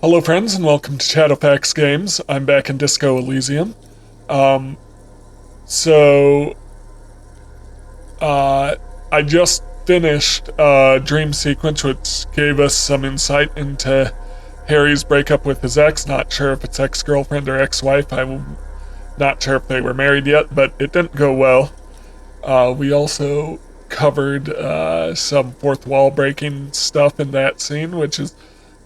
Hello friends and welcome to Shadowfax Games. I'm back in Disco Elysium. I just finished a dream sequence which gave us some insight into Harry's breakup with his ex. Not sure if it's ex-girlfriend or ex-wife. I'm not sure if they were married yet, but it didn't go well. We also covered some fourth wall breaking stuff in that scene, which is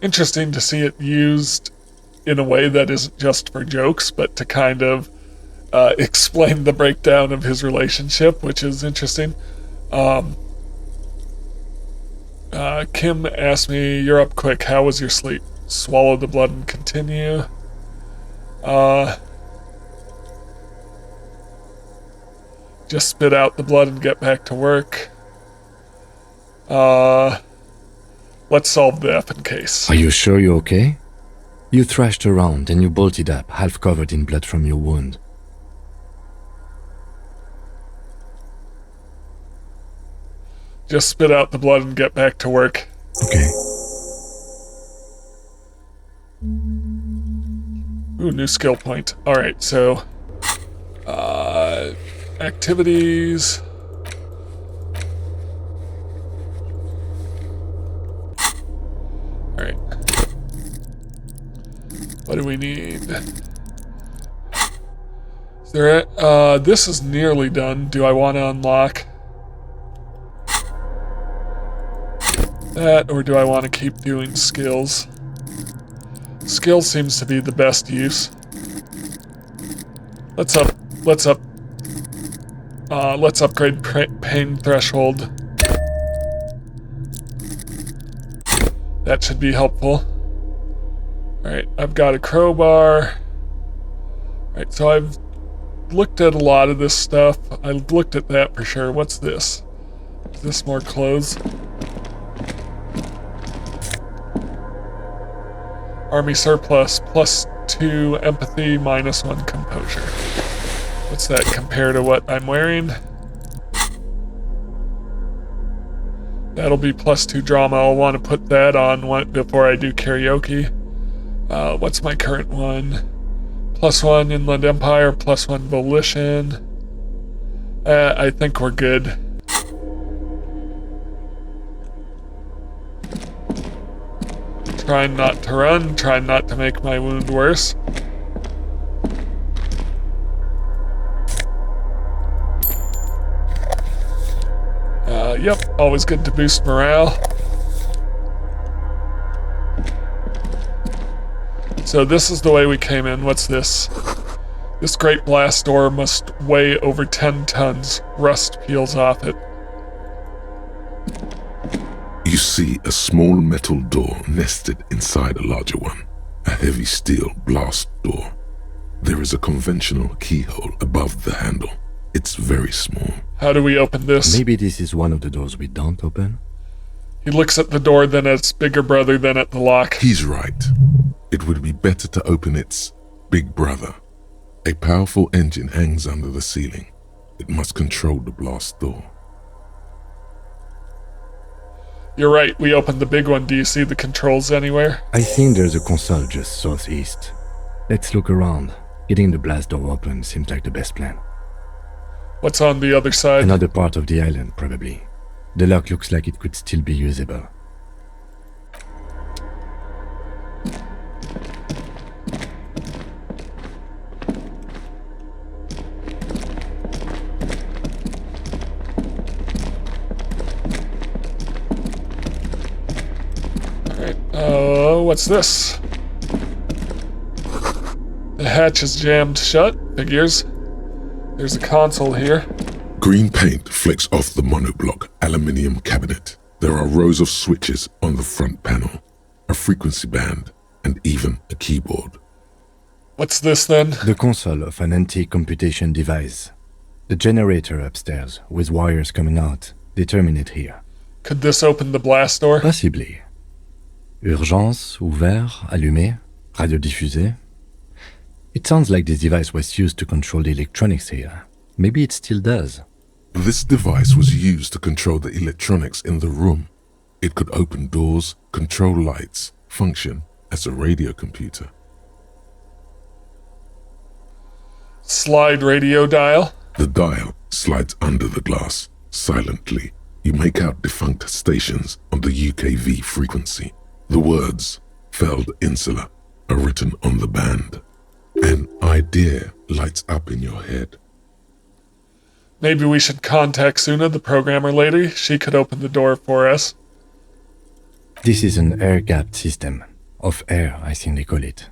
interesting to see it used in a way that isn't just for jokes, but to kind of explain the breakdown of his relationship, which is interesting. Kim asked me, "You're up quick. How was your sleep?" Swallow the blood and continue. Just spit out the blood and get back to work. Let's solve the effing case. Are you sure you're okay? You thrashed around and you bolted up, half covered in blood from your wound. Just spit out the blood and get back to work. Okay. Ooh, new skill point. Alright, so... activities... Alright. What do we need? Is there this is nearly done. Do I want to unlock that, or do I want to keep doing skills? Skill seems to be the best use. Let's upgrade pain threshold. That should be helpful. Alright, I've got a crowbar. Alright, so I've looked at a lot of this stuff. I've looked at that for sure. What's this? Is this more clothes? Army surplus, +2 empathy, -1 composure. What's that compare to what I'm wearing? That'll be +2 drama. I'll want to put that on before I do karaoke. What's my current one? +1 Inland Empire, +1 Volition. I think we're good. Trying not to run, trying not to make my wound worse. Yep, always good to boost morale. So this is the way we came in. What's this? This great blast door must weigh over 10 tons. Rust peels off it. You see a small metal door nested inside a larger one. A heavy steel blast door. There is a conventional keyhole above the handle. It's very small. How do we open this? Maybe this is one of the doors we don't open? He looks at the door, then at its bigger brother, then at the lock. He's right. It would be better to open its big brother. A powerful engine hangs under the ceiling. It must control the blast door. You're right, we opened the big one. Do you see the controls anywhere? I think there's a console just southeast. Let's look around. Getting the blast door open seems like the best plan. What's on the other side? Another part of the island, probably. The lock looks like it could still be usable. Alright, what's this? The hatch is jammed shut. Figures. There's a console here. Green paint flecks off the monoblock aluminium cabinet. There are rows of switches on the front panel, a frequency band, and even a keyboard. What's this then? The console of an anti-computation device. The generator upstairs, with wires coming out. They terminate here. Could this open the blast door? Possibly. Urgence, ouvert, allumé, radiodiffusé. It sounds like this device was used to control the electronics here. Maybe it still does. This device was used to control the electronics in the room. It could open doors, control lights, function as a radio computer. Slide radio dial. The dial slides under the glass. Silently, you make out defunct stations on the UKV frequency. The words, Feld Insula, are written on the band. An idea lights up in your head. Maybe we should contact Suna, the programmer lady. She could open the door for us. This is an air-gapped system. Of air, I think they call it.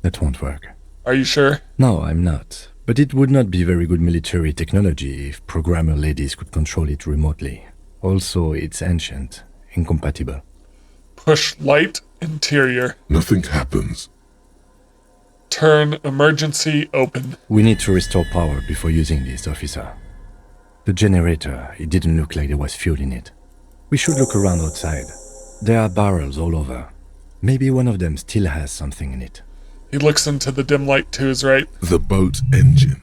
That won't work. Are you sure? No, I'm not. But it would not be very good military technology if programmer ladies could control it remotely. Also, it's ancient, incompatible. Push light interior. Nothing happens. Turn emergency open. We need to restore power before using this, officer. The generator, it didn't look like there was fuel in it. We should look around outside. There are barrels all over. Maybe one of them still has something in it. He looks into the dim light to his right. The boat engine.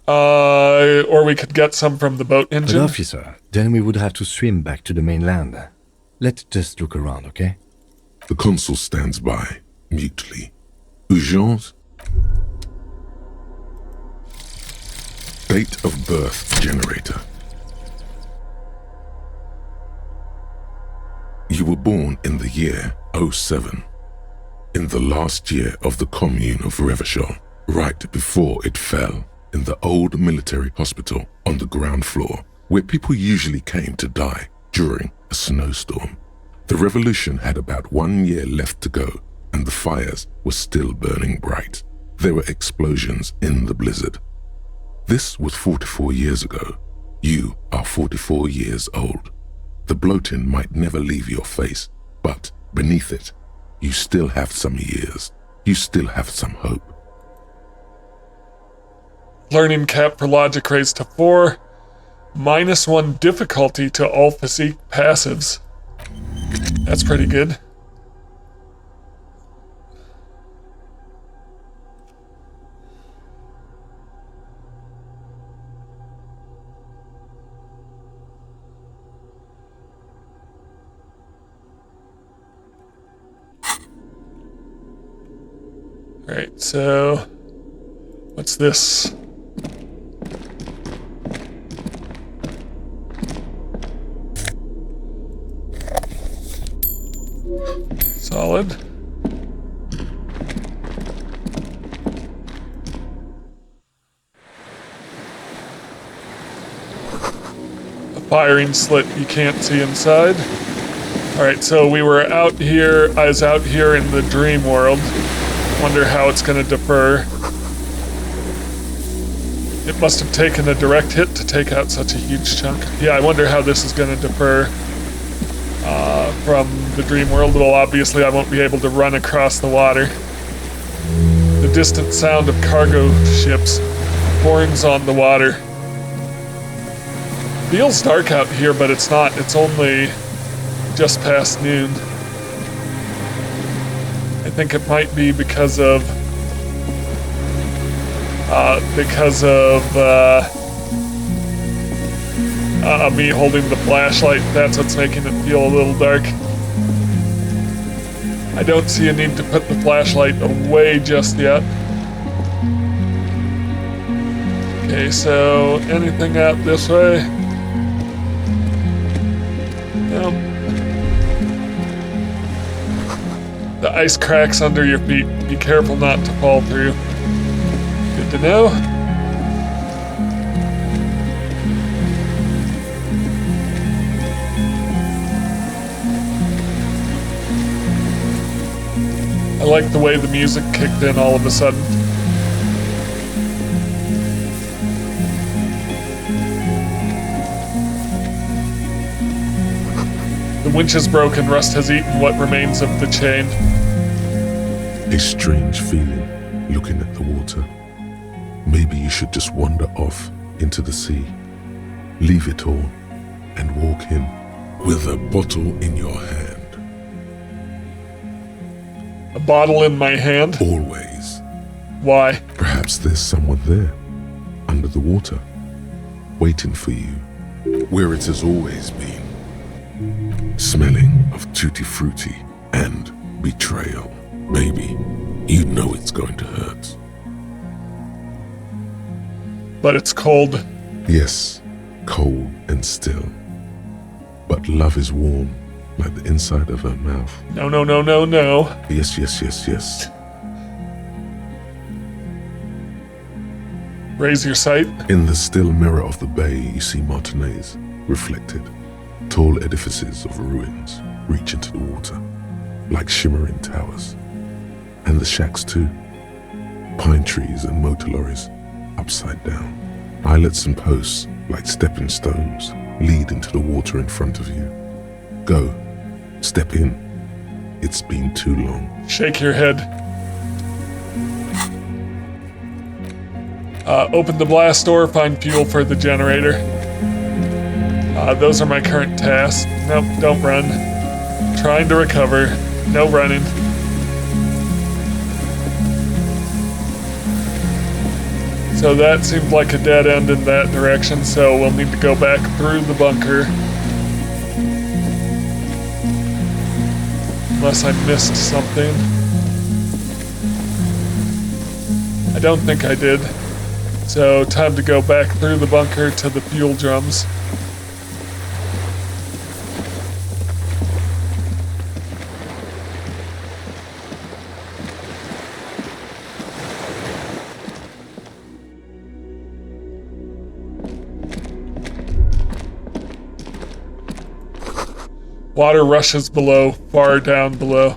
Or we could get some from the boat But engine. officer, then we would have to swim back to the mainland. Let's just look around, okay? The consul stands by, mutely. Urgence? Date of birth generator. You were born in the year 07, in the last year of the commune of Revachol, right before it fell, in the old military hospital on the ground floor, where people usually came to die during a snowstorm. The revolution had about 1 year left to go, and the fires were still burning bright. There were explosions in the blizzard. This was 44 years ago. You are 44 years old. The bloating might never leave your face, but beneath it, you still have some years. You still have some hope. Learning cap for logic raised to 4. -1 difficulty to all physique passives. That's pretty good. Alright, so what's this? Solid. A firing slit you can't see inside. Alright, so we were out here, I was out here in the dream world. Wonder how it's gonna defer. It must have taken a direct hit to take out such a huge chunk. Yeah, I wonder how this is gonna defer from the dream world. Well, obviously I won't be able to run across the water. The distant sound of cargo ships, horns on the water. Feels dark out here, but it's not. It's only just past noon. I think it might be because of me holding the flashlight. That's what's making it feel a little dark. I don't see a need to put the flashlight away just yet. Okay, so anything out this way? No. The ice cracks under your feet. Be careful not to fall through. Good to know. I like the way the music kicked in all of a sudden. The winch is broken, rust has eaten what remains of the chain. A strange feeling looking at the water. Maybe you should just wander off into the sea. Leave it all and walk in with a bottle in your hand. A bottle in my hand? Always. Why? Perhaps there's someone there, under the water, waiting for you, where it has always been. smelling of tutti frutti and betrayal. Baby, you know it's going to hurt. But it's cold. Yes, cold and still. But love is warm, like the inside of her mouth. No, no, no, no, no. Yes, yes, yes, yes. Raise your sight. In the still mirror of the bay, you see Martinez, reflected. Tall edifices of ruins reach into the water, like shimmering towers. And the shacks too. Pine trees and motor lorries, upside down. Islets and posts, like stepping stones, lead into the water in front of you. Go. Step in. It's been too long. Shake your head. Open the blast door, find fuel for the generator. Those are my current tasks. Nope, don't run. Trying to recover. No running. So that seemed like a dead end in that direction, so we'll need to go back through the bunker. Unless I missed something. I don't think I did. So time to go back through the bunker to the fuel drums. Water rushes below, far down below.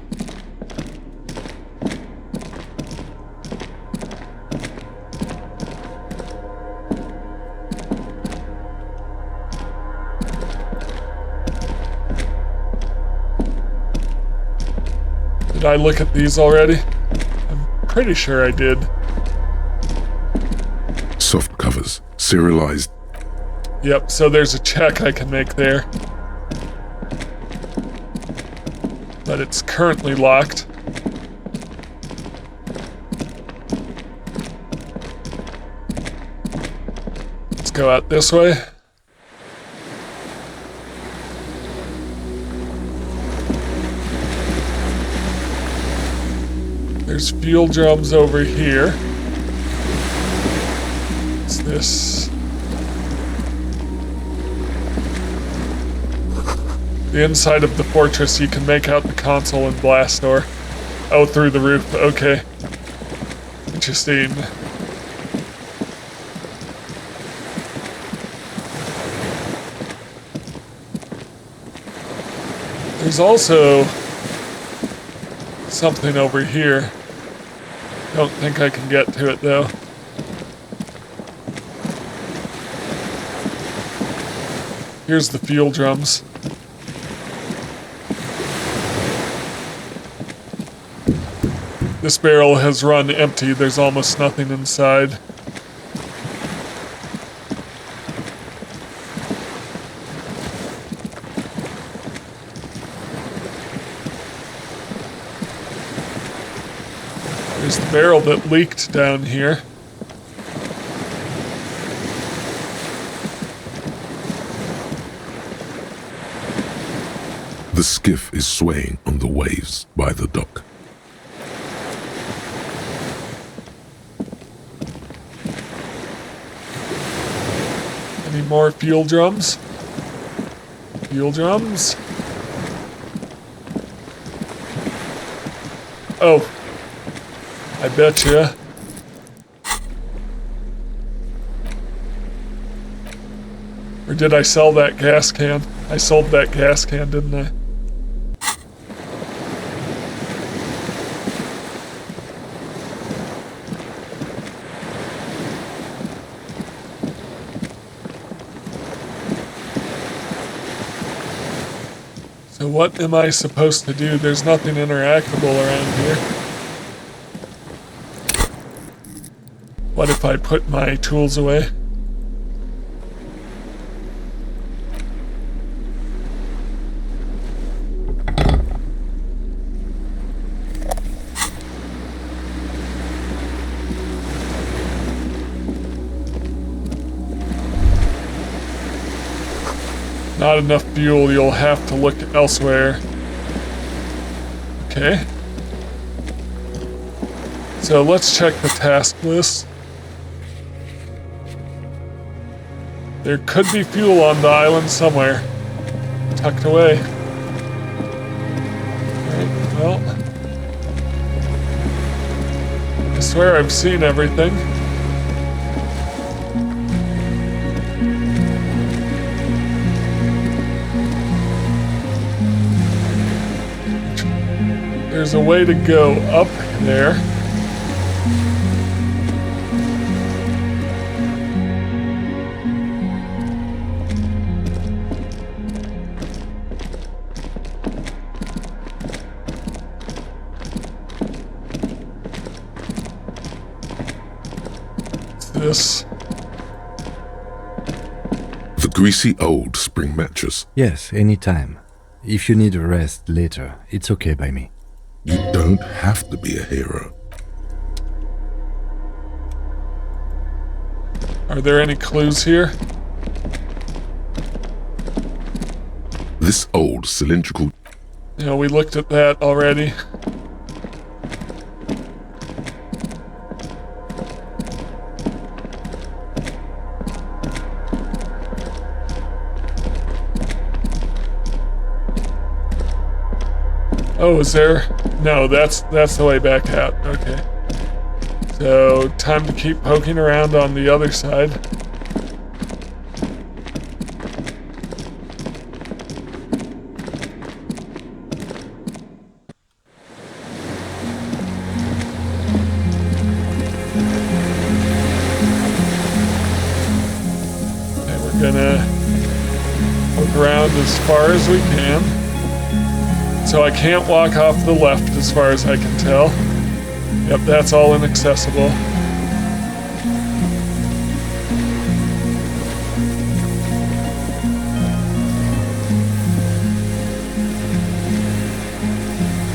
Did I look at these already? I'm pretty sure I did. Soft covers, serialized. Yep, so there's a check I can make there. But it's currently locked. Let's go out this way. There's fuel drums over here. What's this? The inside of the fortress, you can make out the console and blast door. Oh, through the roof. Okay. Interesting. There's also something over here. Don't think I can get to it though. Here's the fuel drums. This barrel has run empty. There's almost nothing inside. There's the barrel that leaked down here. The skiff is swaying on the waves by the dock. Any more fuel drums? Fuel drums? Oh. I betcha. Or did I sell that gas can? I sold that gas can, didn't I? So what am I supposed to do? There's nothing interactable around here. What if I put my tools away? Not enough fuel, you'll have to look elsewhere. Okay. So let's check the task list. There could be fuel on the island somewhere. Tucked away. Alright, well. I swear I've seen everything. There's a way to go up there. What's this? The greasy old spring mattress. Yes, anytime. If you need a rest later, it's okay by me. You don't have to be a hero. Are there any clues here? This old cylindrical... Yeah, we looked at that already. Oh, is there? No, that's the way back out. Okay. So, time to keep poking around on the other side. Okay, we're gonna poke around as far as we can. So I can't walk off the left as far as I can tell. Yep, that's all inaccessible.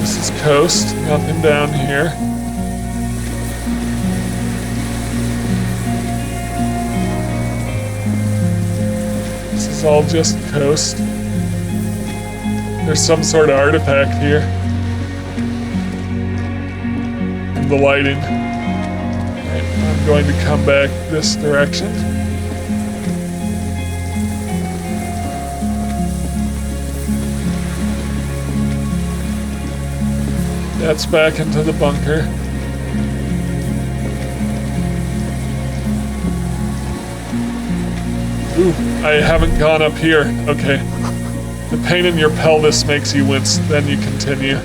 This is coast, nothing down here. This is all just coast. There's some sort of artifact here. And the lighting. Right, I'm going to come back this direction. That's back into the bunker. Ooh, I haven't gone up here. Okay. The pain in your pelvis makes you wince, then you continue.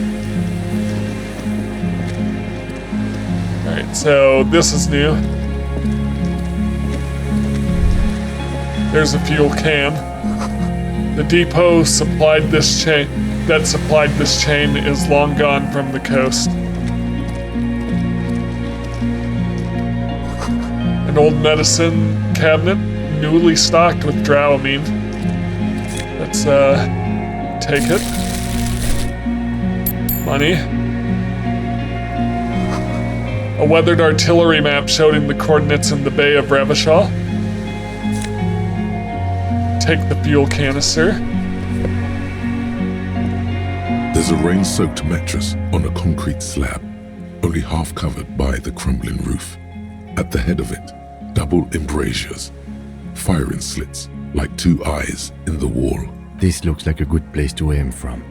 Alright, so this is new. There's a fuel can. The depot that supplied this chain is long gone from the coast. An old medicine cabinet, newly stocked with Dramamine. Let's take it. Money. A weathered artillery map showing the coordinates in the Bay of Revachol. Take the fuel canister. There's a rain-soaked mattress on a concrete slab, only half covered by the crumbling roof. At the head of it, double embrasures, firing slits like two eyes in the wall. This looks like a good place to aim from.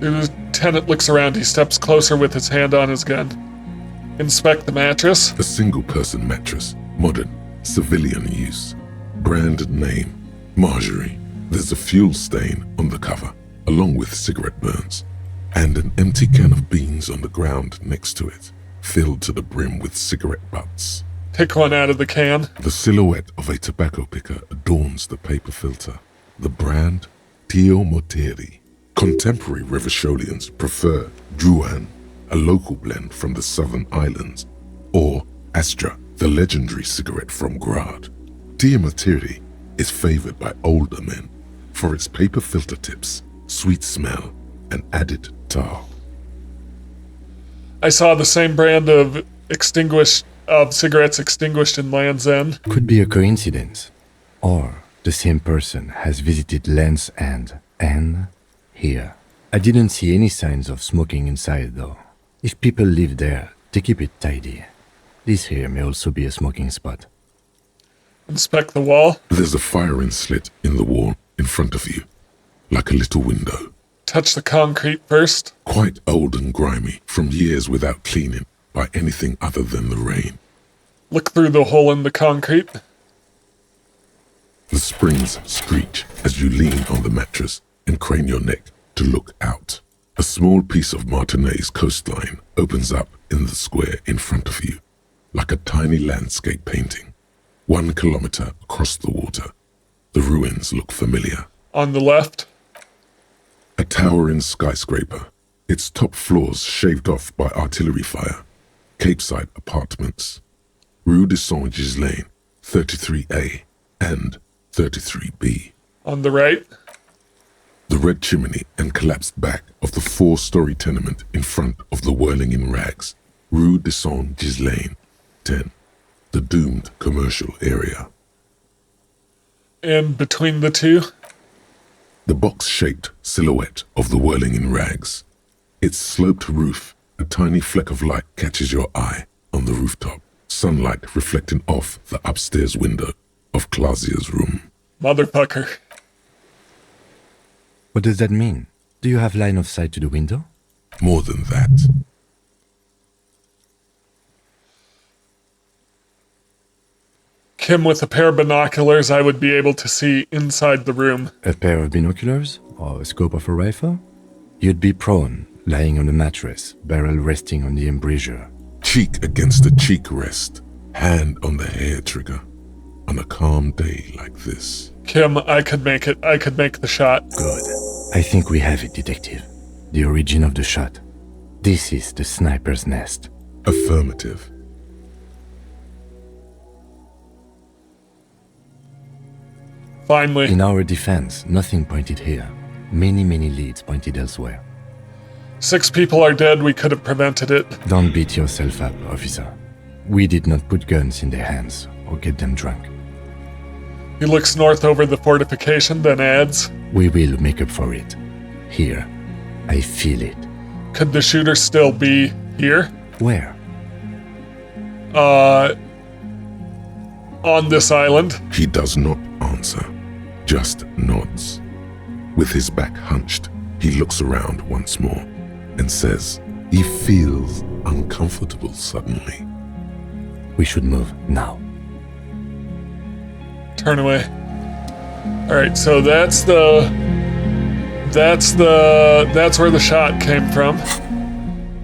The lieutenant looks around. He steps closer with his hand on his gun. Inspect the mattress. A single-person mattress, modern, civilian use. Brand name, Marjorie. There's a fuel stain on the cover, along with cigarette burns, and an empty can of beans on the ground next to it, filled to the brim with cigarette butts. Take one out of the can. The silhouette of a tobacco picker adorns the paper filter. The brand, Tio Moteri. Contemporary Revacholians prefer Druan, a local blend from the southern islands, or Astra, the legendary cigarette from Grad. Tio Moteri is favored by older men for its paper filter tips, sweet smell, and added tar. I saw the same brand of cigarettes extinguished in Land's End. Could be a coincidence. Or The same person has visited Lens and here. I didn't see any signs of smoking inside though. If people live there, they keep it tidy. This here may also be a smoking spot. Inspect the wall. There's a firing slit in the wall in front of you, like a little window. Touch the concrete first. Quite old and grimy from years without cleaning by anything other than the rain. Look through the hole in the concrete. The springs screech as you lean on the mattress and crane your neck to look out. A small piece of Martinez coastline opens up in the square in front of you, like a tiny landscape painting. 1 kilometer across the water. The ruins look familiar. On the left. A towering skyscraper, its top floors shaved off by artillery fire. Capeside apartments. Rue de Saint-Ghislain, 33A and 33B. On the right. The red chimney and collapsed back of the 4-story tenement in front of the whirling in rags. Rue de Saint-Ghislain, 10. The doomed commercial area. And between the two. The box-shaped silhouette of the whirling in rags. Its sloped roof, a tiny fleck of light catches your eye on the rooftop. Sunlight reflecting off the upstairs window of Clausia's room. Motherfucker. What does that mean? Do you have line of sight to the window? More than that. Kim, with a pair of binoculars, I would be able to see inside the room. A pair of binoculars? Or a scope of a rifle? You'd be prone, lying on a mattress, barrel resting on the embrasure. Cheek against the cheek rest, hand on the hair trigger. On a calm day like this. Kim, I could make it. I could make the shot. Good. I think we have it, Detective. The origin of the shot. This is the sniper's nest. Affirmative. Finally. In our defense, nothing pointed here. Many leads pointed elsewhere. 6 people are dead. We could have prevented it. Don't beat yourself up, officer. We did not put guns in their hands or get them drunk. He looks north over the fortification, then adds, We will make up for it. Here. I feel it. could the shooter still be here? Where? On this island? He does not answer, just nods. With his back hunched, he looks around once more and says he feels uncomfortable suddenly. We should move now. Turn away. Alright, so that's where the shot came from.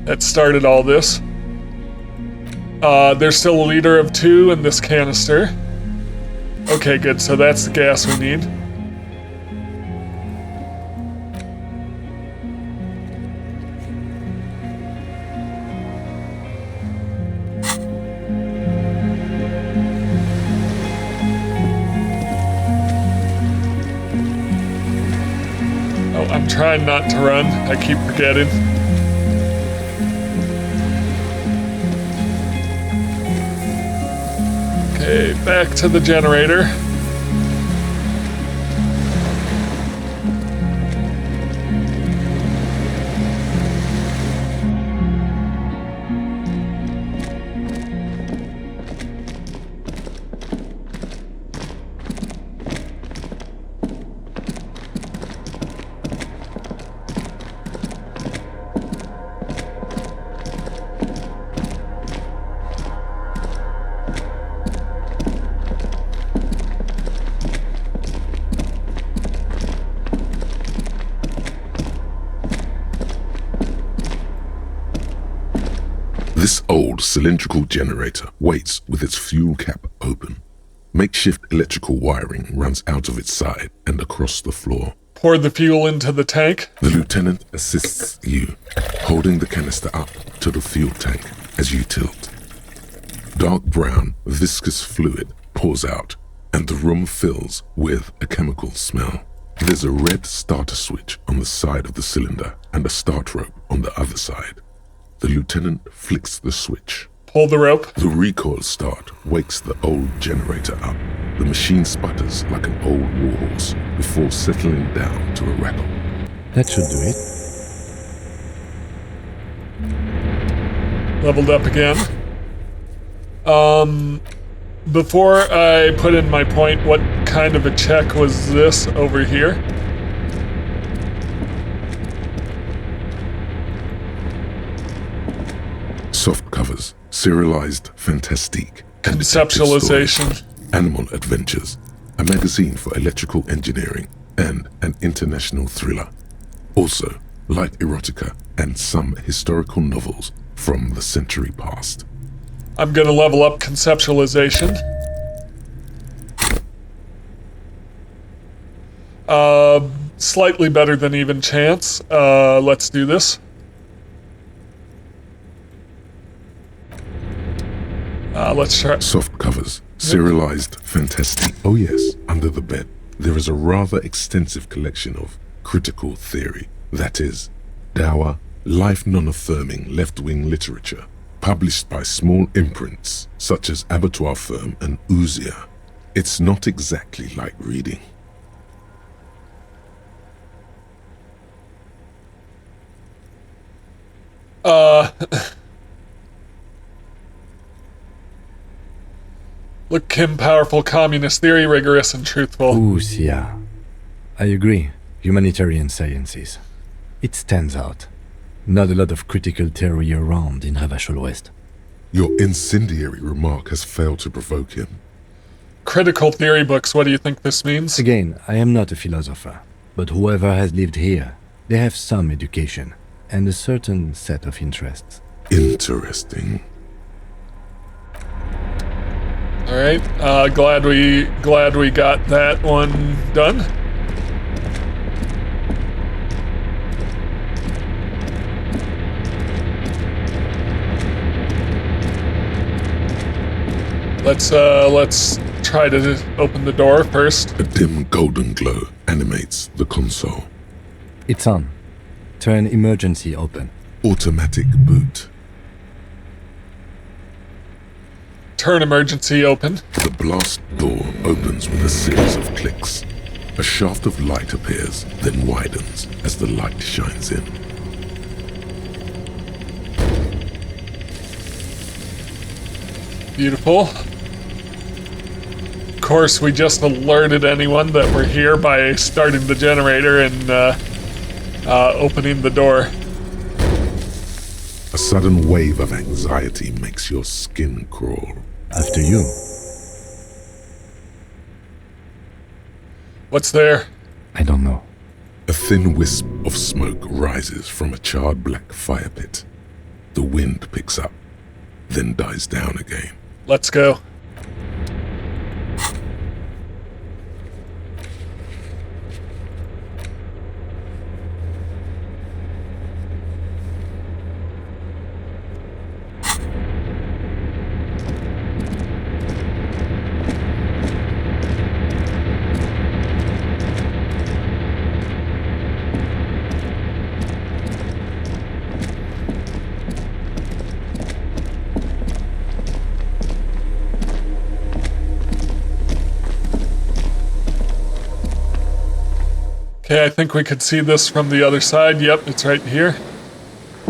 That started all this. There's still a liter of 2 in this canister. Okay, good, so that's the gas we need. Oh, I'm trying not to run. I keep forgetting. Okay, back to the generator. This old cylindrical generator waits with its fuel cap open. Makeshift electrical wiring runs out of its side and across the floor. Pour the fuel into the tank. The lieutenant assists you, holding the canister up to the fuel tank as you tilt. Dark brown, viscous fluid pours out, and the room fills with a chemical smell. There's a red starter switch on the side of the cylinder and a start rope on the other side. The lieutenant flicks the switch. pull the rope. The recoil start wakes the old generator up. The machine sputters like an old warhorse before settling down to a rattle. That should do it. Leveled up again. Before I put in my point, what kind of a check was this over here? Soft covers, serialized fantastique, and Conceptualization. detective stories, animal adventures, a magazine for electrical engineering, and an international thriller. Also, light erotica and some historical novels from the century past. I'm gonna level up conceptualization. Slightly better than even chance. Let's do this. Let's try. Soft covers, serialized fantastique. Oh yes, under the bed, there is a rather extensive collection of critical theory. That is, dour, life non-affirming left-wing literature, published by small imprints such as Abattoir Firm and Ouzia. It's not exactly like reading. Look, Kim, powerful communist theory, rigorous and truthful. Ouzia. I agree. Humanitarian sciences. It stands out. Not a lot of critical theory around in Ravachol West. Your incendiary remark has failed to provoke him. Critical theory books, what do you think this means? Again, I am not a philosopher, but whoever has lived here, they have some education and a certain set of interests. Interesting. Alright, glad we got that one done. Let's try to open the door first. A dim golden glow animates the console. It's on. Turn emergency open. Automatic boot. Turn emergency open. The blast door opens with a series of clicks. A shaft of light appears, then widens as the light shines in. Beautiful. Of course, we just alerted anyone that we're here by starting the generator and opening the door. A sudden wave of anxiety makes your skin crawl. After you. What's there? I don't know. A thin wisp of smoke rises from a charred black fire pit. The wind picks up, then dies down again. Let's go. Okay, I think we could see this from the other side. Yep, it's right here.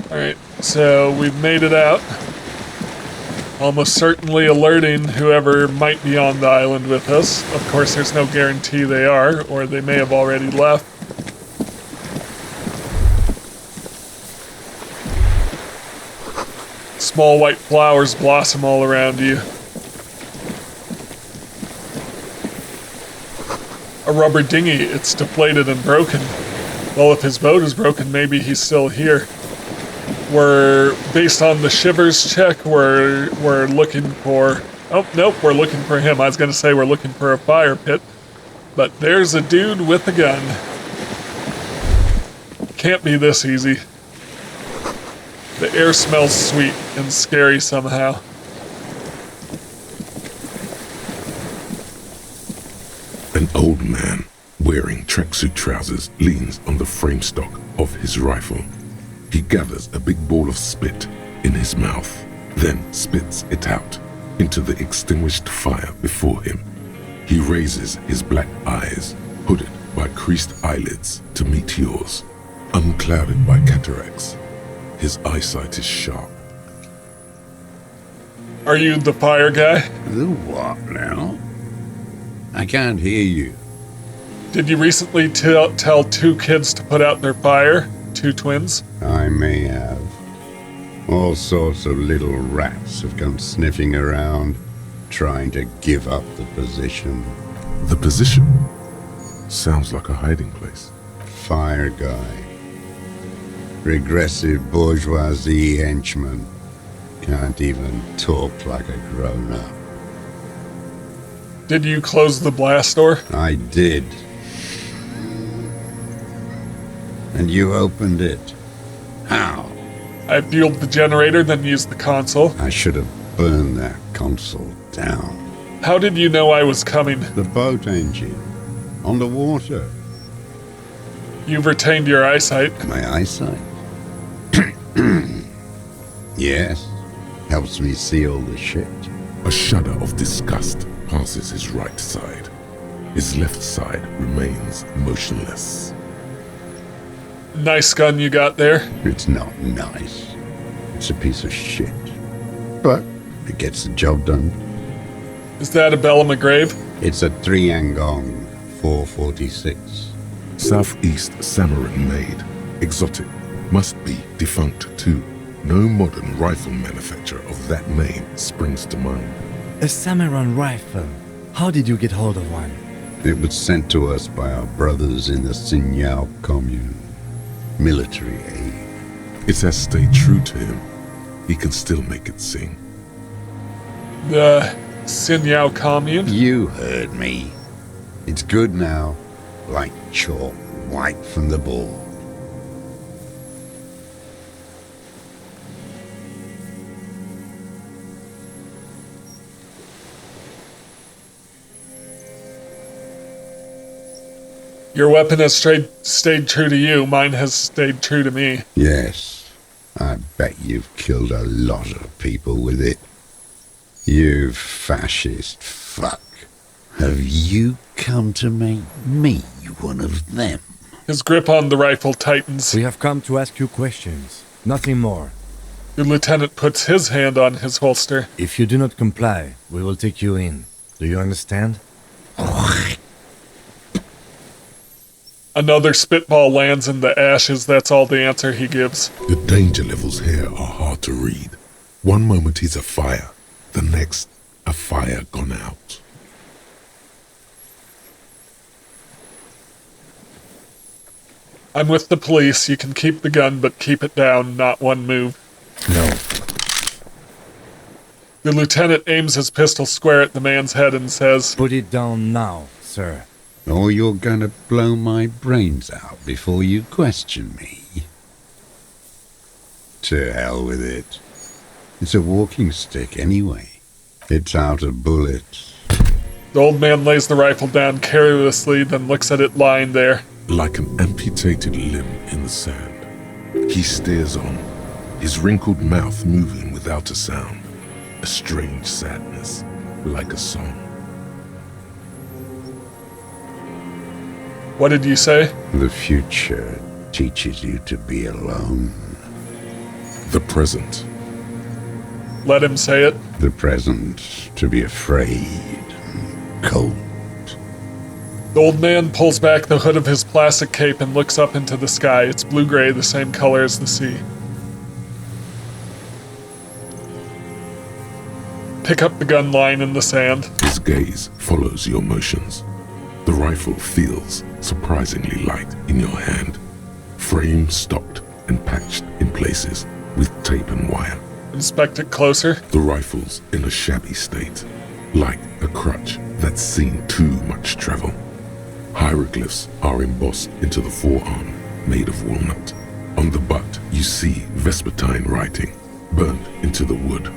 Alright, so we've made it out. Almost certainly alerting whoever might be on the island with us. Of course, there's no guarantee they are, or they may have already left. Small white flowers blossom all around you. A rubber dinghy, it's deflated and broken. Well, if his boat is broken, maybe he's still here. We're, based on the shivers check, we're looking for... Oh, nope, we're looking for him. I was gonna say we're looking for a fire pit. But there's a dude with a gun. Can't be this easy. The air smells sweet and scary somehow. An old man, wearing tracksuit trousers, leans on the frame stock of his rifle. He gathers a big ball of spit in his mouth. then spits it out into the extinguished fire before him. He raises his black eyes, hooded by creased eyelids, to meet yours, unclouded by cataracts. His eyesight is sharp. Are you the fire guy? The what now? I can't hear you. Did you recently tell 2 kids to put out their fire? 2 twins? I may have. All sorts of little rats have come sniffing around, trying to give up the position. The position sounds like a hiding place. Fire guy. Regressive bourgeoisie henchman. Can't even talk like a grown-up. Did you close the blast door? I did. And you opened it. How? I fueled the generator, then used the console. I should have burned that console down. How did you know I was coming? The boat engine. On the water. You've retained your eyesight. My eyesight? Yes. Helps me see all the shit. A shudder of disgust passes his right side. His left side remains motionless. Nice gun you got there. It's not nice. It's a piece of shit. But it gets the job done. Is that a Bella McGrave? It's a 3-Angong 446. Southeast Samarin made. Exotic. Must be defunct too. No modern rifle manufacturer of that name springs to mind. A samurai rifle. How did you get hold of one? It was sent to us by our brothers in the Sinyao commune. Military aid. It has stayed true to him. He can still make it sing. The Sinyao commune? You heard me. It's good now. Like chalk, white from the board. Your weapon has stayed true to you. Mine has stayed true to me. Yes. I bet you've killed a lot of people with it. You fascist fuck. Have you come to make me one of them? His grip on the rifle tightens. We have come to ask you questions. Nothing more. The lieutenant puts his hand on his holster. If you do not comply, we will take you in. Do you understand? Another spitball lands in the ashes. That's all the answer he gives. The danger levels here are hard to read. One moment he's afire, the next a fire gone out. I'm with the police. You can keep the gun, but keep it down. Not one move. No. The lieutenant aims his pistol square at the man's head and says, Put it down now, sir. Or you're gonna blow my brains out before you question me. To hell with it. It's a walking stick anyway. It's out of bullets. The old man lays the rifle down carelessly, then looks at it lying there. Like an amputated limb in the sand. He stares on, his wrinkled mouth moving without a sound. A strange sadness, like a song. What did you say? The future teaches you to be alone. The present. Let him say it. The present to be afraid. Cold. The old man pulls back the hood of his plastic cape and looks up into the sky. It's blue-gray, the same color as the sea. Pick up the gun lying in the sand. His gaze follows your motions. The rifle feels surprisingly light in your hand. Frame stocked and patched in places with tape and wire. Inspect it closer. The rifle's in a shabby state, like a crutch that's seen too much travel. Hieroglyphs are embossed into the forearm, made of walnut. On the butt, you see Vespertine writing, burned into the wood.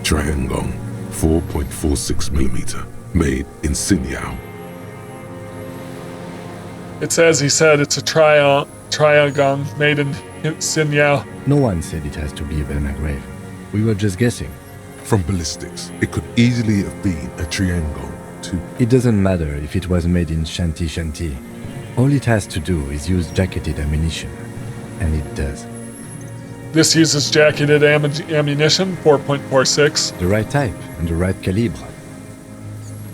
Triangong, 4.46mm, made in Sinyao. It's as he said, it's a triangong made in Sinyao. No one said it has to be a Bella McGrave. We were just guessing. From ballistics, it could easily have been a triangle, too. It doesn't matter if it was made in Shanty Shanty. All it has to do is use jacketed ammunition. And it does. This uses jacketed ammunition, 4.46. The right type and the right calibre.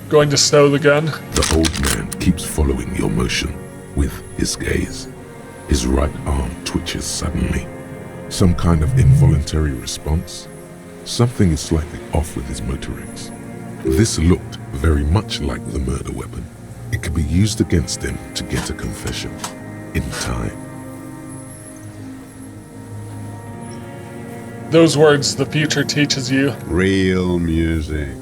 Going to stow the gun. The old man keeps following your motion with his gaze. His right arm twitches suddenly. Some kind of involuntary response? Something is slightly off with his motorics. This looked very much like the murder weapon. It could be used against him to get a confession. In time. Those words the future teaches you. Real music.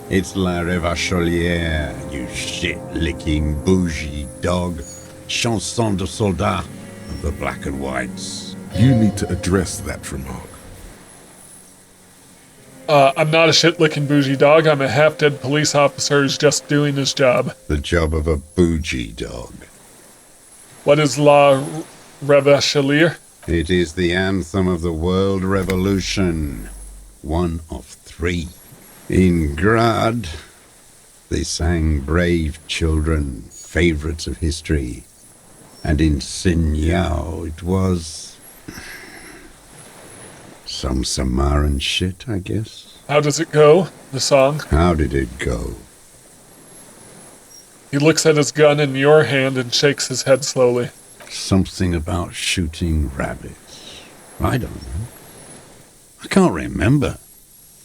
It's La Revacholière, you shit-licking bougie dog. Chanson de soldat of the black and whites. You need to address that remark. I'm not a shit-licking bougie dog. I'm a half-dead police officer who's just doing his job. The job of a bougie dog. What is La Revacholière? It is the anthem of the world revolution. One of 3. In Grad, they sang Brave Children, favorites of history. And in Signal, it was some Samaran shit, I guess. How does it go, the song? How did it go? He looks at his gun in your hand and shakes his head slowly. Something about shooting rabbits. I don't know. I can't remember.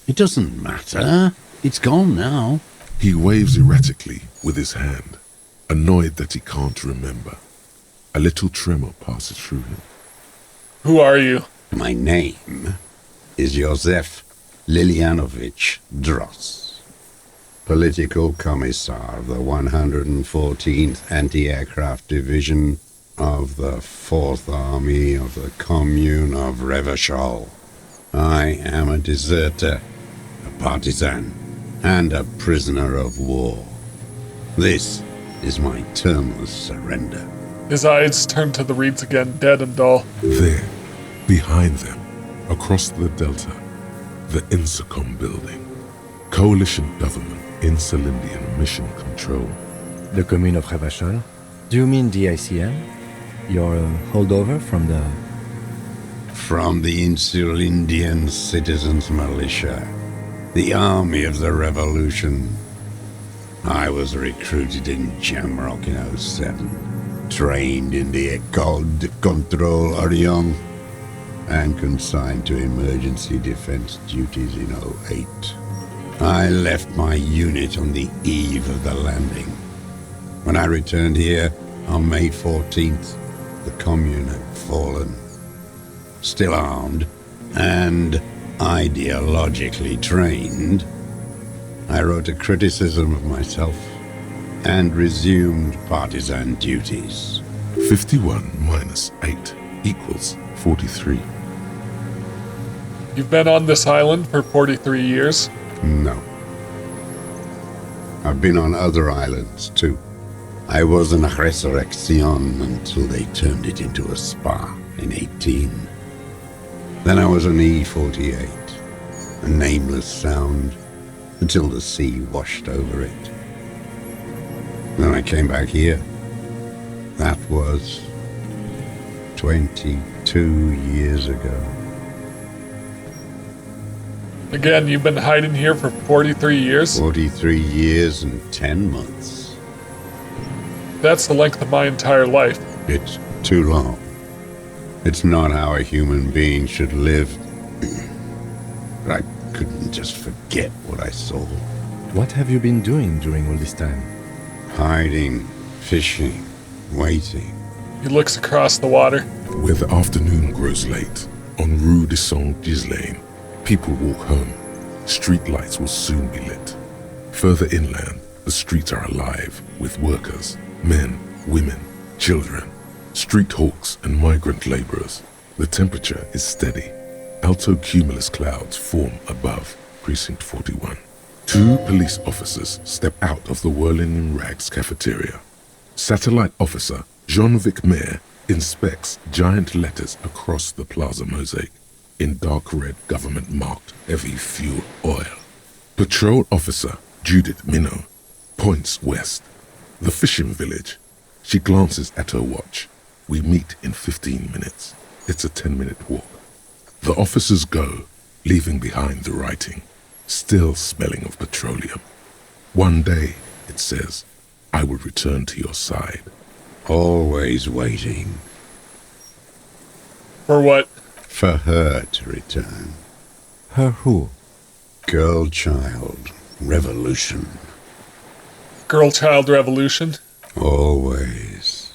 It doesn't matter. It's gone now. He waves erratically with his hand, annoyed that he can't remember. A little tremor passes through him. Who are you? My name is Josef Lilianovich Dross, Political Commissar of the 114th Anti-Aircraft Division of the 4th Army of the Commune of Revachol. I am a deserter, a partisan, and a prisoner of war. This is my termless surrender. His eyes turn to the reeds again, dead and dull. There, behind them, across the delta, the INSACOM building. Coalition government in Celindian mission control. The commune of Revachol? Do you mean the ICM? Your holdover from the... From the Insular Indian Citizens Militia, the army of the revolution. I was recruited in Jamrock in 07, trained in the École de Contrôle Orion, and consigned to emergency defense duties in 08. I left my unit on the eve of the landing. When I returned here on May 14th, the commune had fallen. Still armed and ideologically trained, I wrote a criticism of myself and resumed partisan duties. 51 minus 8 equals 43. You've been on this island for 43 years. No. I've been on other islands, too. I was in Resurrection until they turned it into a spa in 18. Then I was on E48, a nameless sound, until the sea washed over it. Then I came back here. That was 22 years ago. Again, you've been hiding here for 43 years? 43 years and 10 months. That's the length of my entire life. It's too long. It's not how a human being should live. I couldn't just forget what I saw. What have you been doing during all this time? Hiding, fishing, waiting. He looks across the water. Where the afternoon grows late, on Rue de Saint-Ghislain, people walk home. Street lights will soon be lit. Further inland, the streets are alive with workers, men, women, children, street hawks and migrant laborers. The temperature is steady. Alto cumulus clouds form above Precinct 41. 2 police officers step out of the Whirling in Rags cafeteria. Satellite officer Jean-Vic Mayer inspects giant letters across the plaza mosaic. in dark red government-marked heavy fuel oil. Patrol Officer Judith Minnow points west. The fishing village. She glances at her watch. We meet in 15 minutes. It's a 10-minute walk. The officers go, leaving behind the writing, still smelling of petroleum. One day, it says, I will return to your side. Always waiting For what? for her to return. Her who? Girl, child, revolution. Girl-child revolution? Always.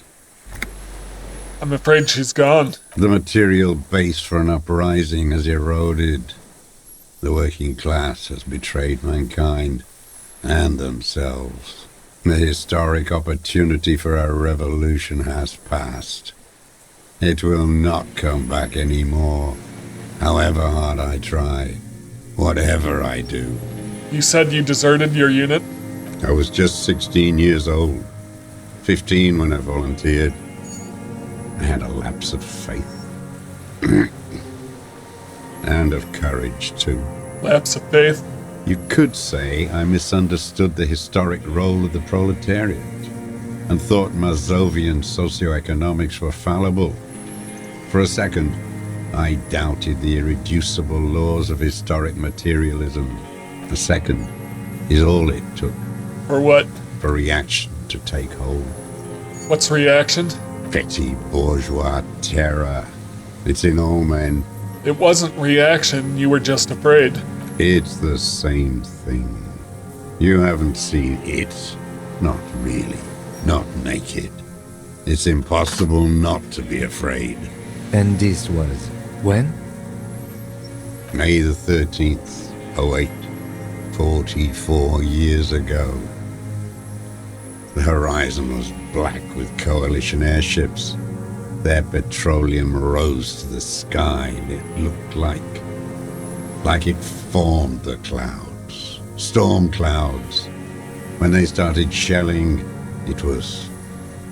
I'm afraid she's gone. The material base for an uprising has eroded. The working class has betrayed mankind and themselves. The historic opportunity for a revolution has passed. It will not come back anymore, however hard I try, whatever I do. You said you deserted your unit? I was just 16 years old, 15 when I volunteered. I had a lapse of faith. And of courage, too. Lapse of faith? You could say I misunderstood the historic role of the proletariat and thought Mazovian socioeconomics were fallible. For a second, I doubted the irreducible laws of historic materialism. A second is all it took For what? for reaction to take hold. What's reaction? Petty bourgeois terror. It's in all men. It wasn't reaction, you were just afraid. It's the same thing. You haven't seen it. Not really. Not naked. It's impossible not to be afraid. And this was when? May the 13th, 08, 44 years ago. The horizon was black with coalition airships. Their petroleum rose to the sky, and it looked like it formed the clouds, storm clouds. When they started shelling, it was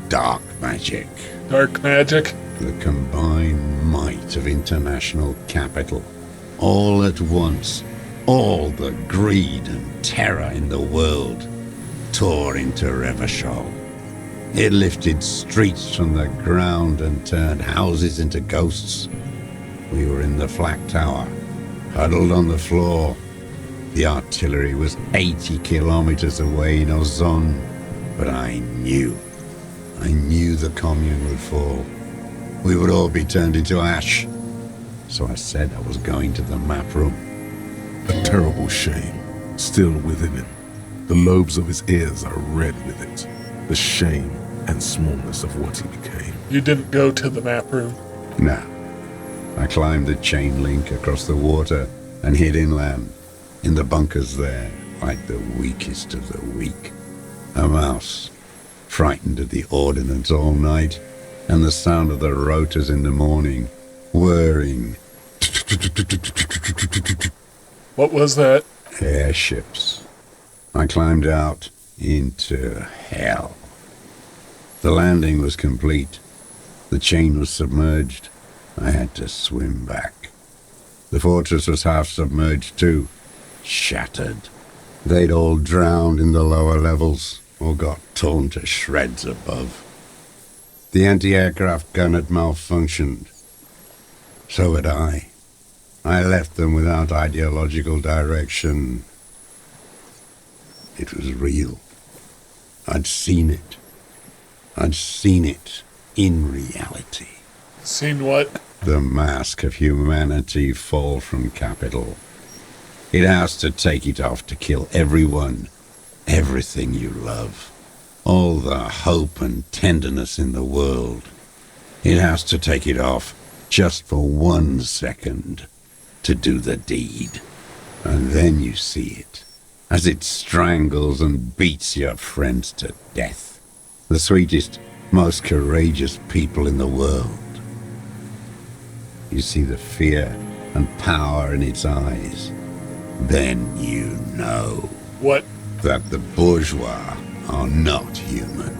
dark magic. Dark magic? The combined might of international capital. All at once, all the greed and terror in the world tore into Revachol. It lifted streets from the ground and turned houses into ghosts. We were in the flak tower, huddled on the floor. The artillery was 80 kilometers away in Ozon, but I knew the commune would fall. We would all be turned into ash. So I said I was going to the map room. A terrible shame, still within him. The lobes of his ears are red with it. The shame and smallness of what he became. You didn't go to the map room. No. I climbed the chain link across the water and hid inland, in the bunkers there, like the weakest of the weak. A mouse, frightened of the ordnance all night, and the sound of the rotors in the morning, whirring. What was that? Airships. I climbed out into hell. The landing was complete. The chain was submerged. I had to swim back. The fortress was half submerged too, shattered. They'd all drowned in the lower levels or got torn to shreds above. The anti-aircraft gun had malfunctioned. So had I. I left them without ideological direction. It was real. I'd seen it. I'd seen it in reality. Seen what? The mask of humanity fall from capital. It has to take it off to kill everyone, everything you love. All the hope and tenderness in the world. It has to take it off just for 1 second to do the deed. And then you see it, as it strangles and beats your friends to death. The sweetest, most courageous people in the world. You see the fear and power in its eyes. Then you know What? that the bourgeois are not human.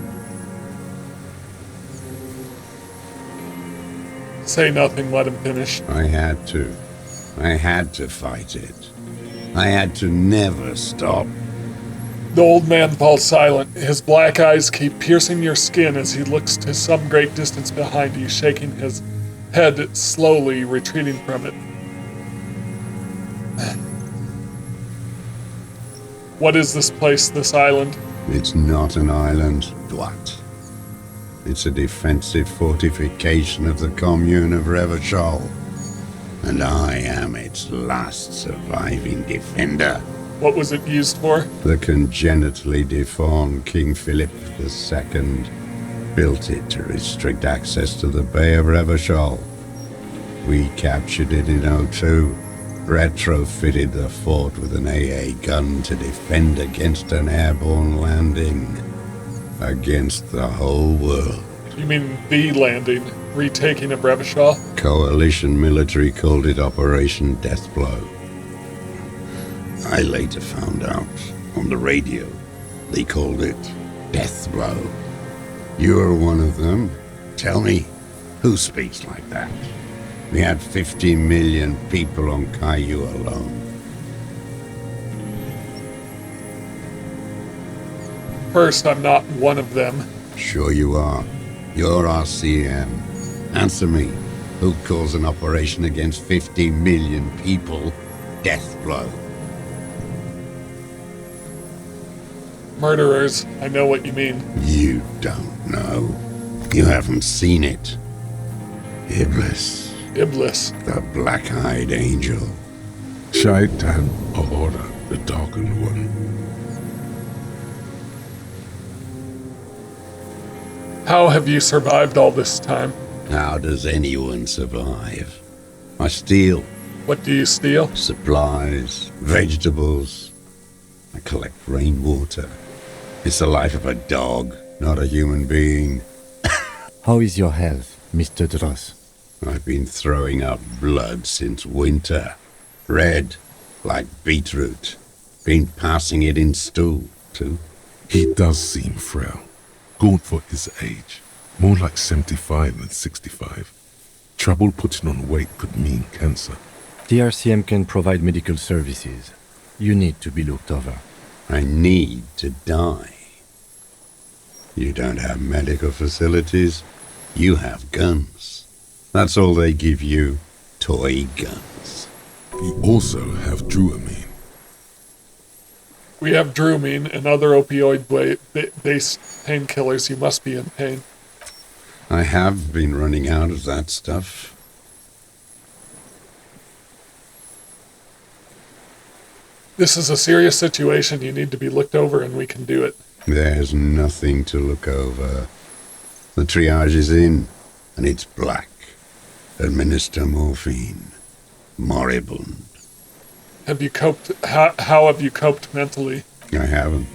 Say nothing, let him finish. I had to. I had to fight it. I had to never stop. The old man falls silent. His black eyes keep piercing your skin as he looks to some great distance behind you, shaking his head slowly, retreating from it. What is this place, this island? It's not an island, Dwight. It's a defensive fortification of the commune of Revachol. And I am its last surviving defender. What was it used for? The congenitally deformed King Philip II built it to restrict access to the Bay of Revachol. We captured it in '02, retrofitted the fort with an AA gun to defend against an airborne landing. Against the whole world. You mean the landing, retaking of Revachol? Coalition military called it Operation Deathblow. I later found out on the radio they called it Deathblow. You're one of them. Tell me, who speaks like that? We had 50 million people on Caillou alone. First, I'm not one of them. Sure you are. You're RCM. Answer me. Who calls an operation against 50 million people Deathblow? Murderers, I know what you mean. You don't know. You haven't seen it. Iblis, Iblis. the black-eyed angel. Shaitan Ahura, the darkened one. How have you survived all this time? How does anyone survive? I steal What do you steal? supplies, vegetables. I collect rainwater. It's the life of a dog, not a human being. How is your health, Mr. Dross? I've been throwing up blood since winter. Red, like beetroot. Been passing it in stool, too. He does seem frail. Gaunt for his age. More like 75 than 65. Trouble putting on weight could mean cancer. The RCM can provide medical services. You need to be looked over. I need to die. You don't have medical facilities. You have guns. That's all they give you. Toy guns. You also have Druamine. We have Drumine and other opioid-based painkillers. You must be in pain. I have been running out of that stuff. This is a serious situation. You need to be looked over, and we can do it. There's nothing to look over. The triage is in, and it's black. Administer morphine. Moribund. Have you coped? How have you coped mentally? I haven't.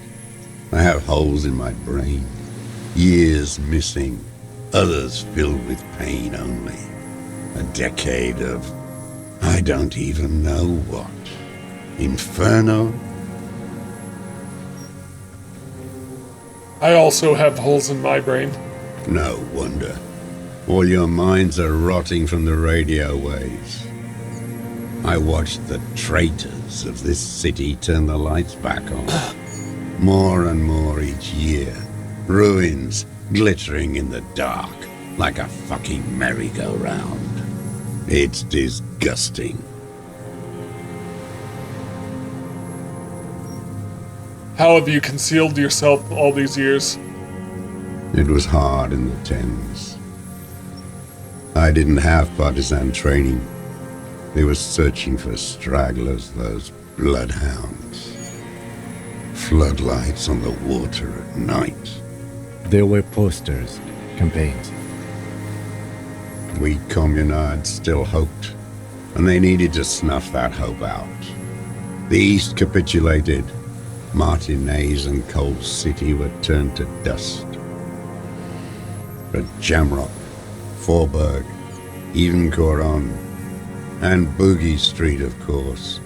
I have holes in my brain. Years missing. Others filled with pain only. A decade of I don't even know what. Inferno? I also have holes in my brain. No wonder. All your minds are rotting from the radio waves. I watched the traitors of this city turn the lights back on. More and more each year. Ruins glittering in the dark like a fucking merry-go-round. It's disgusting. How have you concealed yourself all these years? It was hard in the Thames. I didn't have partisan training. They were searching for stragglers, those bloodhounds. Floodlights on the water at night. There were posters, campaigns. We communards still hoped, and they needed to snuff that hope out. The East capitulated. Martinez and Cold City were turned to dust. But Jamrock, Forburg, even Coron, and Boogie Street, of course.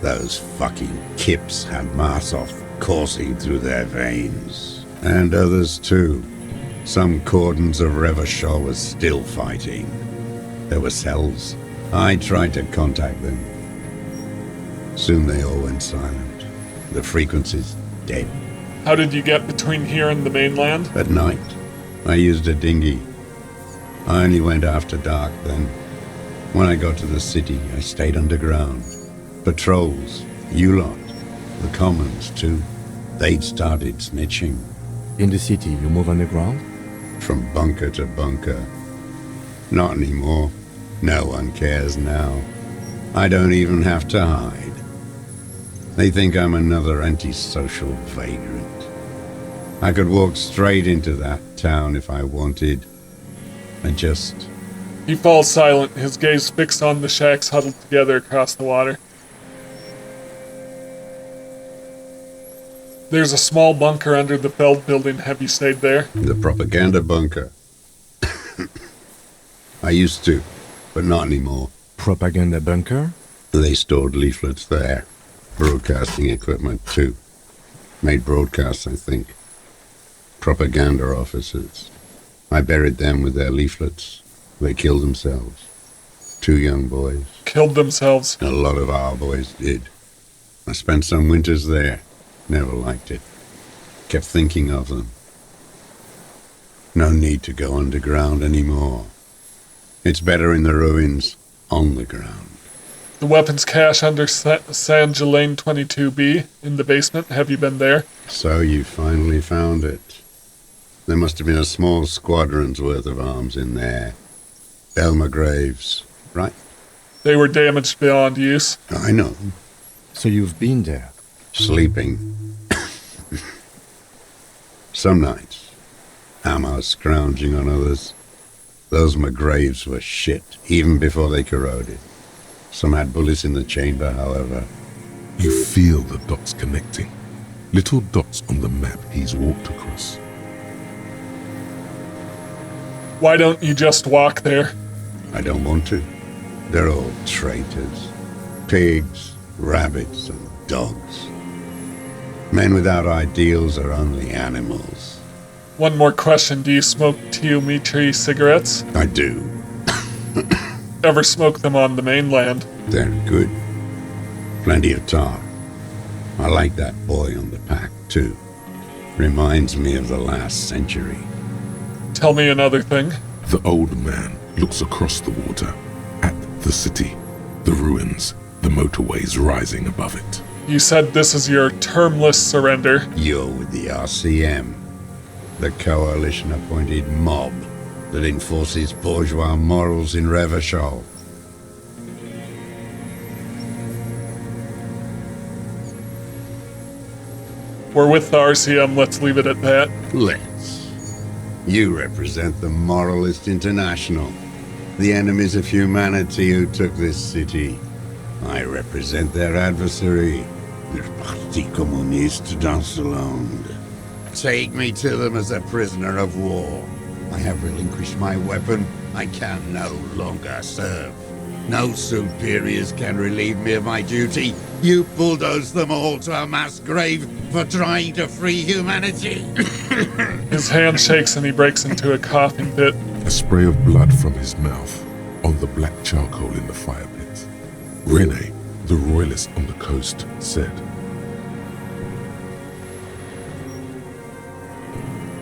Those fucking kips had Marsov coursing through their veins. And others too. Some cordons of Revachol was still fighting. There were cells, I tried to contact them. Soon they all went silent. The frequency's dead. How did you get between here and the mainland? At night, I used a dinghy. I only went after dark then. When I got to the city, I stayed underground. Patrols, you lot, the commons too. They'd started snitching. In the city, you move underground? From bunker to bunker. Not anymore. No one cares now. I don't even have to hide. They think I'm another antisocial vagrant. I could walk straight into that town if I wanted. He falls silent, his gaze fixed on the shacks huddled together across the water. There's a small bunker under the Feld building. Have you stayed there? The propaganda bunker. I used to, but not anymore. Propaganda bunker? They stored leaflets there. Broadcasting equipment, too. Made broadcasts, I think. Propaganda officers. I buried them with their leaflets. They killed themselves. 2 young boys. Killed themselves. A lot of our boys did. I spent some winters there. Never liked it. Kept thinking of them. No need to go underground anymore. It's better in the ruins, on the ground. The weapons cache under San Gelaine 22B in the basement. Have you been there? So you finally found it. There must have been a small squadron's worth of arms in there. Elmer Graves, right? They were damaged beyond use. I know. So you've been there? Sleeping. Some nights. Ammo scrounging on others. Those McGraves were shit, even before they corroded. Some had bullets in the chamber, however. You feel the dots connecting. Little dots on the map he's walked across. Why don't you just walk there? I don't want to. They're all traitors. Pigs, rabbits, and dogs. Men without ideals are only animals. One more question. Do you smoke Teometri cigarettes? I do. Ever smoke them on the mainland? They're good. Plenty of tar. I like that boy on the pack, too. Reminds me of the last century. Tell me another thing. The old man looks across the water, at the city, the ruins, the motorways rising above it. You said this is your termless surrender. You're with the RCM, the coalition-appointed mob that enforces bourgeois morals in Revachol. We're with the RCM, let's leave it at that. Let's. You represent the Moralist International, the enemies of humanity who took this city. I represent their adversary, the Parti Communiste dans le Monde. Take me to them as a prisoner of war. I have relinquished my weapon. I can no longer serve. No superiors can relieve me of my duty. You bulldoze them all to a mass grave for trying to free humanity. His hand shakes and he breaks into a coughing fit. A spray of blood from his mouth on the black charcoal in the fire pit. Rene, the royalist on the coast, said,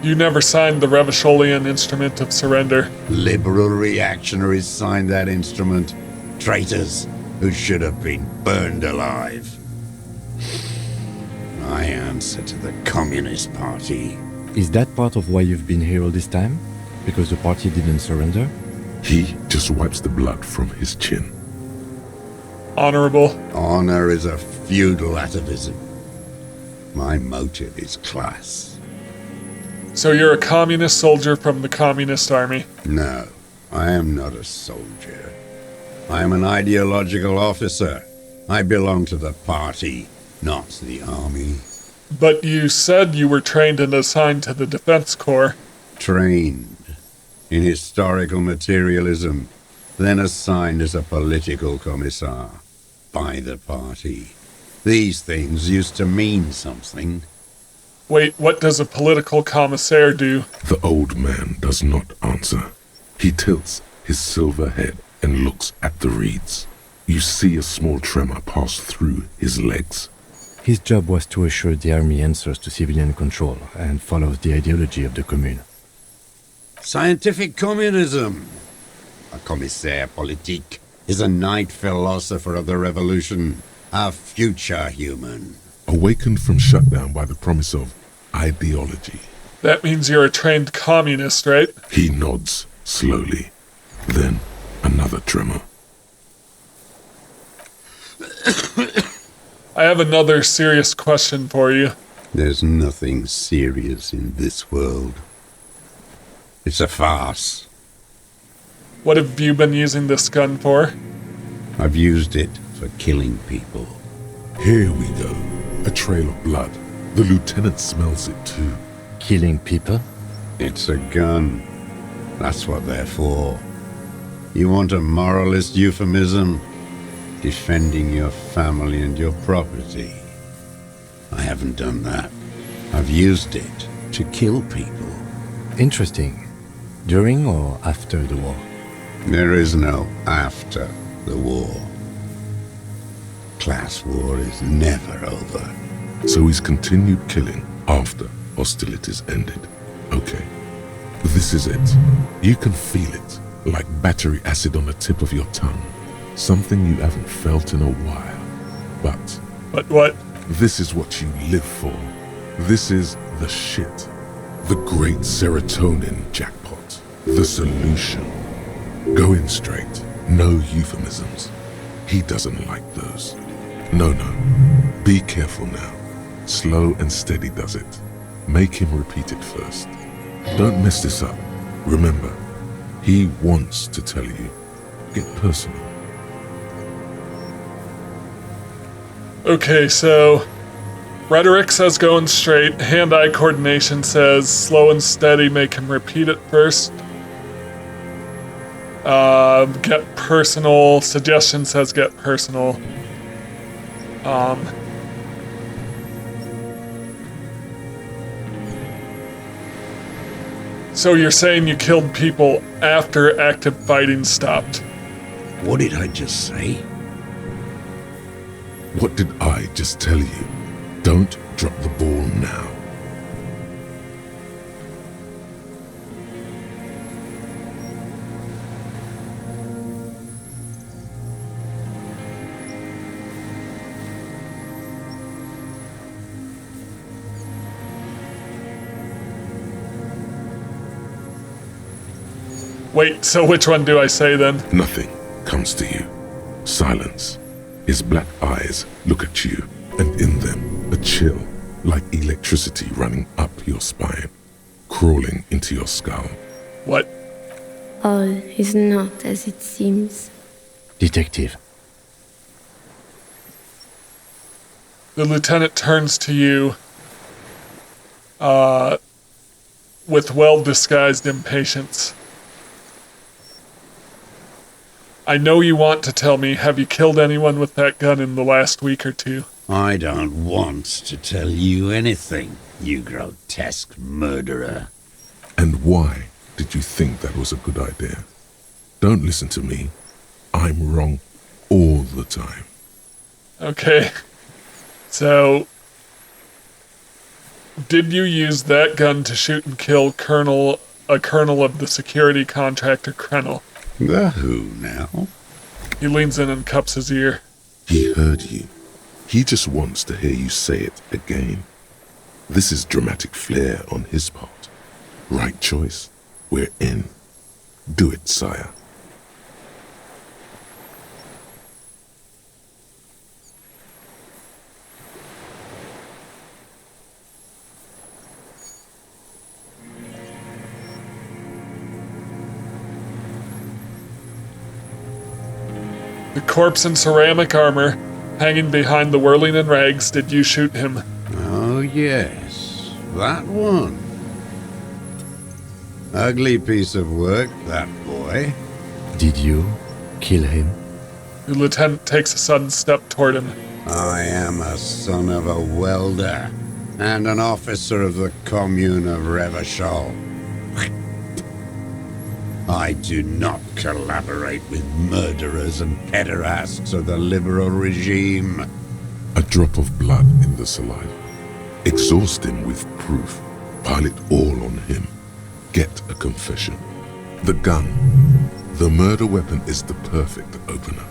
You never signed the Revacholian Instrument of Surrender. Liberal reactionaries signed that instrument. Traitors who should have been burned alive. I answer to the Communist Party. Is that part of why you've been here all this time? Because the party didn't surrender? he just wipes the blood from his chin. Honorable. Honor is a feudal atavism. My motive is class. So you're a communist soldier from the communist army. No, I am not a soldier. I am an ideological officer. I belong to the party, not the army. But you said you were trained and assigned to the Defense Corps. Trained in historical materialism, then assigned as a political commissar by the party. These things used to mean something. Wait, what does a political commissaire do? The old man does not answer. He tilts his silver head and looks at the reeds. You see a small tremor pass through his legs. His job was to assure the army answers to civilian control and follows the ideology of the Commune. Scientific communism. A commissaire politique is a night philosopher of the revolution, a future human. Awakened from shutdown by the promise of ideology. That means you're a trained communist, right? He nods slowly. Then another tremor. I have another serious question for you. There's nothing serious in this world. It's a farce. What have you been using this gun for? I've used it for killing people. Here we go. A trail of blood. The lieutenant smells it too. Killing people? It's a gun. That's what they're for. You want a moralist euphemism? Defending your family and your property. I haven't done that. I've used it to kill people. Interesting. During or after the war? There is no after the war. Class war is never over. So he's continued killing after hostilities ended. Okay. This is it. You can feel it, like battery acid on the tip of your tongue. Something you haven't felt in a while. But what? This is what you live for. This is the shit. The great serotonin jackpot. The solution. Go in straight. No euphemisms. He doesn't like those. No. Be careful now. Slow and steady does it. Make him repeat it first. Don't mess this up. Remember, he wants to tell you. Get personal. Okay, so rhetoric says going straight, hand-eye coordination says slow and steady, make him repeat it first. Get personal, suggestion says get personal. So you're saying you killed people after active fighting stopped? What did I just say? What did I just tell you? Don't drop the ball now. Wait, so which one do I say then? Nothing comes to you. Silence. His black eyes look at you, and in them a chill, like electricity running up your spine, crawling into your skull. What? All is not as it seems. Detective. The lieutenant turns to you with well-disguised impatience. I know you want to tell me, have you killed anyone with that gun in the last week or two? I don't want to tell you anything, you grotesque murderer. And why did you think that was a good idea? Don't listen to me. I'm wrong all the time. Okay. So, did you use that gun to shoot and kill a colonel of the security contractor Krenel? The who now? He leans in and cups his ear. He heard you. He just wants to hear you say it again. This is dramatic flair on his part. Right choice. We're in. Do it, sire. The corpse in ceramic armor, hanging behind the whirling in rags, did you shoot him? Oh, yes. That one. Ugly piece of work, that boy. Did you kill him? The lieutenant takes a sudden step toward him. I am a son of a welder and an officer of the Commune of Revachol. I do not collaborate with murderers and pederasts of the liberal regime. A drop of blood in the saliva. Exhaust him with proof. Pile it all on him. Get a confession. The gun. The murder weapon is the perfect opener.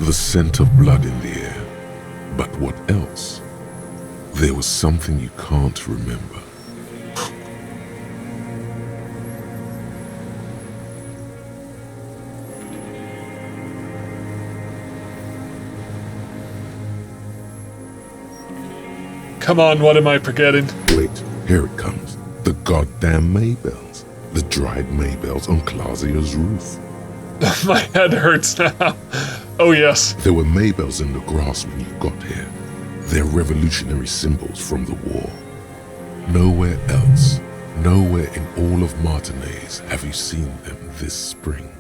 The scent of blood in the air. But what else? There was something you can't remember. Come on, what am I forgetting? Wait, here it comes. The goddamn Maybells. The dried Maybells on Clausia's roof. My head hurts now. Oh yes. There were Maybells in the grass when you got here. They're revolutionary symbols from the war. Nowhere else, nowhere in all of Martinaise have you seen them this spring.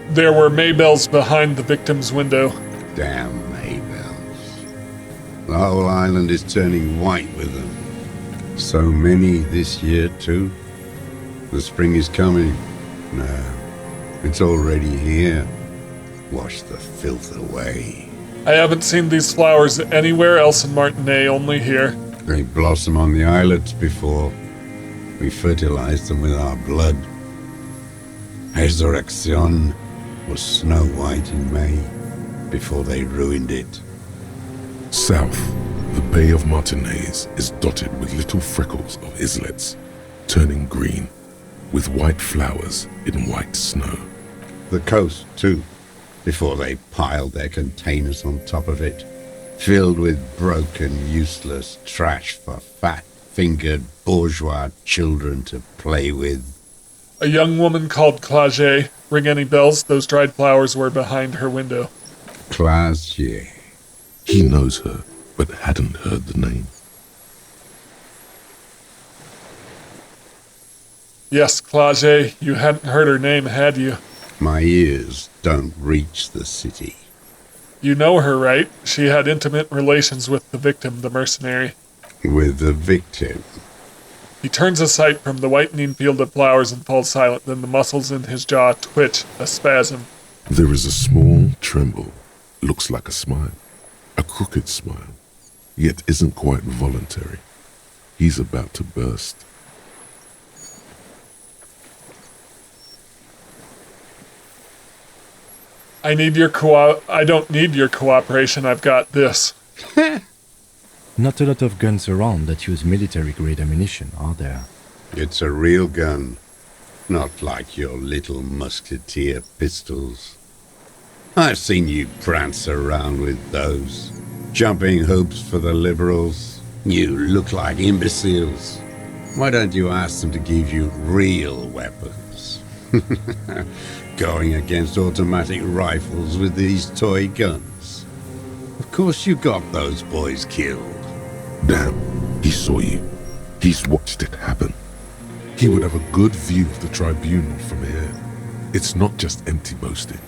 There were Maybells behind the victim's window. Damn Maybells. The whole island is turning white with them. So many this year, too. The spring is coming. No, it's already here. Wash the filth away. I haven't seen these flowers anywhere else in Martinaise, only here. They blossom on the islets before. We fertilize them with our blood. Resurrection was snow white in May, before they ruined it. South, the Bay of Martinaise is dotted with little freckles of islets, turning green, with white flowers in white snow. The coast, too, before they piled their containers on top of it, filled with broken, useless trash for fat-fingered bourgeois children to play with. A young woman called Claget. Ring any bells? Those dried flowers were behind her window. Clagier. He knows her, but hadn't heard the name. Yes, Claget, you hadn't heard her name, had you? My ears don't reach the city. You know her, right? She had intimate relations with the victim, the mercenary. With the victim. He turns his sight from the whitening field of flowers and falls silent. Then the muscles in his jaw twitch, a spasm. There is a small tremble. Looks like a smile. A crooked smile. Yet isn't quite voluntary. He's about to burst. I don't need your cooperation. I've got this. Not a lot of guns around that use military-grade ammunition, are there? It's a real gun. Not like your little musketeer pistols. I've seen you prance around with those. Jumping hoops for the liberals. You look like imbeciles. Why don't you ask them to give you real weapons? Going against automatic rifles with these toy guns. Of course you got those boys killed. Damn, he saw you. He's watched it happen. He would have a good view of the tribunal from here. It's not just empty boasting.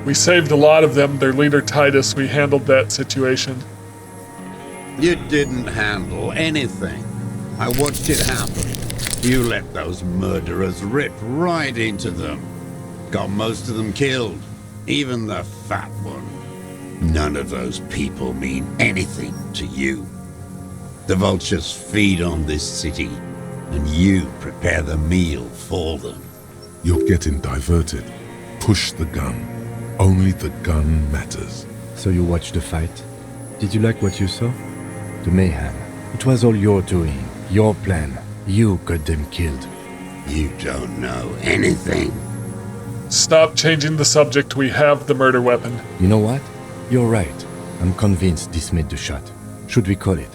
We saved a lot of them. Their leader Titus. We handled that situation. You didn't handle anything. I watched it happen. You let those murderers rip right into them. Got most of them killed. Even the fat one. None of those people mean anything to you. The vultures feed on this city, and you prepare the meal for them. You're getting diverted. Push the gun. Only the gun matters. So you watched the fight? Did you like what you saw? The mayhem. It was all your doing, your plan. You got them killed. You don't know anything. Stop changing the subject. We have the murder weapon. You know what? You're right. I'm convinced this made the shot. Should we call it?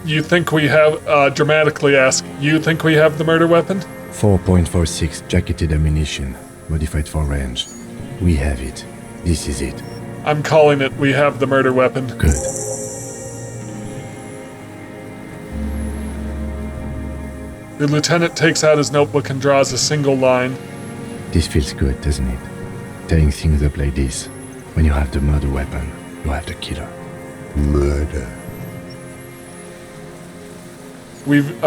You think we have, dramatically ask, you think we have the murder weapon? 4.46 jacketed ammunition, modified for range. We have it. This is it. I'm calling it, we have the murder weapon. Good. The lieutenant takes out his notebook and draws a single line. This feels good, doesn't it? Tying things up like this. When you have the murder weapon, you have the killer. Murder. We've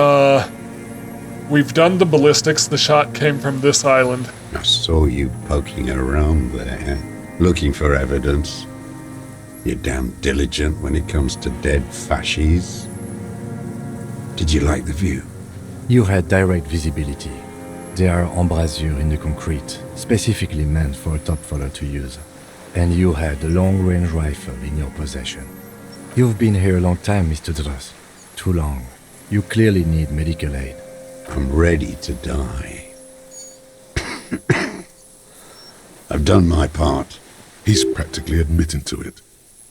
done the ballistics. The shot came from this island. I saw you poking around there, looking for evidence. You're damn diligent when it comes to dead fascies. Did you like the view? You had direct visibility. There are embrasures in the concrete, specifically meant for a top follower to use. And you had a long-range rifle in your possession. You've been here a long time, Mr. Dross. Too long. You clearly need medical aid. I'm ready to die. I've done my part. He's practically admitting to it.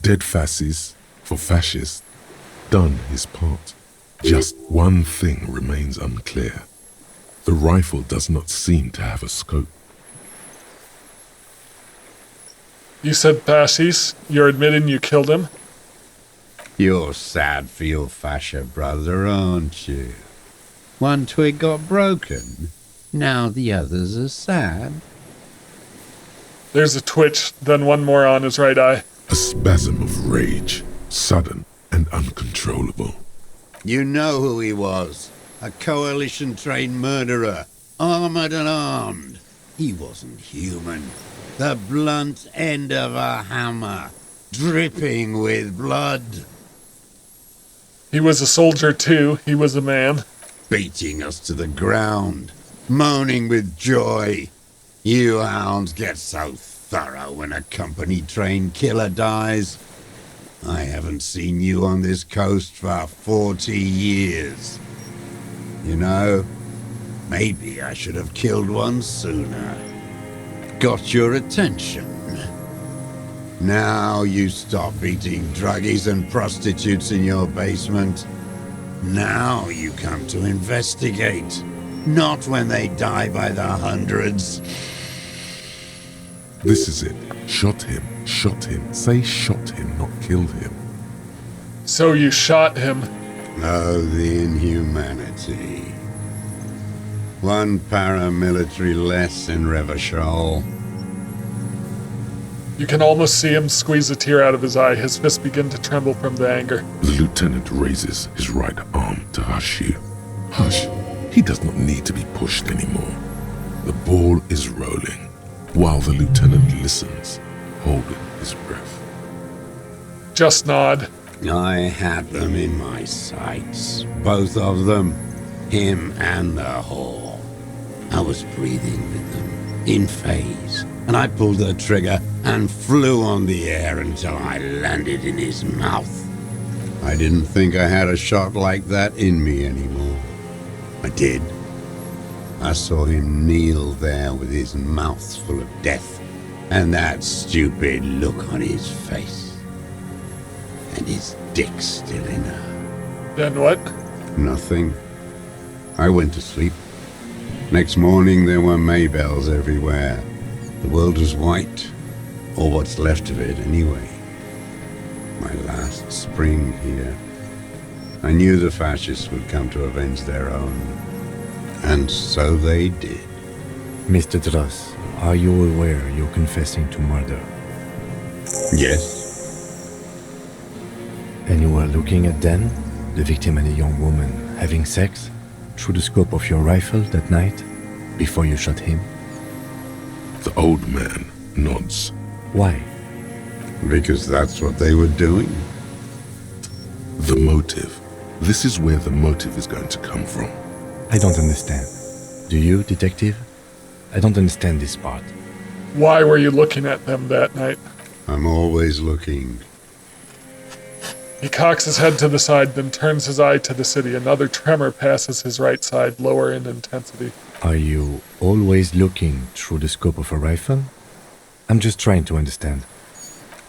Dead fascists for fascists. Done his part. Just one thing remains unclear. The rifle does not seem to have a scope. You said fascists. You're admitting you killed him? You're sad for your fascia brother, aren't you? One twig got broken. Now the others are sad. There's a twitch, then one more on his right eye. A spasm of rage, sudden and uncontrollable. You know who he was. A coalition-trained murderer. Armored and armed. He wasn't human. The blunt end of a hammer. Dripping with blood. He was a soldier too. He was a man. Beating us to the ground. Moaning with joy. You hounds get so thorough when a company-trained killer dies. I haven't seen you on this coast for 40 years. You know, maybe I should have killed one sooner. Got your attention. Now you stop eating druggies and prostitutes in your basement. Now you come to investigate. Not when they die by the hundreds. This is it. Shot him. Shot him. Say shot him, not killed him. So you shot him. Oh, the inhumanity. One paramilitary less in Revachol. You can almost see him squeeze a tear out of his eye. His fists begin to tremble from the anger. The lieutenant raises his right arm to hush you. Hush. He does not need to be pushed anymore. The ball is rolling, while the lieutenant listens, holding his breath. Just nod. I had them in my sights. Both of them. Him and the whore. I was breathing with them, in phase, and I pulled the trigger and flew on the air until I landed in his mouth. I didn't think I had a shot like that in me anymore. I did. I saw him kneel there with his mouth full of death, and that stupid look on his face. And his dick still in her. Then what? Nothing. I went to sleep. Next morning there were Maybells everywhere. The world was white, or what's left of it anyway. My last spring here. I knew the fascists would come to avenge their own. And so they did. Mr. Dross, are you aware you're confessing to murder? Yes. And you were looking at Dan, the victim and a young woman, having sex, through the scope of your rifle that night, before you shot him? The old man nods. Why? Because that's what they were doing. The motive. This is where the motive is going to come from. I don't understand. Do you, detective? I don't understand this part. Why were you looking at them that night? I'm always looking. He cocks his head to the side, then turns his eye to the city. Another tremor passes his right side, lower in intensity. Are you always looking through the scope of a rifle? I'm just trying to understand.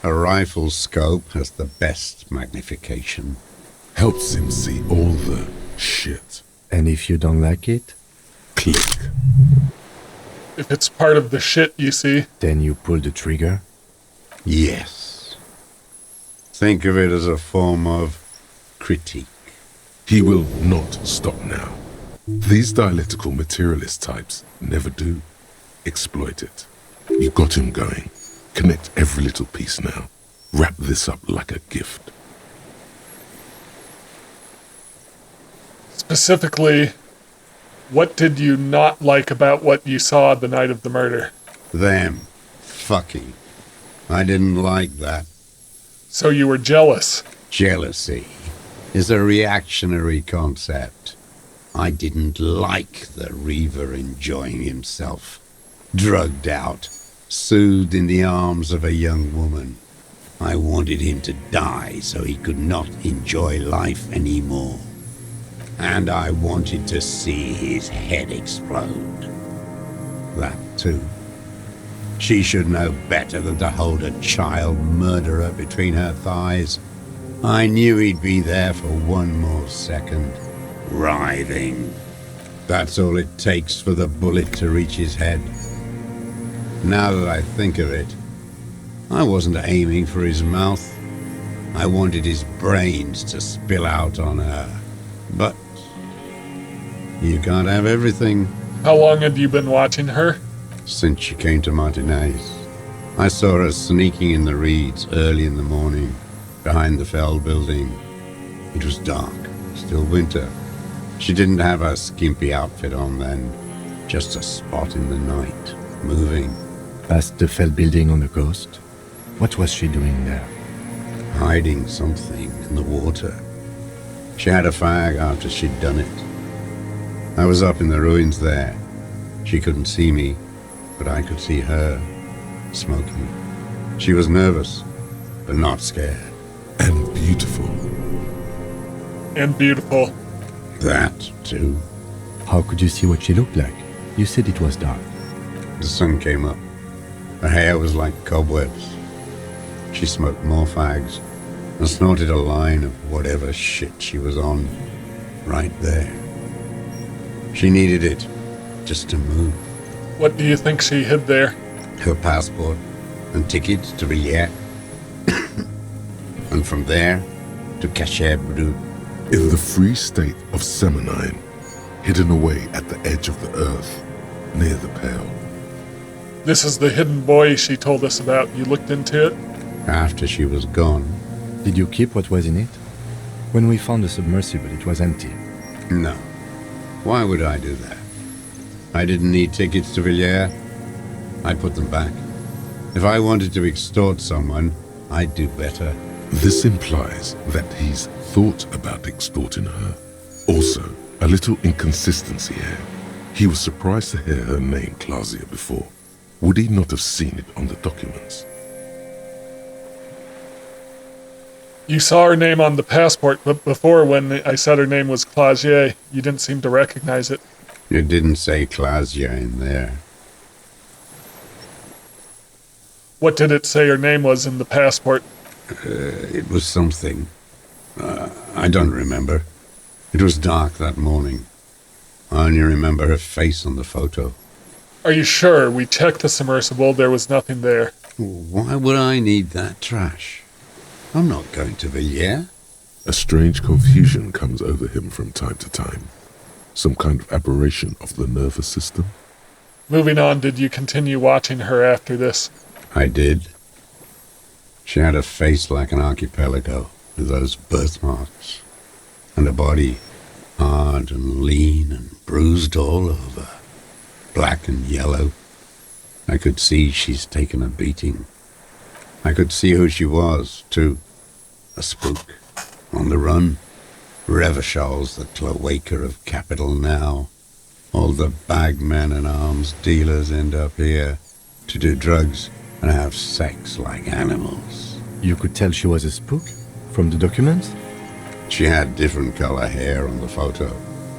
A rifle scope has the best magnification. Helps him see all the shit. And if you don't like it, Click. If it's part of the shit you see. then you pull the trigger? Yes. Think of it as a form of critique. He will not stop now. These dialectical materialist types never do. Exploit it. You got him going. Connect every little piece now. Wrap this up like a gift. Specifically, what did you not like about what you saw the night of the murder? Them. Fucking. I didn't like that. So you were jealous. Jealousy is a reactionary concept. I didn't like the Reaver enjoying himself. Drugged out, soothed in the arms of a young woman. I wanted him to die so he could not enjoy life anymore. And I wanted to see his head explode. That too. She should know better than to hold a child murderer between her thighs. I knew he'd be there for one more second, writhing. That's all it takes for the bullet to reach his head. Now that I think of it, I wasn't aiming for his mouth. I wanted his brains to spill out on her. But you can't have everything. How long had you been watching her? Since she came to Martinez. I saw her sneaking in the reeds early in the morning, behind the Fell building. It was dark, still winter. She didn't have her skimpy outfit on then, just a spot in the night, moving. Past the Fell building on the coast? What was she doing there? Hiding something in the water. She had a fag after she'd done it. I was up in the ruins there. She couldn't see me, but I could see her, smoking. She was nervous, but not scared. And beautiful. And beautiful. That, too. How could you see what she looked like? You said it was dark. The sun came up. Her hair was like cobwebs. She smoked more fags and snorted a line of whatever shit she was on, right there. She needed it, just to move. What do you think she hid there? Her passport and tickets to Villiers. And from there to Cachet Brut. In the free state of Semonine, hidden away at the edge of the earth, near the Pale. This is the hidden buoy she told us about. You looked into it? After she was gone. Did you keep what was in it? When we found the submersible, it was empty. No. Why would I do that? I didn't need tickets to Villiers. I put them back. If I wanted to extort someone, I'd do better. This implies that he's thought about extorting her. Also, a little inconsistency here. He was surprised to hear her name Clausia before. Would he not have seen it on the documents? You saw her name on the passport, but before, when I said her name was Clausier, you didn't seem to recognize it. It didn't say Clausia in there. What did it say her name was in the passport? It was something. I don't remember. It was dark that morning. I only remember her face on the photo. Are you sure? We checked the submersible, there was nothing there. Why would I need that trash? I'm not going to Villiers. A strange confusion comes over him from time to time. Some kind of aberration of the nervous system. Moving on, did you continue watching her after this? I did. She had a face like an archipelago, with those birthmarks, and a body hard and lean and bruised all over, black and yellow. I could see she's taken a beating. I could see who she was, too. A spook, on the run. Revershal's the cloaca of capital now. All the bagmen and arms dealers end up here to do drugs and have sex like animals. You could tell she was a spook? From the documents? She had different color hair on the photo,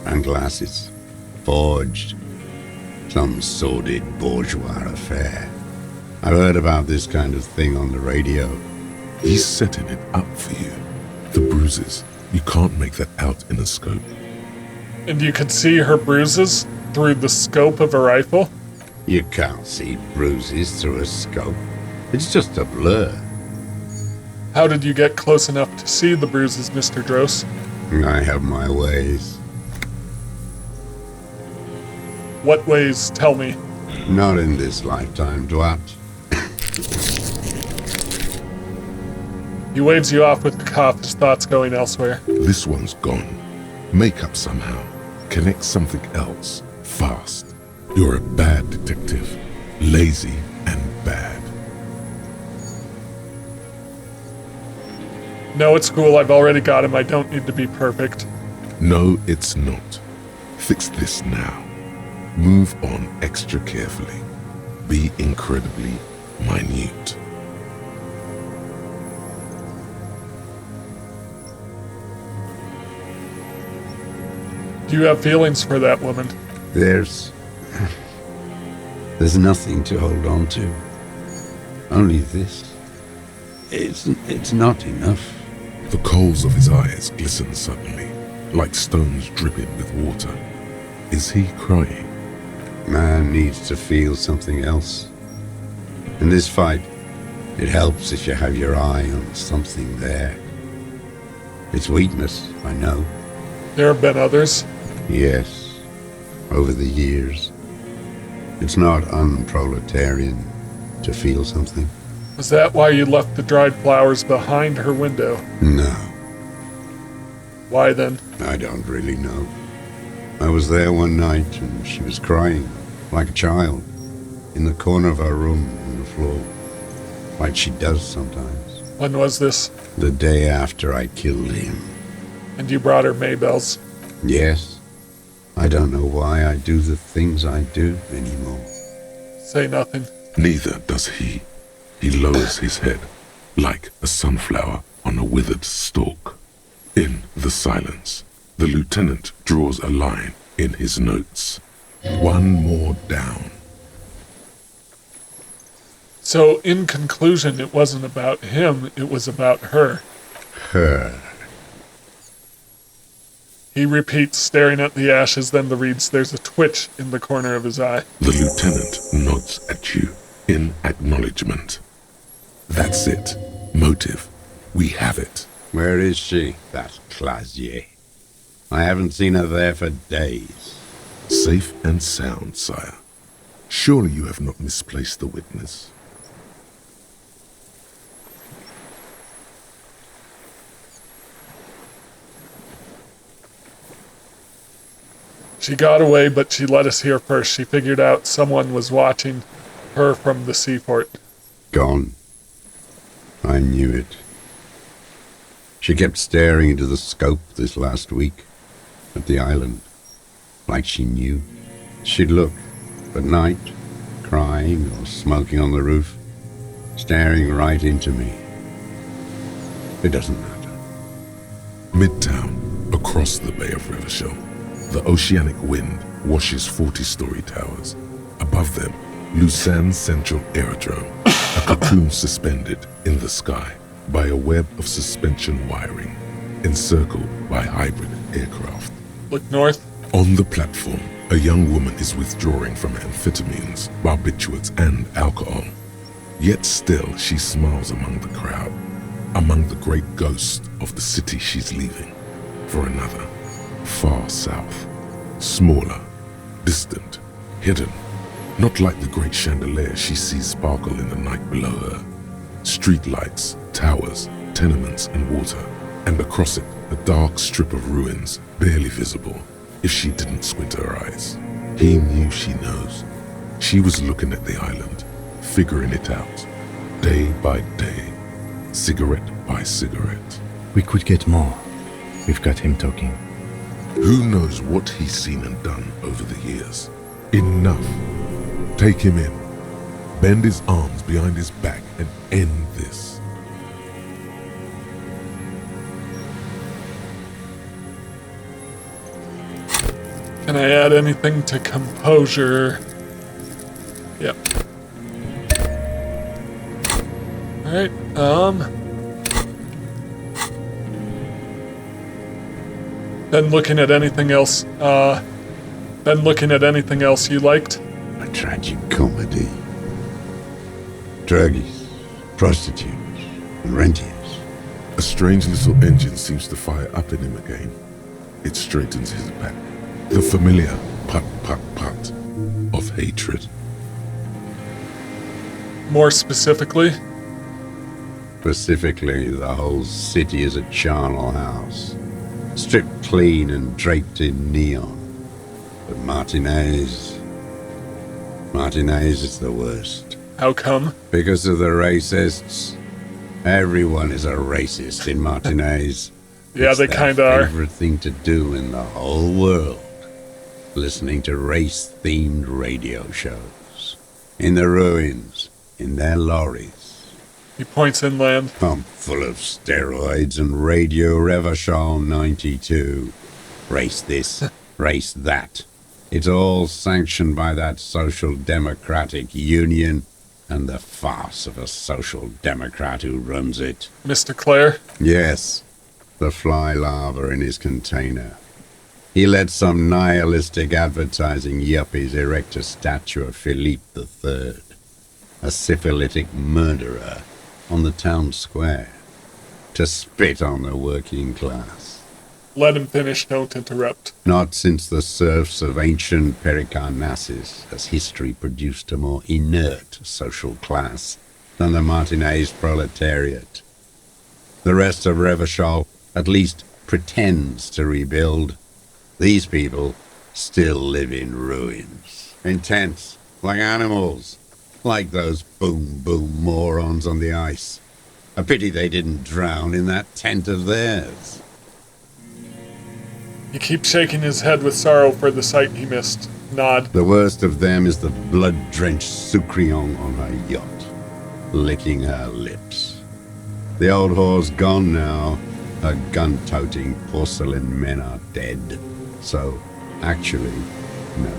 and glasses. Forged. Some sordid bourgeois affair. I've heard about this kind of thing on the radio. He's setting it up for you. The bruises. You can't make that out in a scope. And you could see her bruises through the scope of a rifle? You can't see bruises through a scope. It's just a blur. How did you get close enough to see the bruises, Mr. Dross? I have my ways. What ways? Tell me. Not in this lifetime, Dwat. He waves you off with the cough, his thoughts going elsewhere. This one's gone. Make up somehow. Connect something else. Fast. You're a bad detective. Lazy and bad. No, it's cool. I've already got him. I don't need to be perfect. No, it's not. Fix this now. Move on extra carefully. Be incredibly minute. Do you have feelings for that woman? There's nothing to hold on to. Only this. It's not enough. The coals of his eyes glisten suddenly, like stones dripping with water. Is he crying? Man needs to feel something else. In this fight, it helps if you have your eye on something there. It's weakness, I know. There have been others. Yes, over the years. It's not unproletarian to feel something. Was that why you left the dried flowers behind her window? No, Why then? I don't really know. I was there one night and she was crying, like a child, in the corner of our room on the floor, like she does sometimes. When was this? The day after I killed him. And you brought her Maybells. Yes, I don't know why I do the things I do anymore. Say nothing. Neither does he. He lowers his head, like a sunflower on a withered stalk. In the silence, the lieutenant draws a line in his notes. One more down. So, in conclusion, it wasn't about him, it was about her. Her. He repeats, staring at the ashes, then reads. There's a twitch in the corner of his eye. The lieutenant nods at you in acknowledgement. That's it. Motive. We have it. Where is she, that Clasier? I haven't seen her there for days. Safe and sound, sire. Surely you have not misplaced the witness. She got away, but she let us hear first. She figured out someone was watching her from the seaport. Gone. I knew it. She kept staring into the scope this last week, at the island, like she knew. She'd look, at night, crying or smoking on the roof, staring right into me. It doesn't matter. Midtown, across the Bay of Rivershell, the oceanic wind washes 40-story towers. Above them, Lucerne Central Aerodrome, a cocoon suspended in the sky by a web of suspension wiring, encircled by hybrid aircraft. Look north. On the platform, a young woman is withdrawing from amphetamines, barbiturates, and alcohol. Yet still, she smiles among the crowd, among the great ghosts of the city she's leaving, for another, far south, smaller, distant, hidden, not like the great chandelier she sees sparkle in the night below her. Streetlights, towers, tenements, and water, and across it, a dark strip of ruins, barely visible, if she didn't squint her eyes. He knew she knows. She was looking at the island, figuring it out, day by day, cigarette by cigarette. We could get more. We've got him talking. Who knows what he's seen and done over the years? Enough. Take him in. Bend his arms behind his back and end this. Can I add anything to composure? Yep. Alright, Been looking at anything else, you liked? A tragic comedy. Druggies, prostitutes, and rentiers. A strange little engine seems to fire up in him again. It straightens his back. The familiar put of hatred. More specifically? Specifically, the whole city is a charnel house, stripped clean and draped in neon. But Martinez is the worst. How come? Because of the racists. Everyone is a racist in Martinez. Yeah, It's they their kinda are. favorite thing to do in the whole world. Listening to race-themed radio shows. In the ruins, in their lorries. He points inland. Pumped full of steroids and Radio Revachol 92. Race this, race that. It's all sanctioned by that Social Democratic Union and the farce of a Social Democrat who runs it. Mr. Clare? Yes, the fly larva in his container. He let some nihilistic advertising yuppies erect a statue of Philippe III, a syphilitic murderer, on the town square, to spit on the working class. Let him finish, don't interrupt. Not since the serfs of ancient Pericarnassus has history produced a more inert social class than the Martinez proletariat. The rest of Revachol at least pretends to rebuild. These people still live in ruins. In tents, like animals. Like those boom-boom morons on the ice. A pity they didn't drown in that tent of theirs. He keeps shaking his head with sorrow for the sight he missed. Nod. The worst of them is the blood-drenched Sucrion on her yacht, licking her lips. The old whore's gone now. Her gun-toting porcelain men are dead. So, actually, no.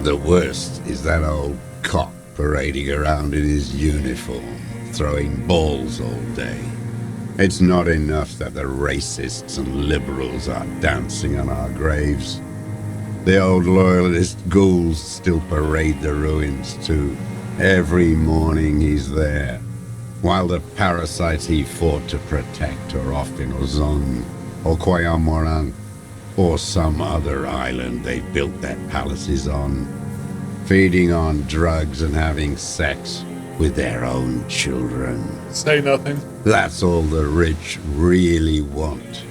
The worst is that old cock parading around in his uniform, throwing balls all day. It's not enough that the racists and liberals are dancing on our graves. The old loyalist ghouls still parade the ruins too. Every morning he's there, while the parasites he fought to protect are off in Ozon, or Koyamoran, or some other island they built their palaces on, feeding on drugs and having sex with their own children. Say nothing. That's all the rich really want.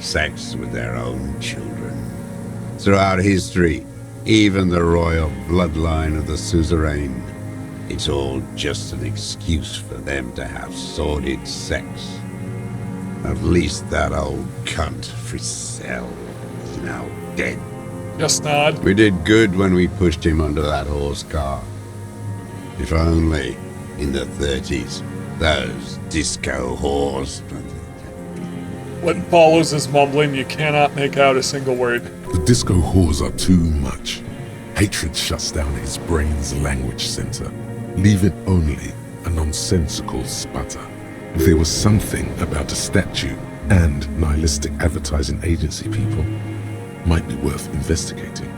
Sex with their own children. Throughout history, even the royal bloodline of the suzerain, it's all just an excuse for them to have sordid sex. At least that old cunt Frisell is now dead. Just nod. We did good when we pushed him under that horse car. If only, in the 30s, those disco whores. What follows is mumbling. You cannot make out a single word. The disco whores are too much. Hatred shuts down his brain's language center, leaving only a nonsensical sputter. There was something about a statue and nihilistic advertising agency people might be worth investigating.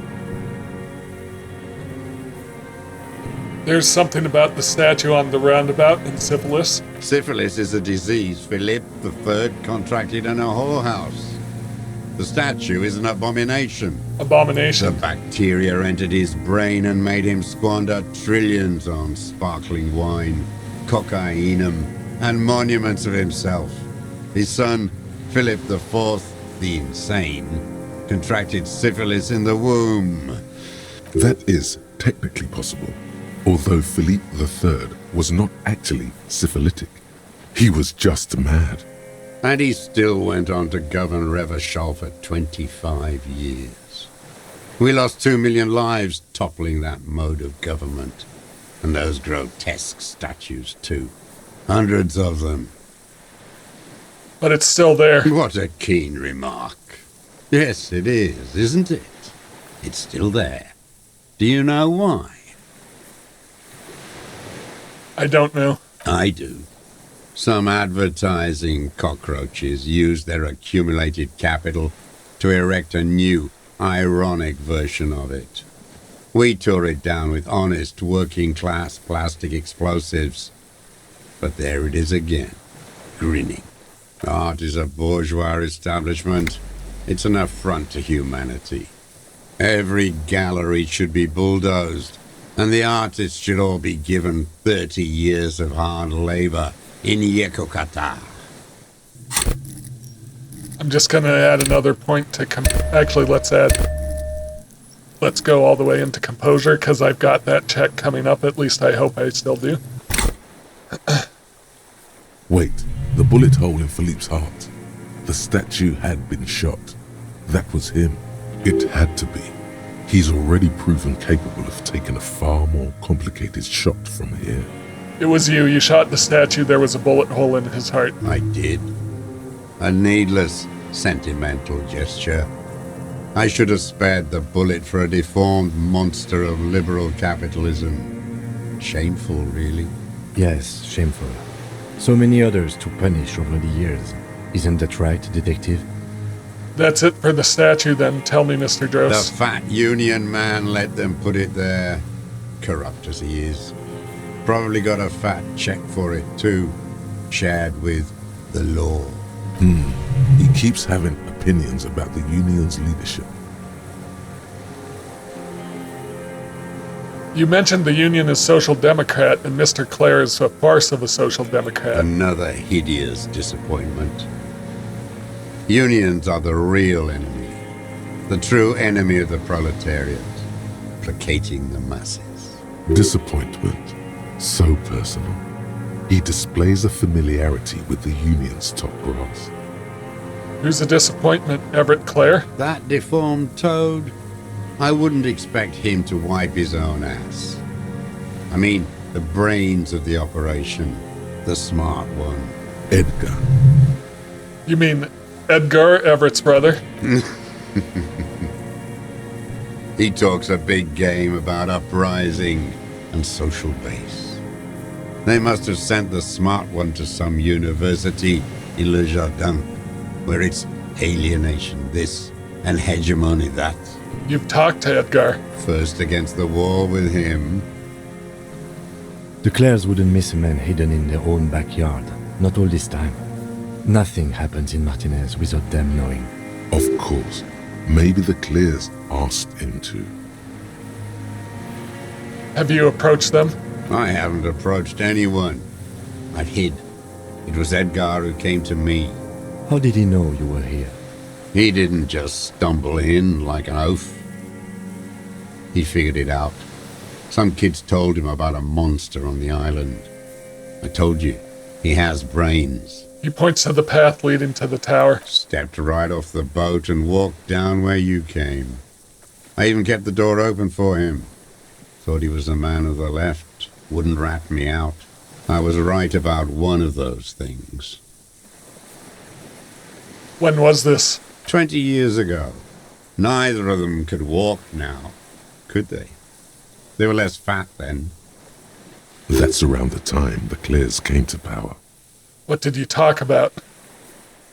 There's something about the statue on the roundabout and syphilis. Syphilis is a disease Philippe III contracted in a whorehouse. The statue is an abomination. The Abomination. bacteria entered his brain and made him squander trillions on sparkling wine, cocainum, and monuments of himself. His son, Philip IV, the insane, contracted syphilis in the womb. That is technically possible, although Philippe III was not actually syphilitic. He was just mad. And he still went on to govern Revachol for 25 years. We lost 2 million lives toppling that mode of government. And those grotesque statues, too. Hundreds of them. But it's still there. What a keen remark. Yes, it is, isn't it? It's still there. Do you know why? I don't know. I do. Some advertising cockroaches use their accumulated capital to erect a new, ironic version of it. We tore it down with honest, working-class plastic explosives. But there it is again, grinning. Art is a bourgeois establishment. It's an affront to humanity. Every gallery should be bulldozed, and the artists should all be given 30 years of hard labor in Yekokata. I'm just gonna add another point to actually, let's go all the way into composure, because I've got that check coming up. At least I hope I still do. Wait, the bullet hole in Philippe's heart. The statue had been shot. That was him. It had to be. He's already proven capable of taking a far more complicated shot from here. It was you. You shot the statue. There was a bullet hole in his heart. I did. A needless, sentimental gesture. I should have spared the bullet for a deformed monster of liberal capitalism. Shameful, really. Yes, shameful. So many others to punish over the years. Isn't that right, detective? That's it for the statue, then. Tell me, Mr. The Drost. fat union man let them put it there. Corrupt as he is. Probably got a fat check for it, too. Shared with the law. He keeps having opinions about the union's leadership. You mentioned the union is social democrat, and Mr. Clare is a farce of a social democrat. Another hideous disappointment. Unions are the real enemy. The true enemy of the proletariat. Placating the masses. Disappointment. So personal. He displays a familiarity with the union's top brass. Who's a disappointment, Everett Clare? That deformed toad? I wouldn't expect him to wipe his own ass. I mean, the brains of the operation. The smart one. Edgar. You mean Edgar, Everett's brother? He talks a big game about uprising and social base. They must have sent the smart one to some university in Le Jardin, where it's alienation this and hegemony that. You've talked to Edgar. First against the wall with him. The Clares wouldn't miss a man hidden in their own backyard. Not all this time. Nothing happens in Martinez without them knowing. Of course. Maybe the Clears asked him to. Have you approached them? I haven't approached anyone. I hid. It was Edgar who came to me. How did he know you were here? He didn't just stumble in like an oaf. He figured it out. Some kids told him about a monster on the island. I told you, he has brains. He points to the path leading to the tower. Stepped right off the boat and walked down where you came. I even kept the door open for him. Thought he was a man of the left. Wouldn't rat me out. I was right about one of those things. When was this? 20 years ago. Neither of them could walk now, could they? They were less fat then. That's around the time the Clears came to power. What did you talk about?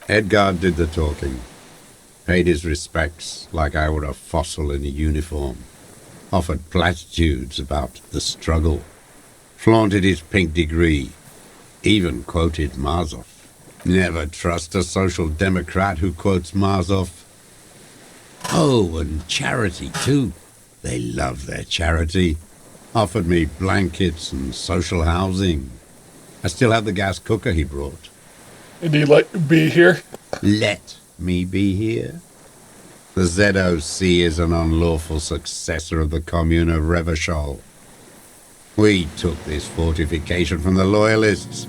Edgar did the talking. Paid his respects like I were a fossil in a uniform. Offered platitudes about the struggle. Flaunted his pink degree. Even quoted Marzoff. Never trust a social democrat who quotes Marzoff. Oh, and charity, too. They love their charity. Offered me blankets and social housing. I still have the gas cooker he brought. Did he let you be here? Let me be here? The ZOC is an unlawful successor of the Commune of Revachol. We took this fortification from the Loyalists.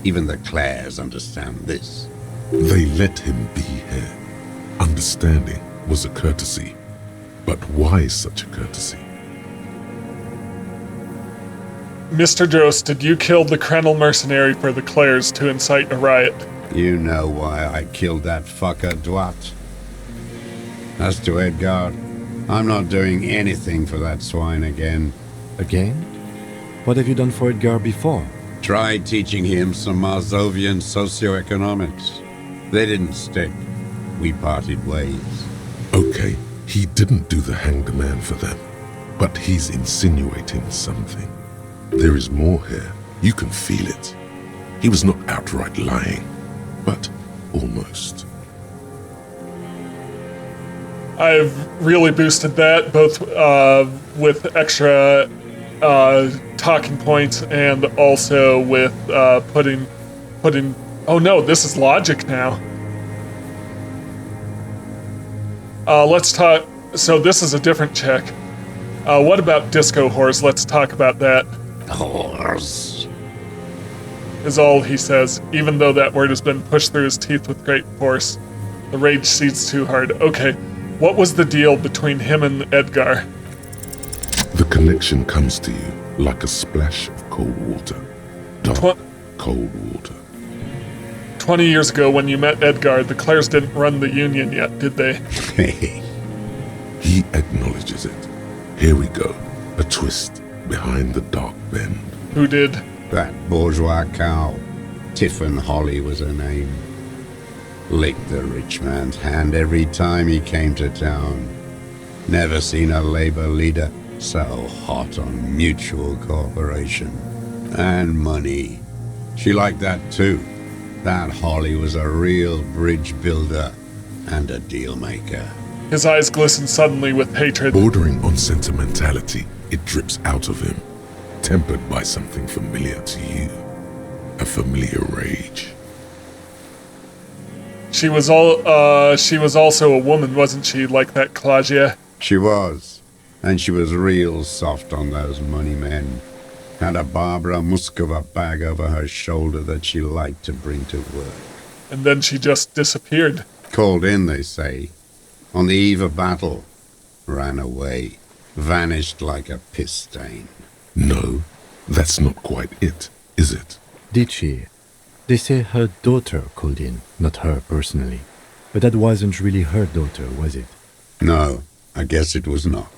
Even the Clares understand this. They let him be here. Understanding was a courtesy. But why such a courtesy? Mr. Drost, did you kill the Krenel mercenary for the Clares to incite a riot? You know why I killed that fucker, Dwat. As to Edgar, I'm not doing anything for that swine again. Again? What have you done for Edgar before? Tried teaching him some Marzovian socioeconomics. They didn't stick. We parted ways. Okay, he didn't do the hanged man for them. But he's insinuating something. There is more here. You can feel it. He was not outright lying, but almost. I've really boosted that, both with extra talking points and also with putting putting... Oh no, this is logic now. Let's talk... So this is a different check. What about disco whores? Let's talk about that. Whores. Is all he says, even though that word has been pushed through his teeth with great force. The rage seethes too hard. Okay, what was the deal between him and Edgar? The connection comes to you like a splash of cold water. Dark, cold water. 20 years ago when you met Edgar, the Clares didn't run the Union yet, did they? He acknowledges it. Here we go. A twist behind the dark bend. Who did? That bourgeois cow. Tiffin Holly was her name. Licked the rich man's hand every time he came to town. Never seen a labor leader so hot on mutual cooperation. And money. She liked that too. That Holly was a real bridge builder and a deal maker. His eyes glisten suddenly with hatred. Bordering on sentimentality, it drips out of him, tempered by something familiar to you. A familiar rage. She was also a woman, wasn't she, like that Claudia? She was. And she was real soft on those money men. Had a Barbara Muscova bag over her shoulder that she liked to bring to work. And then she just disappeared. Called in, they say. On the eve of battle. Ran away. Vanished like a piss stain. No, that's not quite it, is it? Did she? They say her daughter called in, not her personally. But that wasn't really her daughter, was it? No, I guess it was not.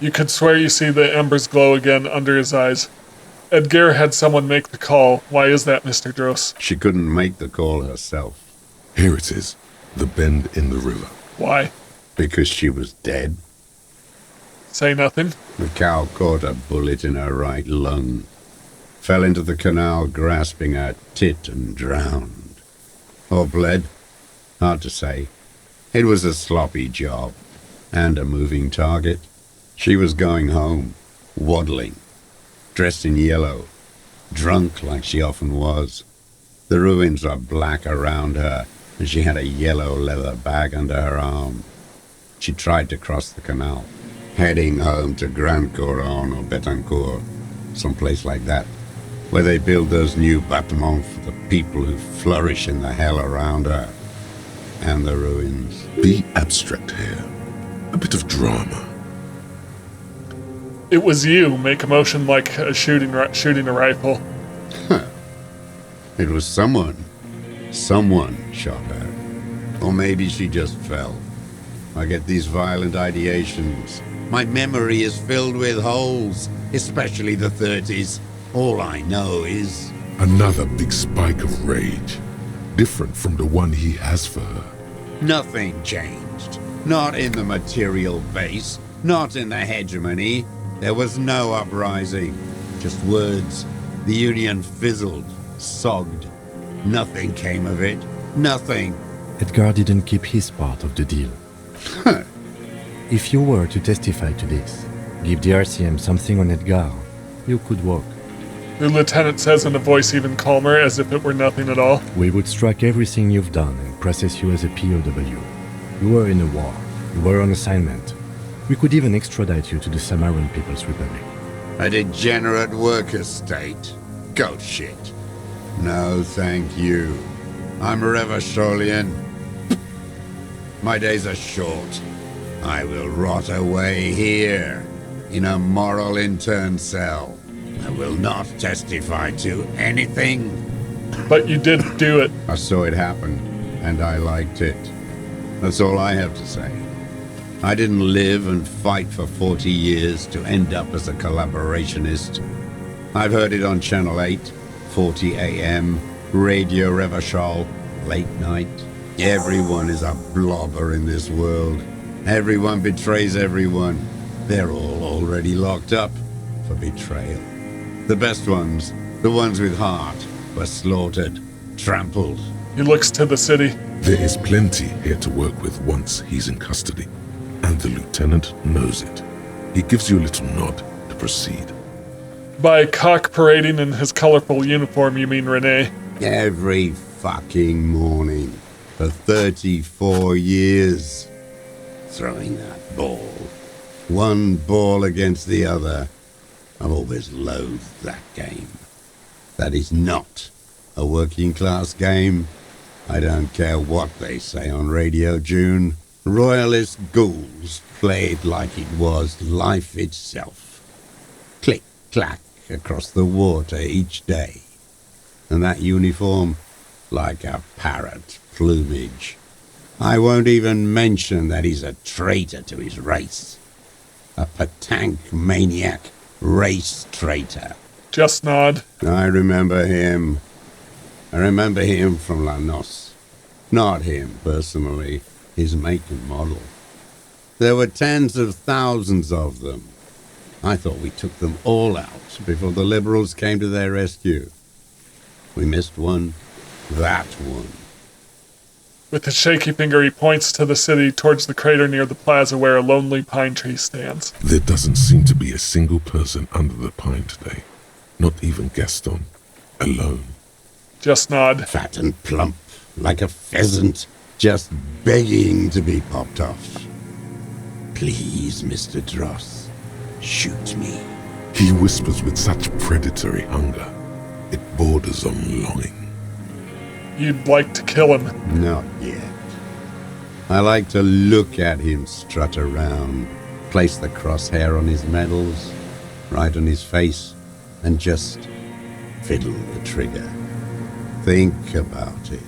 You could swear you see the embers glow again under his eyes. Edgar had someone make the call. Why is that, Mr. Dross? She couldn't make the call herself. Here it is, the bend in the river. Why? Because she was dead. Say nothing. The cow caught a bullet in her right lung. Fell into the canal grasping her tit and drowned. Or bled. Hard to say. It was a sloppy job. And a moving target. She was going home, waddling, dressed in yellow, drunk like she often was. The ruins were black around her, and she had a yellow leather bag under her arm. She tried to cross the canal, heading home to Grand Couronne or Betancourt, someplace like that, where they build those new bâtiments for the people who flourish in the hell around her, and the ruins. Be abstract here. A bit of drama. It was you. Make a motion like shooting a rifle. It was someone. Someone shot her. Or maybe she just fell. I get these violent ideations. My memory is filled with holes, especially the 30s. All I know is... Another big spike of rage. Different from the one he has for her. Nothing changed. Not in the material base. Not in the hegemony. There was no uprising. Just words. The Union fizzled. Sogged. Nothing came of it. Nothing. Edgar didn't keep his part of the deal. If you were to testify to this, give the RCM something on Edgar, you could walk. The lieutenant says in a voice even calmer, as if it were nothing at all. We would strike everything you've done and process you as a POW. You were in a war. You were on assignment. We could even extradite you to the Samaran People's Republic. A degenerate worker state. Goat shit. No, thank you. I'm Revacholian. My days are short. I will rot away here, in a moral intern cell. I will not testify to anything. But you did do it. I saw it happen, and I liked it. That's all I have to say. I didn't live and fight for 40 years to end up as a collaborationist. I've heard it on Channel 8, 40 AM, Radio Revachol, late night. Everyone is a blobber in this world. Everyone betrays everyone. They're all already locked up for betrayal. The best ones, the ones with heart, were slaughtered, trampled. He looks to the city. There is plenty here to work with once he's in custody. And the lieutenant knows it. He gives you a little nod to proceed. By cock parading in his colorful uniform, you mean Renee? Every fucking morning for 34 years. Throwing that ball. One ball against the other. I've always loathed that game. That is not a working class game. I don't care what they say on Radio June. Royalist ghouls played like it was life itself. Click, clack across the water each day. And that uniform, like a parrot plumage. I won't even mention that he's a traitor to his race. A Patank maniac race traitor. Just nod. I remember him. I remember him from La Noce. Not him, personally. His make and model. There were tens of thousands of them. I thought we took them all out before the Liberals came to their rescue. We missed one. That one. With his shaky finger, he points to the city towards the crater near the plaza where a lonely pine tree stands. There doesn't seem to be a single person under the pine today. Not even Gaston. Alone. Just nod. Fat and plump, like a pheasant, just begging to be popped off. Please, Mr. Dross, shoot me. He whispers with such predatory hunger. It borders on longing. You'd like to kill him. Not yet. I like to look at him strut around, place the crosshair on his medals, right on his face, and just fiddle the trigger. Think about it.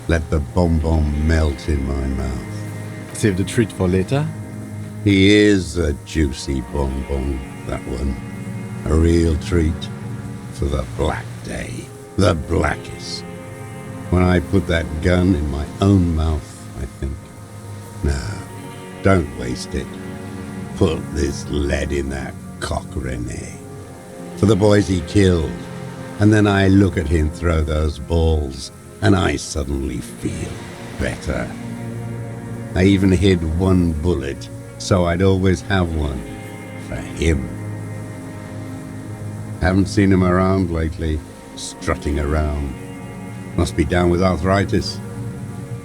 Let the bonbon melt in my mouth. Save the treat for later? He is a juicy bonbon, that one. A real treat for the black day. The blackest. When I put that gun in my own mouth, I think, no, don't waste it. Put this lead in that cock, René. For the boys he killed. And then I look at him throw those balls, and I suddenly feel better. I even hid one bullet, so I'd always have one for him. Haven't seen him around lately, strutting around. Must be down with arthritis.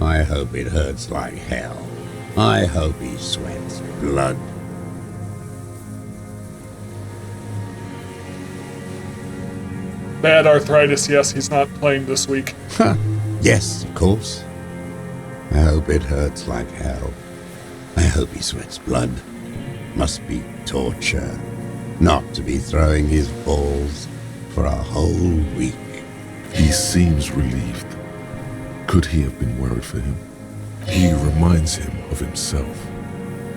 I hope it hurts like hell. I hope he sweats blood. Bad arthritis, yes, he's not playing this week. Yes, of course. I hope it hurts like hell. I hope he sweats blood. Must be torture not to be throwing his balls for a whole week. He seems relieved. Could he have been worried for him? He reminds him of himself.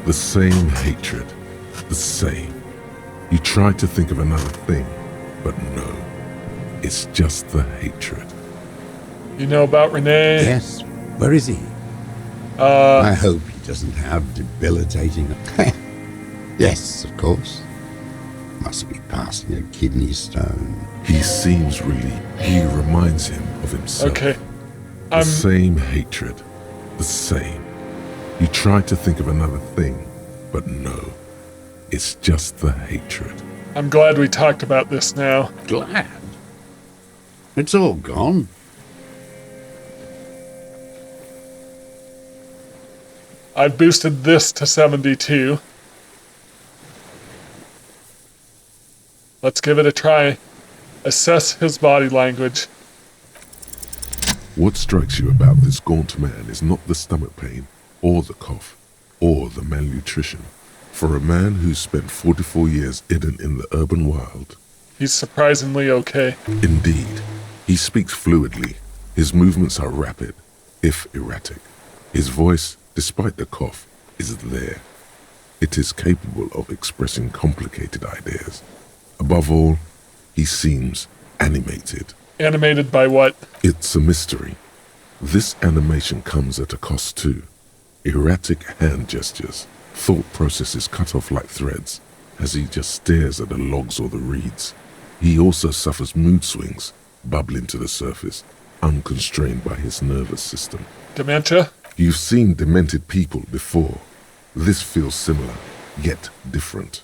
The same hatred. The same. You try to think of another thing, but no. It's just the hatred. You know about René? Yes. Where is he? I hope he doesn't have debilitating... Yes, of course. Must be passing a kidney stone. He seems relieved. He reminds him of himself. Okay. The same hatred. The same. You try to think of another thing, but no. It's just the hatred. I'm glad we talked about this now. Glad? It's all gone. I've boosted this to 72. Let's give it a try. Assess his body language. What strikes you about this gaunt man is not the stomach pain, or the cough, or the malnutrition. For a man who's spent 44 years hidden in the urban wild. He's surprisingly okay. Indeed. He speaks fluidly. His movements are rapid, if erratic. His voice, despite the cough, is there. It is capable of expressing complicated ideas. Above all, he seems animated. Animated by what? It's a mystery. This animation comes at a cost too. Erratic hand gestures, thought processes cut off like threads, as he just stares at the logs or the reeds. He also suffers mood swings, bubbling to the surface, unconstrained by his nervous system. Dementia? You've seen demented people before. This feels similar, yet different.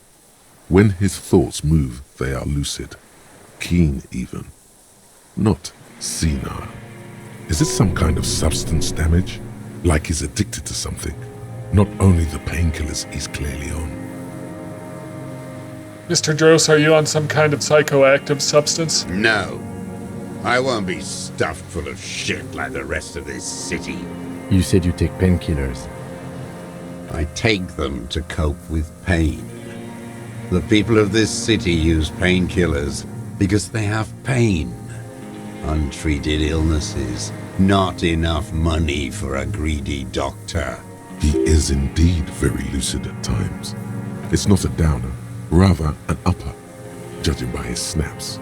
When his thoughts move, they are lucid, keen even. Not Senile. Is it some kind of substance damage? Like he's addicted to something? Not only the painkillers he's clearly on. Mr. Dross, are you on some kind of psychoactive substance? No. I won't be stuffed full of shit like the rest of this city. You said you take painkillers. I take them to cope with pain. The people of this city use painkillers because they have pain. Untreated illnesses, not enough money for a greedy doctor. He is indeed very lucid at times. It's not a downer, rather an upper, judging by his snaps.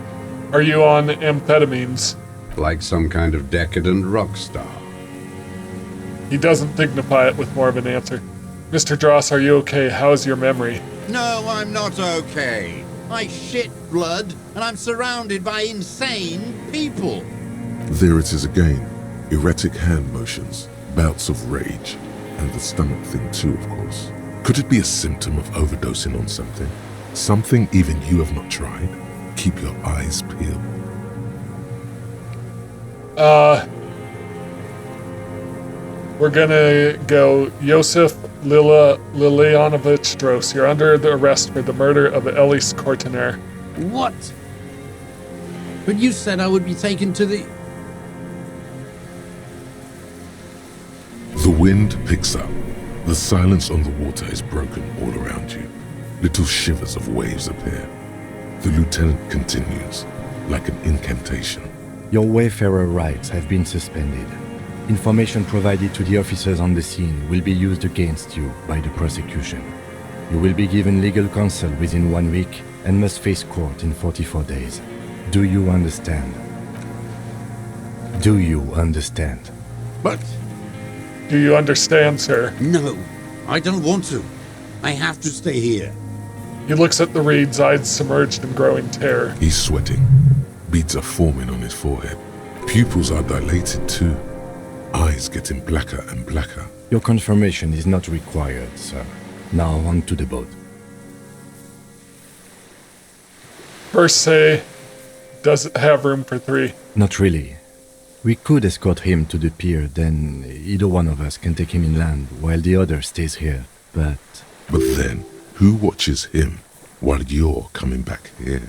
Are you on amphetamines? Like some kind of decadent rock star. He doesn't dignify it with more of an answer. Mr. Dross, are you okay? How's your memory? No, I'm not okay. I shit blood, and I'm surrounded by insane people. There it is again. Erratic hand motions, bouts of rage, and the stomach thing too, of course. Could it be a symptom of overdosing on something? Something even you have not tried? Keep your eyes peeled. We're gonna go Yosef Lilianovich Dross. You're under the arrest for the murder of Elise Courtenaire. What? But you said I would be taken to the... The wind picks up. The silence on the water is broken all around you. Little shivers of waves appear. The lieutenant continues, like an incantation. Your wayfarer rights have been suspended. Information provided to the officers on the scene will be used against you by the prosecution. You will be given legal counsel within 1 week and must face court in 44 days. Do you understand? Do you understand? But Do you understand, sir? no, I don't want to. I have to stay here. He looks at the reeds, eyes submerged in growing terror. He's sweating. Beads are forming on his forehead. Pupils are dilated too. Eyes getting blacker and blacker. Your confirmation is not required, sir. Now on to the boat. First say, does it have room for 3? Not really. We could escort him to the pier, then either one of us can take him inland while the other stays here. But But then, who watches him while you're coming back here?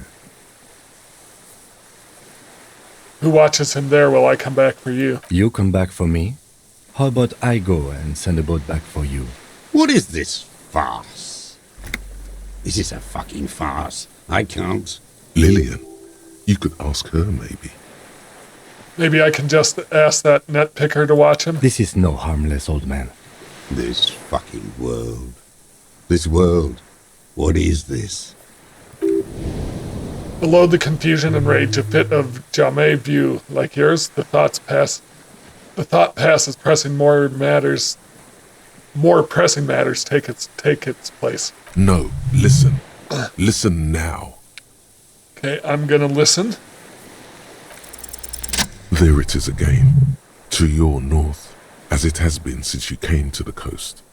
Who watches him there while I come back for you? you come back for me? How about I go and send a boat back for you? What is this farce? This is a fucking farce. I can't. Lillian. You could ask her, maybe. Maybe I can just ask that net picker to watch him? This is no harmless old man. This fucking world. This world. What is this? Below the confusion and rage, a fit of jamais view like yours, the thought passes, pressing more pressing matters take its place. No, listen. Listen now. Okay, I'm gonna listen. There it is again. To your north, as it has been since you came to the coast.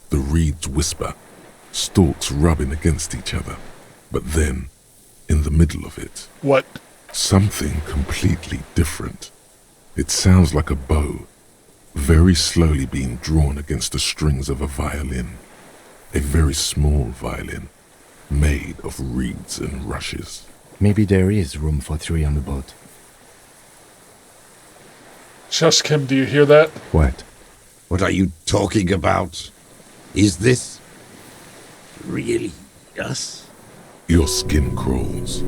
The reeds whisper, stalks rubbing against each other. But then, in the middle of it, What? something completely different. It sounds like a bow, very slowly being drawn against the strings of a violin. A very small violin, made of reeds and rushes. Maybe there is room for 3 on the boat. Shush, Kim, do you hear that? What? What are you talking about? Is this really us? Your skin crawls.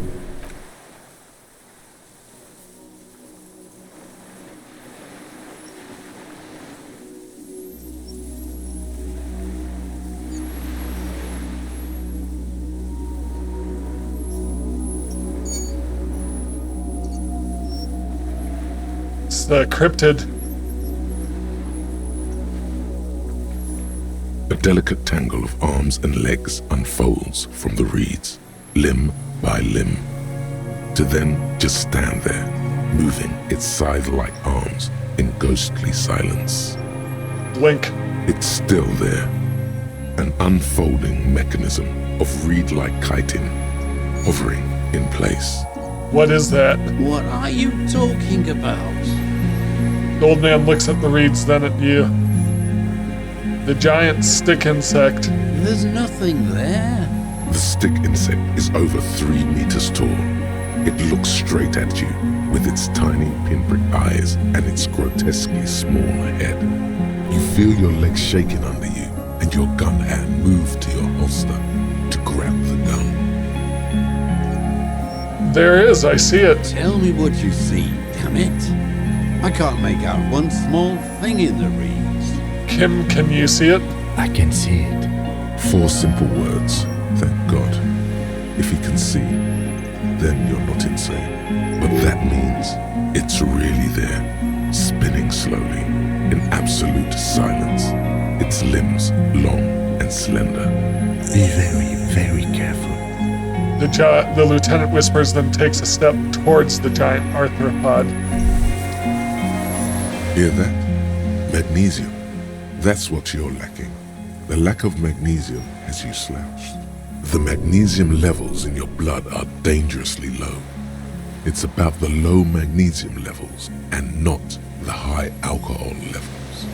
It's the cryptid. A delicate tangle of arms and legs unfolds from the reeds, limb by limb, to then just stand there, moving its scythe-like arms in ghostly silence. Blink. It's still there, an unfolding mechanism of reed-like chitin, hovering in place, What is that? What are you talking about? The old man looks at the reeds, then at you. The giant stick insect. There's nothing there. The stick insect is over 3 meters tall. It looks straight at you with its tiny pinprick eyes and its grotesquely small head. You feel your legs shaking under you and your gun hand move to your holster to grab the gun. There is, I see it. Tell me what you see, damn it. I can't make out one small thing in the reeds. Kim, can you see it? I can see it. 4 simple words, thank God. If he can see, then you're not insane. But that means it's really there, spinning slowly, in absolute silence. Its limbs long and slender. Be very, very careful. The lieutenant whispers, then takes a step towards the giant arthropod. Hear that? Magnesium. That's what you're lacking. The lack of magnesium has you slouched. The magnesium levels in your blood are dangerously low. It's about the low magnesium levels and not the high alcohol levels.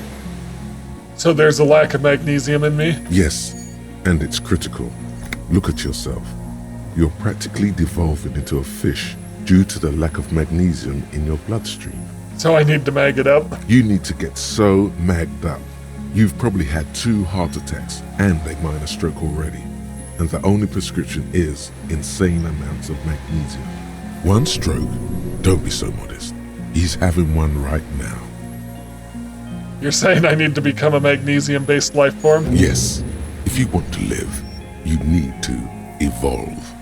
So there's a lack of magnesium in me? Yes, and it's critical. Look at yourself. You're practically devolving into a fish due to the lack of magnesium in your bloodstream. So I need to mag it up? You need to get so magged up. You've probably had 2 heart attacks and a minor stroke already. And the only prescription is insane amounts of magnesium. 1 stroke? Don't be so modest. He's having one right now. You're saying I need to become a magnesium-based life form? Yes, if you want to live, you need to evolve.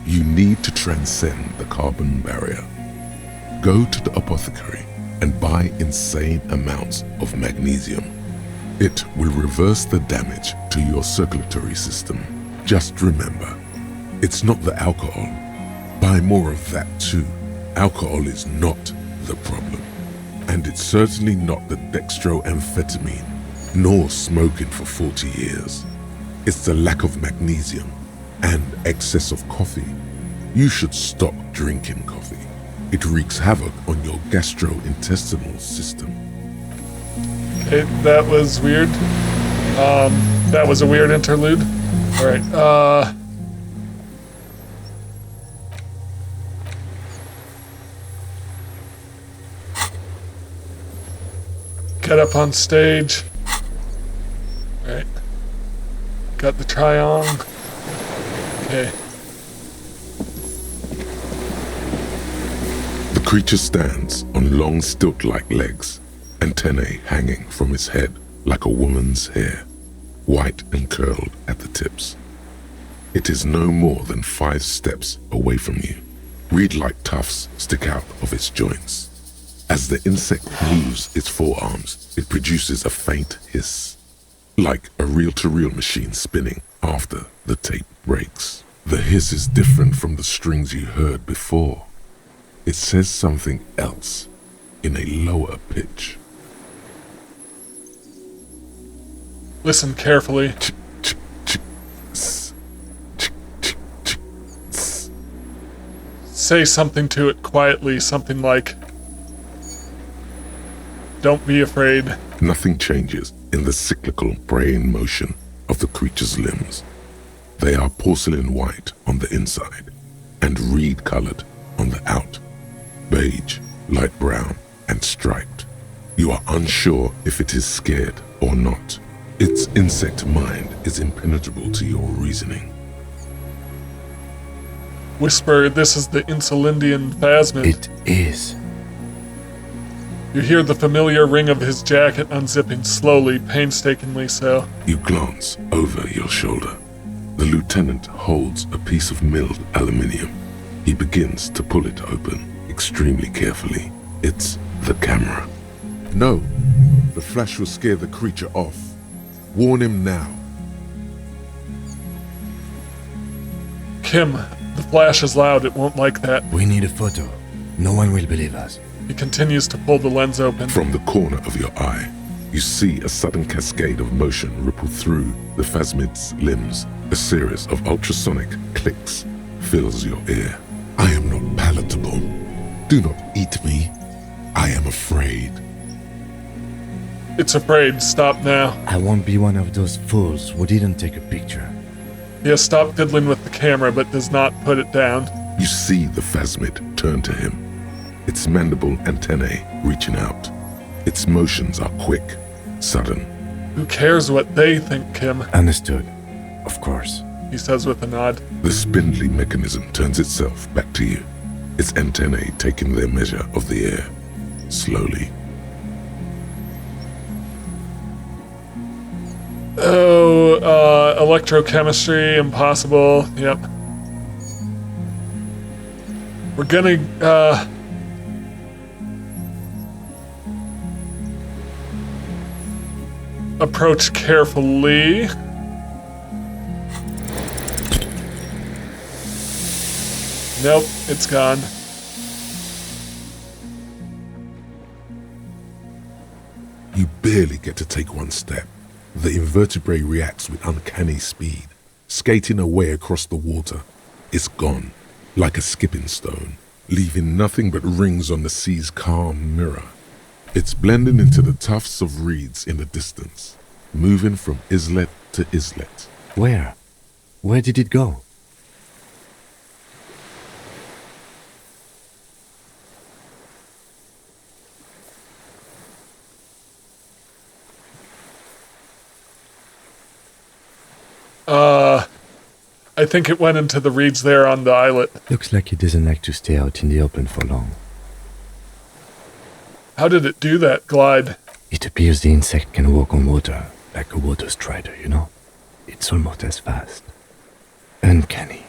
You need to transcend the carbon barrier. Go to the apothecary and buy insane amounts of magnesium. It will reverse the damage to your circulatory system. Just remember, it's not the alcohol. Buy more of that too. Alcohol is not the problem. And it's certainly not the dextroamphetamine, nor smoking for 40 years. It's the lack of magnesium and excess of coffee. You should stop drinking coffee. It wreaks havoc on your gastrointestinal system. Okay, that was weird. That was a weird interlude. Alright, get up on stage. Alright. Got the try-on. Okay. The creature stands on long stilt-like legs, antennae hanging from its head like a woman's hair, white and curled at the tips. It is no more than 5 steps away from you. Reed-like tufts stick out of its joints. As the insect moves its forearms, it produces a faint hiss, like a reel-to-reel machine spinning after the tape breaks. The hiss is different from the strings you heard before. It says something else in a lower pitch. Listen carefully. Say something to it quietly, something like, "Don't be afraid." Nothing changes in the cyclical braying motion of the creature's limbs. They are porcelain white on the inside and reed-colored on the out, beige, light brown, and striped. You are unsure if it is scared or not. Its insect mind is impenetrable to your reasoning. Whisper, "This is the Insulindian phasmid." It is. You hear the familiar ring of his jacket unzipping slowly, painstakingly so. You glance over your shoulder. The lieutenant holds a piece of milled aluminium. He begins to pull it open, extremely carefully. It's the camera. No, the flash will scare the creature off. Warn him now. Kim, the flash is loud, it won't like that. We need a photo. No one will believe us. He continues to pull the lens open. From the corner of your eye, you see a sudden cascade of motion ripple through the phasmid's limbs. A series of ultrasonic clicks fills your ear. I am not palatable. Do not eat me. I am afraid. It's afraid. Stop now. I won't be one of those fools who didn't take a picture. He has stopped fiddling with the camera but does not put it down. You see the phasmid turn to him, its mandible antennae reaching out. Its motions are quick, sudden. Who cares what they think, Kim? Understood. Of course. He says with a nod. The spindly mechanism turns itself back to you, its antennae taking their measure of the air, slowly. Oh, electrochemistry, impossible. Yep. We're gonna, approach carefully. Nope, it's gone. You barely get to take one step. The invertebrate reacts with uncanny speed, skating away across the water. It's gone, like a skipping stone, leaving nothing but rings on the sea's calm mirror. It's blending into the tufts of reeds in the distance, moving from islet to islet. Where? Where did it go? I think it went into the reeds there on the islet. Looks like it doesn't like to stay out in the open for long. How did it do that glide? It appears the insect can walk on water, like a water strider, you know? It's almost as fast. Uncanny.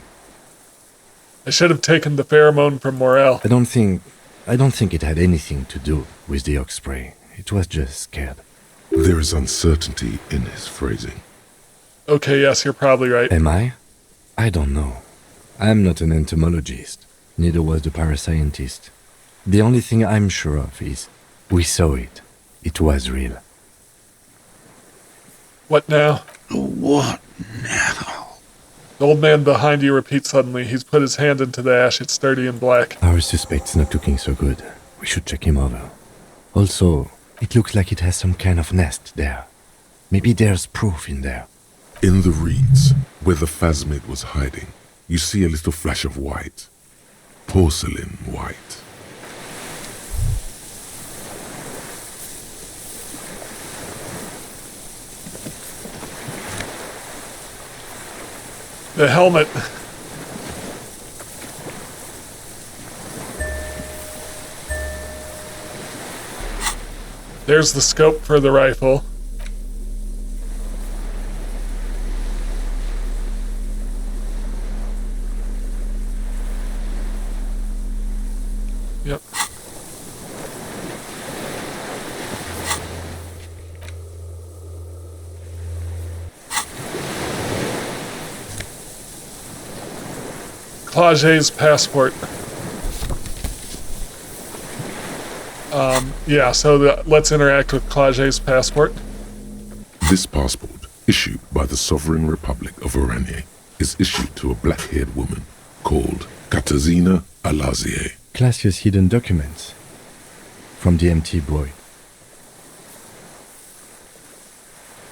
I should have taken the pheromone from Morel. I don't think it had anything to do with the osprey. It was just scared. There is uncertainty in his phrasing. Okay, yes, you're probably right. Am I? I don't know. I'm not an entomologist. Neither was the parascientist. The only thing I'm sure of is we saw it. It was real. What now? What now? The old man behind you repeats suddenly. He's put his hand into the ash. It's sturdy and black. Our suspect's not looking so good. We should check him over. Also, it looks like it has some kind of nest there. Maybe there's proof in there. In the reeds, where the phasmid was hiding, you see a little flash of white. Porcelain white. The helmet. There's the scope for the rifle. Yep. Claget's passport. Yeah, so let's interact with Claget's passport. This passport, issued by the Sovereign Republic of Oranje, is issued to a black-haired woman called Katarzyna Alazie. Classia's hidden documents. From the MT boy.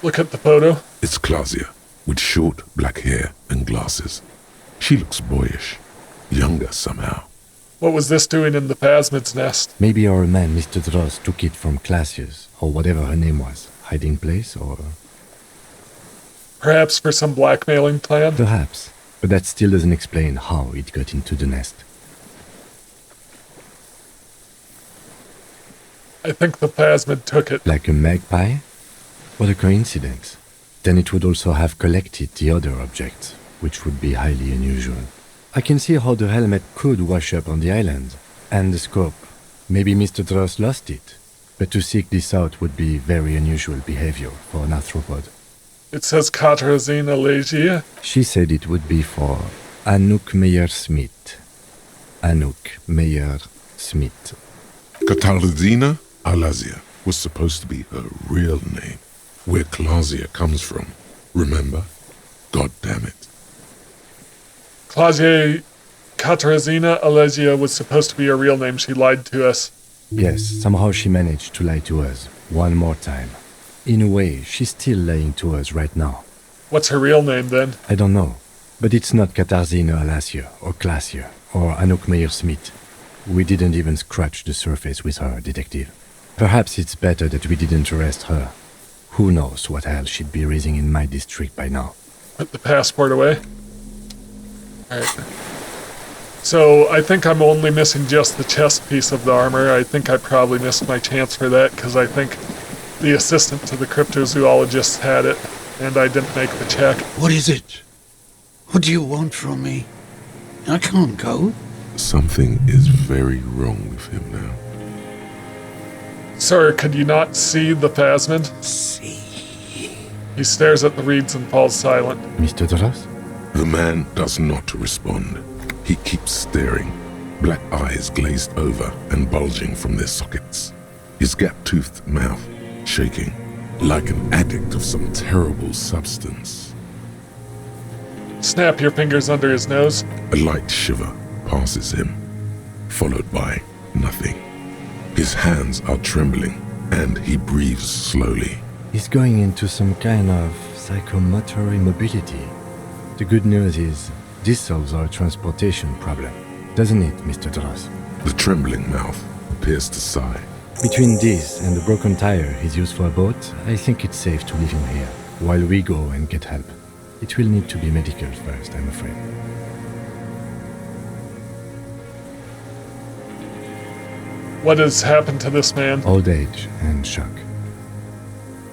Look at the photo. It's Klasia, with short black hair and glasses. She looks boyish, younger somehow. What was this doing in the phasmid's nest? Maybe our man, Mr. Dross, took it from Classia's, or whatever her name was. Hiding place, or... Perhaps for some blackmailing plan? Perhaps. But that still doesn't explain how it got into the nest. I think the phasmid took it. Like a magpie? What a coincidence. Then it would also have collected the other objects, which would be highly unusual. I can see how the helmet could wash up on the island. And the scope. Maybe Mr. Dross lost it. But to seek this out would be very unusual behavior for an arthropod. It says Katarzyna Alazie. She said it would be for Anouk Meyer-Smith. Anouk Meyer-Smith. Katarzyna Alazie was supposed to be her real name, where Klasia comes from. Remember? God damn it. Claget Katarzyna Alesia was supposed to be her real name. She lied to us. Yes, somehow she managed to lie to us one more time. In a way, she's still lying to us right now. What's her real name then? I don't know, but it's not Katarzyna Alasia or Klasia or Anouk Meyer-Smith. We didn't even scratch the surface with her, detective. Perhaps it's better that we didn't arrest her. Who knows what hell she'd be raising in my district by now. Put the passport away. Alright. So, I think I'm only missing just the chest piece of the armor. I think I probably missed my chance for that, because I think the assistant to the cryptozoologist had it, and I didn't make the check. What is it? What do you want from me? I can't go. Something is very wrong with him now. Sir, could you not see the phasmid? See. He stares at the reeds and falls silent. Mr. Dross? The man does not respond. He keeps staring, black eyes glazed over and bulging from their sockets. His gap-toothed mouth shaking, like an addict of some terrible substance. Snap your fingers under his nose. A light shiver passes him, followed by nothing. His hands are trembling, and he breathes slowly. He's going into some kind of psychomotor immobility. The good news is, this solves our transportation problem, doesn't it, Mr. Dross? The trembling mouth appears to sigh. Between this and the broken tire he's used for a boat, I think it's safe to leave him here, while we go and get help. It will need to be medical first, I'm afraid. What has happened to this man? Old age and shock.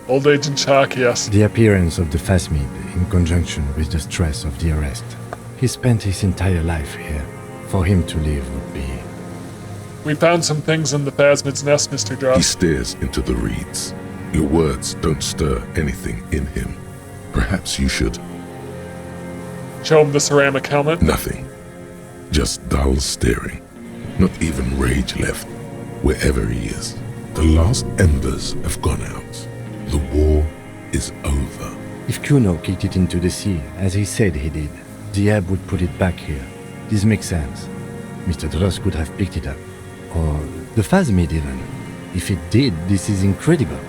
Old age and shock, yes. The appearance of the phasmid in conjunction with the stress of the arrest. He spent his entire life here. For him to leave would be... We found some things in the phasmid's nest, Mr. He Dross. stares into the reeds. Your words don't stir anything in him. Perhaps you should. Show him the ceramic helmet. Nothing. Just dull staring. Not even rage left, wherever he is. The last embers have gone out. The war is over. If Kuno kicked it into the sea, as he said he did, the ebb would put it back here. This makes sense. Mr. Dross could have picked it up. Or the phasmid even. If it did, this is incredible.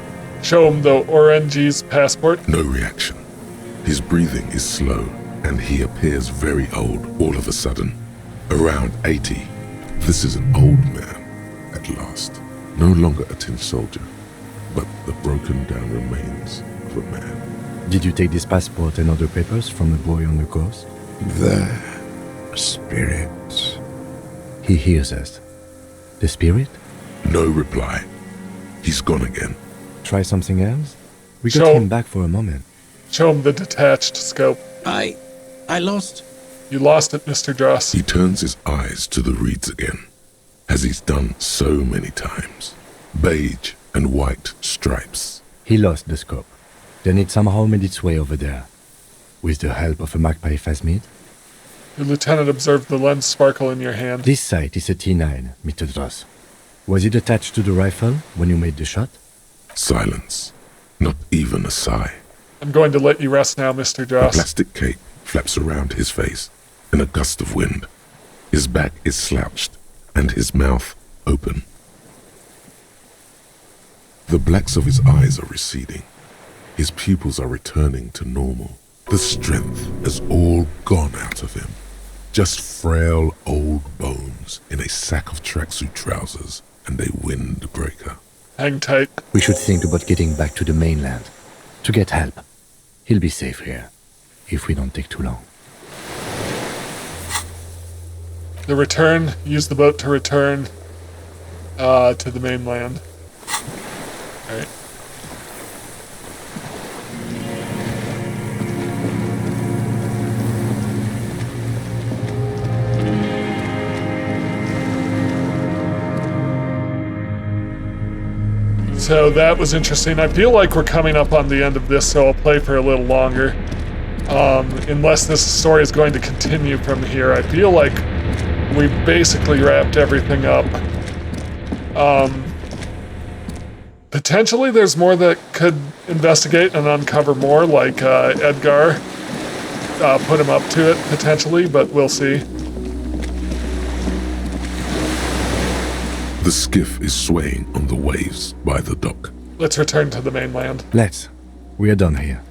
Show him the Orange's passport. No reaction. His breathing is slow, and he appears very old all of a sudden. Around 80. This is an old man, at last. No longer a tin soldier, but the broken down remains of a man. Did you take this passport and other papers from the boy on the coast? The spirit. He hears us. The spirit? No reply. He's gone again. Try something else? We got Show- him back for a moment. Show him the detached scope. I lost. You lost it, Mr. Dross. He turns his eyes to the reeds again, as he's done so many times. Beige and white stripes. He lost the scope. Then it somehow made its way over there. With the help of a magpie phasmid? Your lieutenant observed the lens sparkle in your hand. This sight is a T9, Mr. Dross. Was it attached to the rifle when you made the shot? Silence. Not even a sigh. I'm going to let you rest now, Mr. A Dross. plastic cape flaps around his face in a gust of wind. His back is slouched and his mouth open. The blacks of his eyes are receding. His pupils are returning to normal. The strength has all gone out of him. Just frail old bones in a sack of tracksuit trousers and a windbreaker. Hang tight. We should think about getting back to the mainland. To get help. He'll be safe here. If we don't take too long. The return. Use the boat to return to the mainland. Alright. So that was interesting. I feel like we're coming up on the end of this, so I'll play for a little longer. Unless this story is going to continue from here. I feel like we basically wrapped everything up. Potentially there's more that could investigate and uncover more, like Edgar. Put him up to it, potentially, but we'll see. The skiff is swaying on the waves by the dock. Let's return to the mainland. Let's. We are done here.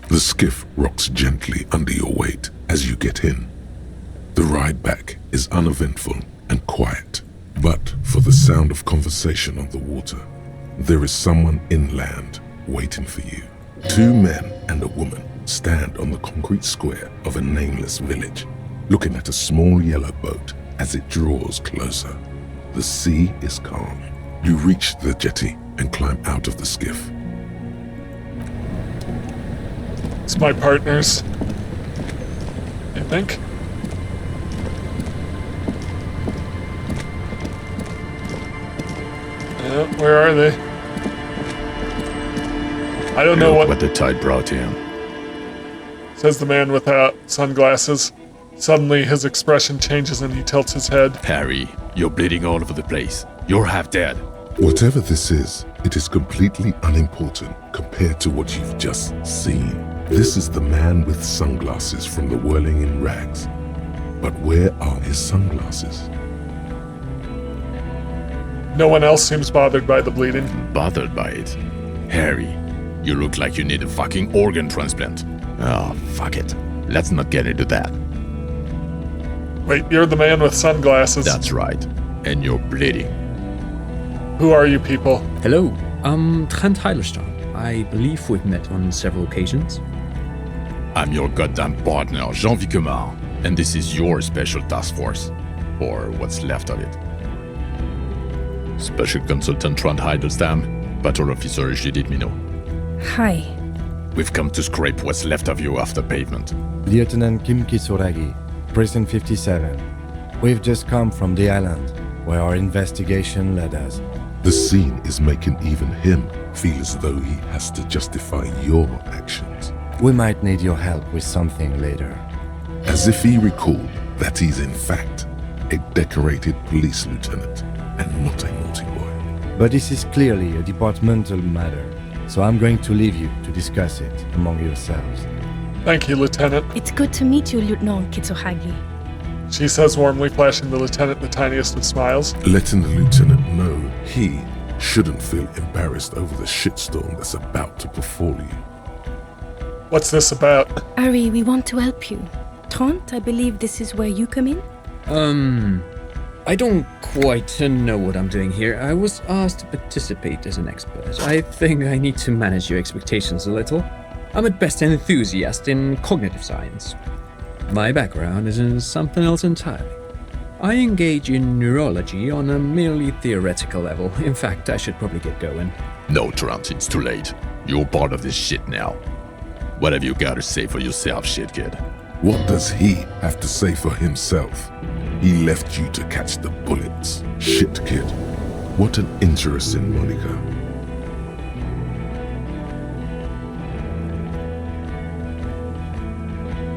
The skiff rocks gently under your weight as you get in. The ride back is uneventful and quiet, but for the sound of conversation on the water, there is someone inland waiting for you. 2 men and a woman stand on the concrete square of a nameless village, looking at a small yellow boat as it draws closer. The sea is calm. You reach the jetty and climb out of the skiff. It's my partners. I think. Where are they? I don't know what the tide brought him. says the man without sunglasses. Suddenly his expression changes and he tilts his head. Harry, you're bleeding all over the place. You're half dead. Whatever this is, it is completely unimportant compared to what you've just seen. This is the man with sunglasses from the Whirling in Rags. But where are his sunglasses? No one else seems bothered by the bleeding. Bothered by it? Harry, you look like you need a fucking organ transplant. Oh, fuck it. Let's not get into that. Wait, you're the man with sunglasses. That's right. And you're bleeding. Who are you people? Hello, I'm Trent Heilerstein. I believe we've met on several occasions. I'm your goddamn partner, Jean Vicomar, and this is your special task force. Or what's left of it. Special Consultant Trent Heilerstam, Battle Officer Judith Minot. Hi. We've come to scrape what's left of you off the pavement. Lieutenant Kim Kisoragi, Prison 57. We've just come from the island, where our investigation led us. The scene is making even him feel as though he has to justify your actions. We might need your help with something later. As if he recalled that he's in fact a decorated police lieutenant and not a naughty boy. But this is clearly a departmental matter, so I'm going to leave you to discuss it among yourselves. Thank you, Lieutenant. It's good to meet you, Lieutenant Kitsuhagi. She says warmly, flashing the lieutenant the tiniest of smiles. Letting the lieutenant know he shouldn't feel embarrassed over the shitstorm that's about to befall you. What's this about? Ari, we want to help you. Trent, I believe this is where you come in? I don't quite know what I'm doing here. I was asked to participate as an expert. I think I need to manage your expectations a little. I'm at best an enthusiast in cognitive science. My background is in something else entirely. I engage in neurology on a merely theoretical level. In fact, I should probably get going. No, Trent, it's too late. You're part of this shit now. What have you got to say for yourself, shit kid? What does he have to say for himself? He left you to catch the bullets. Shit kid. What an interesting moniker.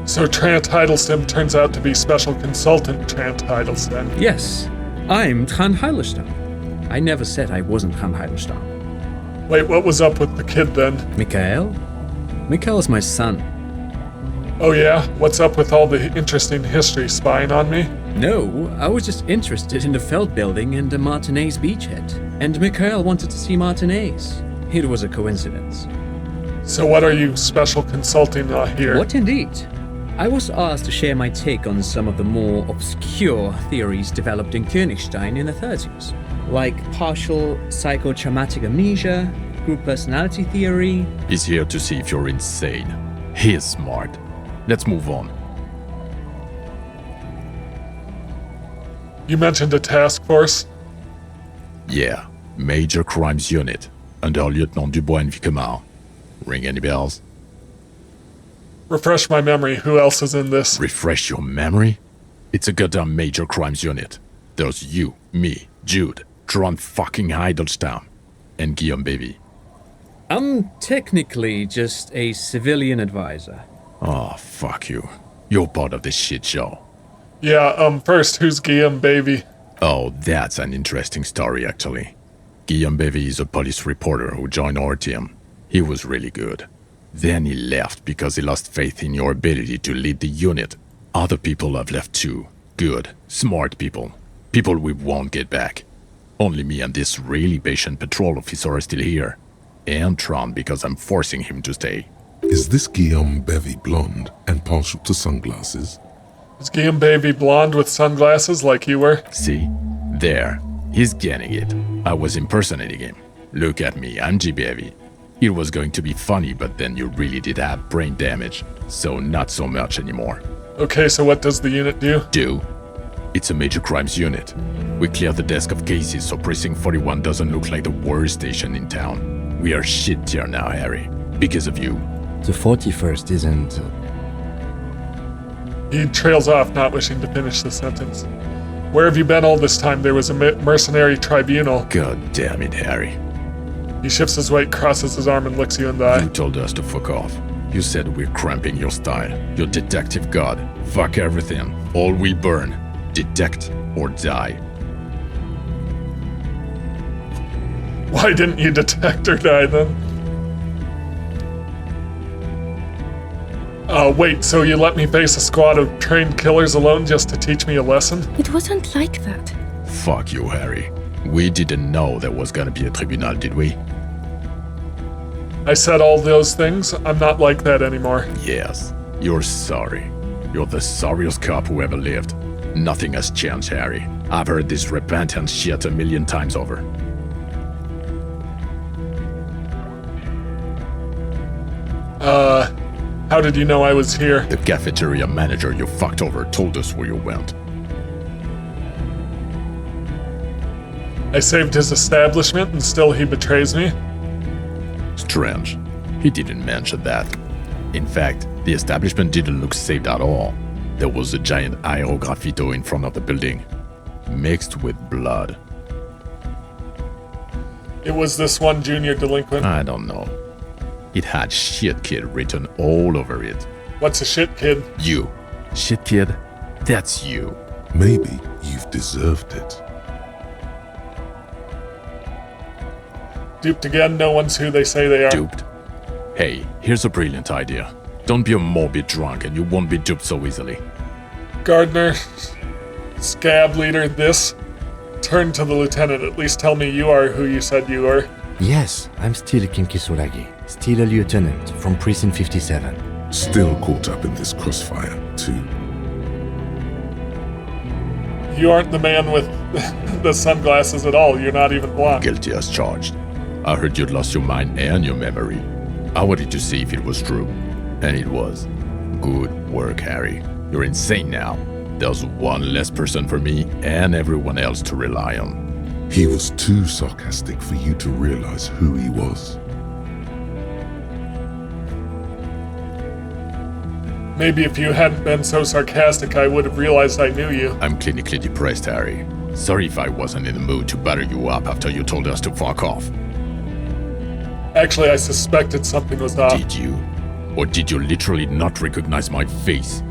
So Trent Heidelstein turns out to be Special Consultant Trent Heidelstein. Yes, I'm Trent Heilerstein. I never said I wasn't Trent Heilerstein. Wait, what was up with the kid then? Mikhail? Mikhail is my son. Oh yeah? What's up with all the interesting history spying on me? No, I was just interested in the Feld building and the Martinez beachhead. And Mikhail wanted to see Martinez. It was a coincidence. So what are you special consulting here? What indeed? I was asked to share my take on some of the more obscure theories developed in Königstein in the 30s, like partial psychotraumatic amnesia, group personality theory. He's here to see if you're insane. He is smart. Let's move on. You mentioned a task force? Yeah, Major Crimes Unit, under Lieutenant Dubois and Vicomar. Ring any bells? Refresh my memory, who else is in this? Refresh your memory? It's a goddamn Major Crimes Unit. There's you, me, Jude, Trent fucking Heidelstein, and Guillaume Baby. I'm technically just a civilian advisor. Oh, fuck you. You're part of this shit show. Yeah, first, who's Guillaume Baby? Oh, that's an interesting story, actually. Guillaume Baby is a police reporter who joined our team. He was really good. Then he left because he lost faith in your ability to lead the unit. Other people have left too. Good, smart people. People we won't get back. Only me and this really patient patrol officer are still here. And Tron because I'm forcing him to stay. Is this Guillaume Bevy blonde and partial to sunglasses? Is Guillaume Baby blonde with sunglasses like you were? See? There. He's getting it. I was impersonating him. Look at me, I'm G-Bevy. It was going to be funny, but then you really did have brain damage. So not so much anymore. Okay, so what does the unit do? It's a major crimes unit. We clear the desk of cases so Precinct 41 doesn't look like the worst station in town. We are shit tier now, Harry. Because of you. The 41st isn't... He trails off, not wishing to finish the sentence. Where have you been all this time? There was a mercenary tribunal. God damn it, Harry. He shifts his weight, crosses his arm, and looks you in the eye. You told us to fuck off. You said we're cramping your style. Your detective god. Fuck everything. All we burn. Detect or die. Why didn't you detect or die then? Wait, so you let me face a squad of trained killers alone just to teach me a lesson? It wasn't like that. Fuck you, Harry. We didn't know there was gonna be a tribunal, did we? I said all those things. I'm not like that anymore. Yes. You're sorry. You're the sorriest cop who ever lived. Nothing has changed, Harry. I've heard this repentant shit 1,000,000 times over. How did you know I was here? The cafeteria manager you fucked over told us where you went. I saved his establishment and still he betrays me? Strange. He didn't mention that. In fact, the establishment didn't look saved at all. There was a giant aerograffito in front of the building, mixed with blood. It was this one junior delinquent. I don't know. It had shit kid written all over it. What's a shit kid? You. Shit kid? That's you. Maybe you've deserved it. Duped again? No one's who they say they are. Duped? Hey, here's a brilliant idea. Don't be a morbid drunk and you won't be duped so easily. Gardner, scab leader, this. Turn to the lieutenant. At least tell me you are who you said you were. Yes, I'm still Kinkisolagi. Still a lieutenant from Precinct 57. Still caught up in this crossfire, too. You aren't the man with the sunglasses at all. You're not even blonde. Guilty as charged. I heard you'd lost your mind and your memory. I wanted to see if it was true. And it was. Good work, Harry. You're insane now. There's one less person for me and everyone else to rely on. He was too sarcastic for you to realize who he was. Maybe if you hadn't been so sarcastic, I would have realized I knew you. I'm clinically depressed, Harry. Sorry if I wasn't in the mood to batter you up after you told us to fuck off. Actually, I suspected something was off. Did you? Or did you literally not recognize my face?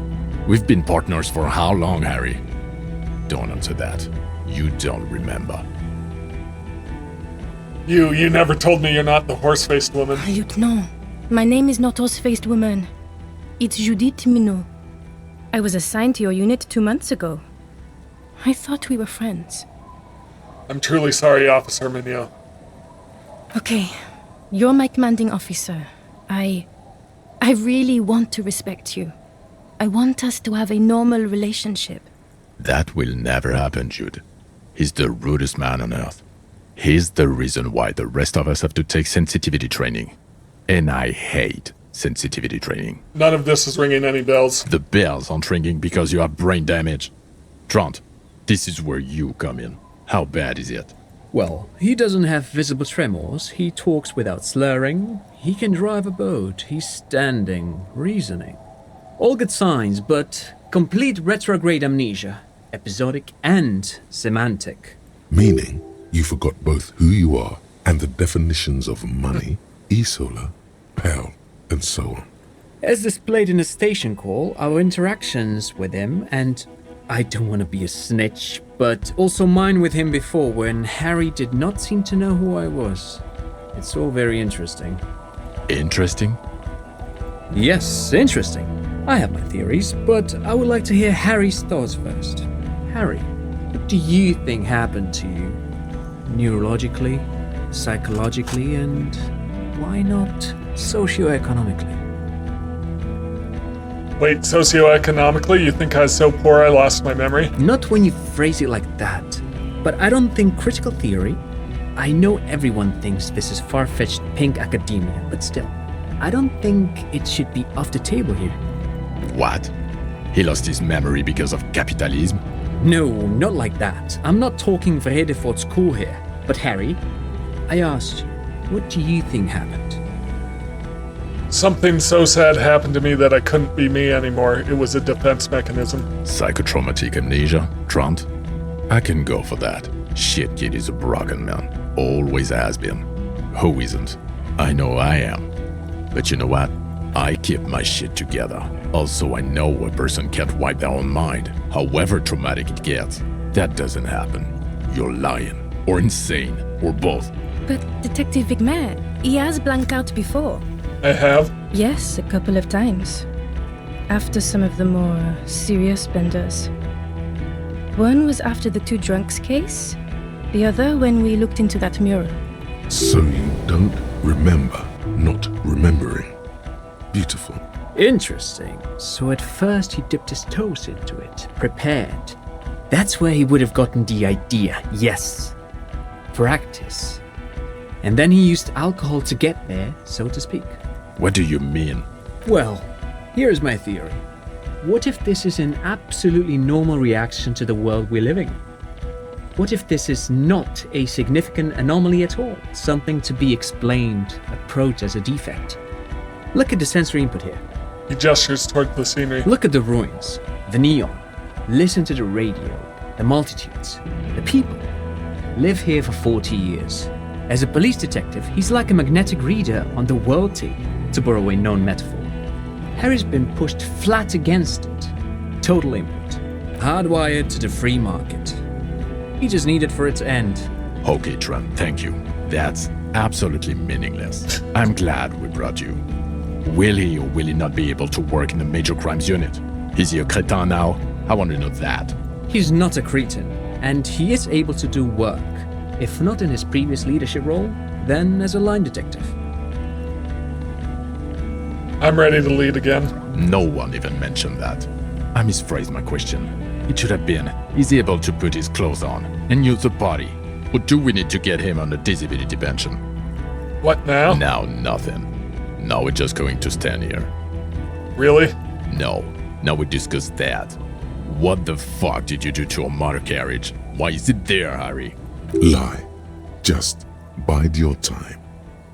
We've been partners for how long, Harry? Don't answer that. You don't remember. You never told me you're not the horse-faced woman. Lieutenant, my name is not Horse-Faced Woman. It's Judith Minot. I was assigned to your unit 2 months ago. I thought we were friends. I'm truly sorry, Officer Mignot. Okay, you're my commanding officer. I really want to respect you. I want us to have a normal relationship. That will never happen, Jude. He's the rudest man on earth. He's the reason why the rest of us have to take sensitivity training. And I hate sensitivity training. None of this is ringing any bells. The bells aren't ringing because you have brain damage. Trant, this is where you come in. How bad is it? Well, he doesn't have visible tremors, he talks without slurring, he can drive a boat, he's standing, reasoning. All good signs, but complete retrograde amnesia, episodic and semantic. Meaning, you forgot both who you are and the definitions of money, Isola, Pearl, and so on. As displayed in a station call, our interactions with him, and I don't want to be a snitch, but also mine with him before when Harry did not seem to know who I was. It's all very interesting. Interesting? Yes, interesting. I have my theories, but I would like to hear Harry's thoughts first. Harry, What do you think happened to you? Neurologically, psychologically, and why not socioeconomically? Wait, socioeconomically, you think I was so poor I lost my memory? Not when you phrase it like that. But I don't think critical theory. I know everyone thinks this is far-fetched pink academia, but still, I don't think it should be off the table here. What? He lost his memory because of capitalism? No, not like that. I'm not talking Verrede for school here. But Harry, I asked you, what do you think happened? Something so sad happened to me that I couldn't be me anymore. It was a defense mechanism. Psychotraumatic amnesia? Trant? I can go for that. Shit kid is a broken man. Always has been. Who isn't? I know I am. But you know what? I keep my shit together. Also, I know a person can't wipe their own mind, however traumatic it gets. That doesn't happen. You're lying. Or insane. Or both. But Detective Vigmer, he has blanked out before. I have? Yes, a couple of times. After some of the more serious benders. One was after the two drunks case, the other when we looked into that mural. So you don't remember not remembering. Beautiful. Interesting. So at first he dipped his toes into it, prepared. That's where he would have gotten the idea, yes. Practice. And then he used alcohol to get there, so to speak. What do you mean? Well, here's my theory. What if this is an absolutely normal reaction to the world we're living in? What if this is not a significant anomaly at all? Something to be explained, approached as a defect? Look at the sensory input here. He gestures toward the scenery. Look at the ruins, the neon. Listen to the radio, the multitudes, the people. Live here for 40 years. As a police detective, he's like a magnetic reader on the world tape, to borrow a known metaphor. Harry's been pushed flat against it. Total input. Hardwired to the free market. He just needed for it to end. Okay, Trent, thank you. That's absolutely meaningless. I'm glad we brought you. Will he or will he not be able to work in the major crimes unit? Is he a cretin now? I want to know that. He's not a cretin, and he is able to do work. If not in his previous leadership role, then as a line detective. I'm ready to lead again. No one even mentioned that. I misphrased my question. It should have been, is he able to put his clothes on and use the body? Or do we need to get him on a disability pension? What now? Now nothing. Now we're just going to stand here. Really? No. Now we discuss that. What the fuck did you do to a motor carriage? Why is it there, Harry? Lie. Just bide your time.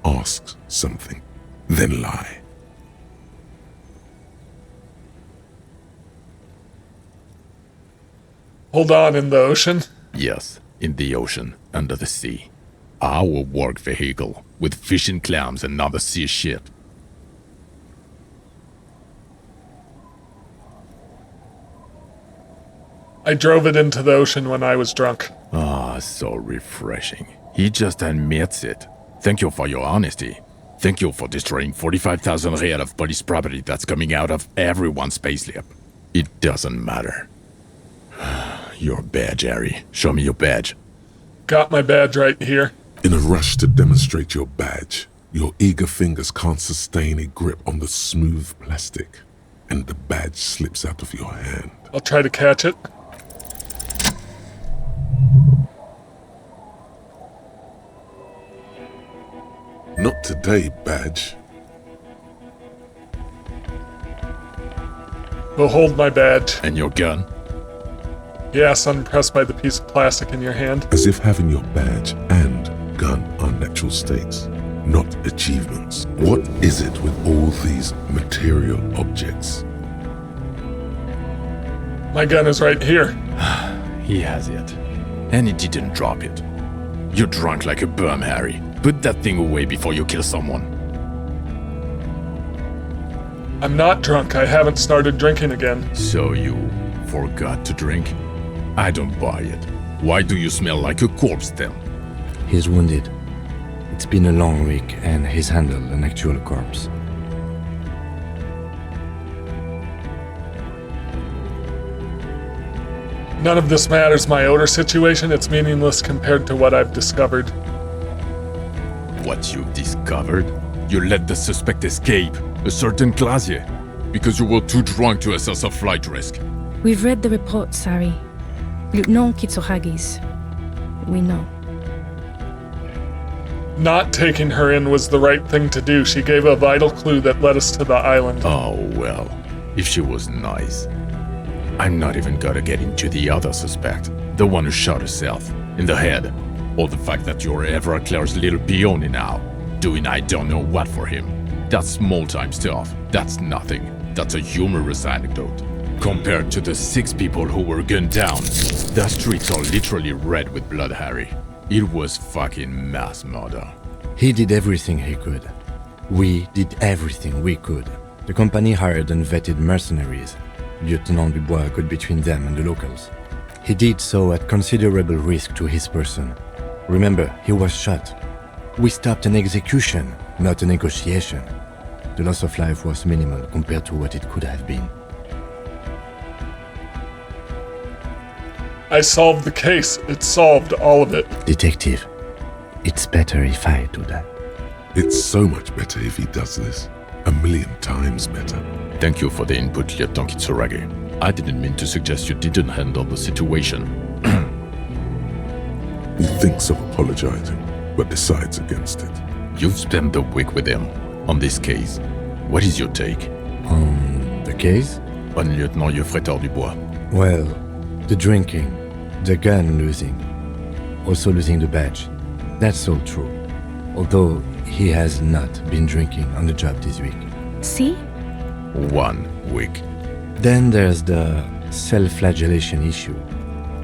Ask something. Then lie. Hold on, in the ocean? Yes, in the ocean, under the sea. Our work vehicle, with fish and clams and other sea shit. I drove it into the ocean when I was drunk. Ah, so refreshing. He just admits it. Thank you for your honesty. Thank you for destroying 45,000 real of police property that's coming out of everyone's payslip. It doesn't matter. Your badge, Harry. Show me your badge. Got my badge right here. In a rush to demonstrate your badge, your eager fingers can't sustain a grip on the smooth plastic, and the badge slips out of your hand. I'll try to catch it. Not today, badge. Will hold my badge. And your gun? Yes, unimpressed by the piece of plastic in your hand. As if having your badge and gun are natural states, not achievements. What is it with all these material objects? My gun is right here. He has it. And he didn't drop it. You're drunk like a bum, Harry. Put that thing away before you kill someone. I'm not drunk. I haven't started drinking again. So you forgot to drink? I don't buy it. Why do you smell like a corpse then? He's wounded. It's been a long week, and he's handled an actual corpse. None of this matters. My odor situation, it's meaningless compared to what I've discovered. What you've discovered? You let the suspect escape, a certain Glacier, because you were too drunk to assess a flight risk. We've read the report, Sari. Lieutenant Kitsuhagi's. We know. Not taking her in was the right thing to do. She gave a vital clue that led us to the island. Oh, well, if she was nice. I'm not even gonna get into the other suspect, the one who shot herself, in the head, or the fact that you're Evra Claire's little peony now, doing I don't know what for him. That's small-time stuff. That's nothing. That's a humorous anecdote. Compared to the 6 people who were gunned down, the streets are literally red with blood, Harry. It was fucking mass murder. He did everything he could. We did everything we could. The company hired unvetted mercenaries. Lieutenant Dubois got between them and the locals. He did so at considerable risk to his person. Remember, he was shot. We stopped an execution, not a negotiation. The loss of life was minimal compared to what it could have been. I solved the case. It solved all of it. Detective, it's better if I do that. It's so much better if he does this. 1,000,000 times better. Thank you for the input, Lieutenant Kitsuragi. I didn't mean to suggest you didn't handle the situation. He thinks of apologizing, but decides against it. You've spent the week with him on this case. What is your take? On the case? On Lieutenant Geoffrey Dubois. Well, the drinking, the gun losing, also losing the badge. That's all true. Although he has not been drinking on the job this week. See? 1 week. Then there's the self-flagellation issue.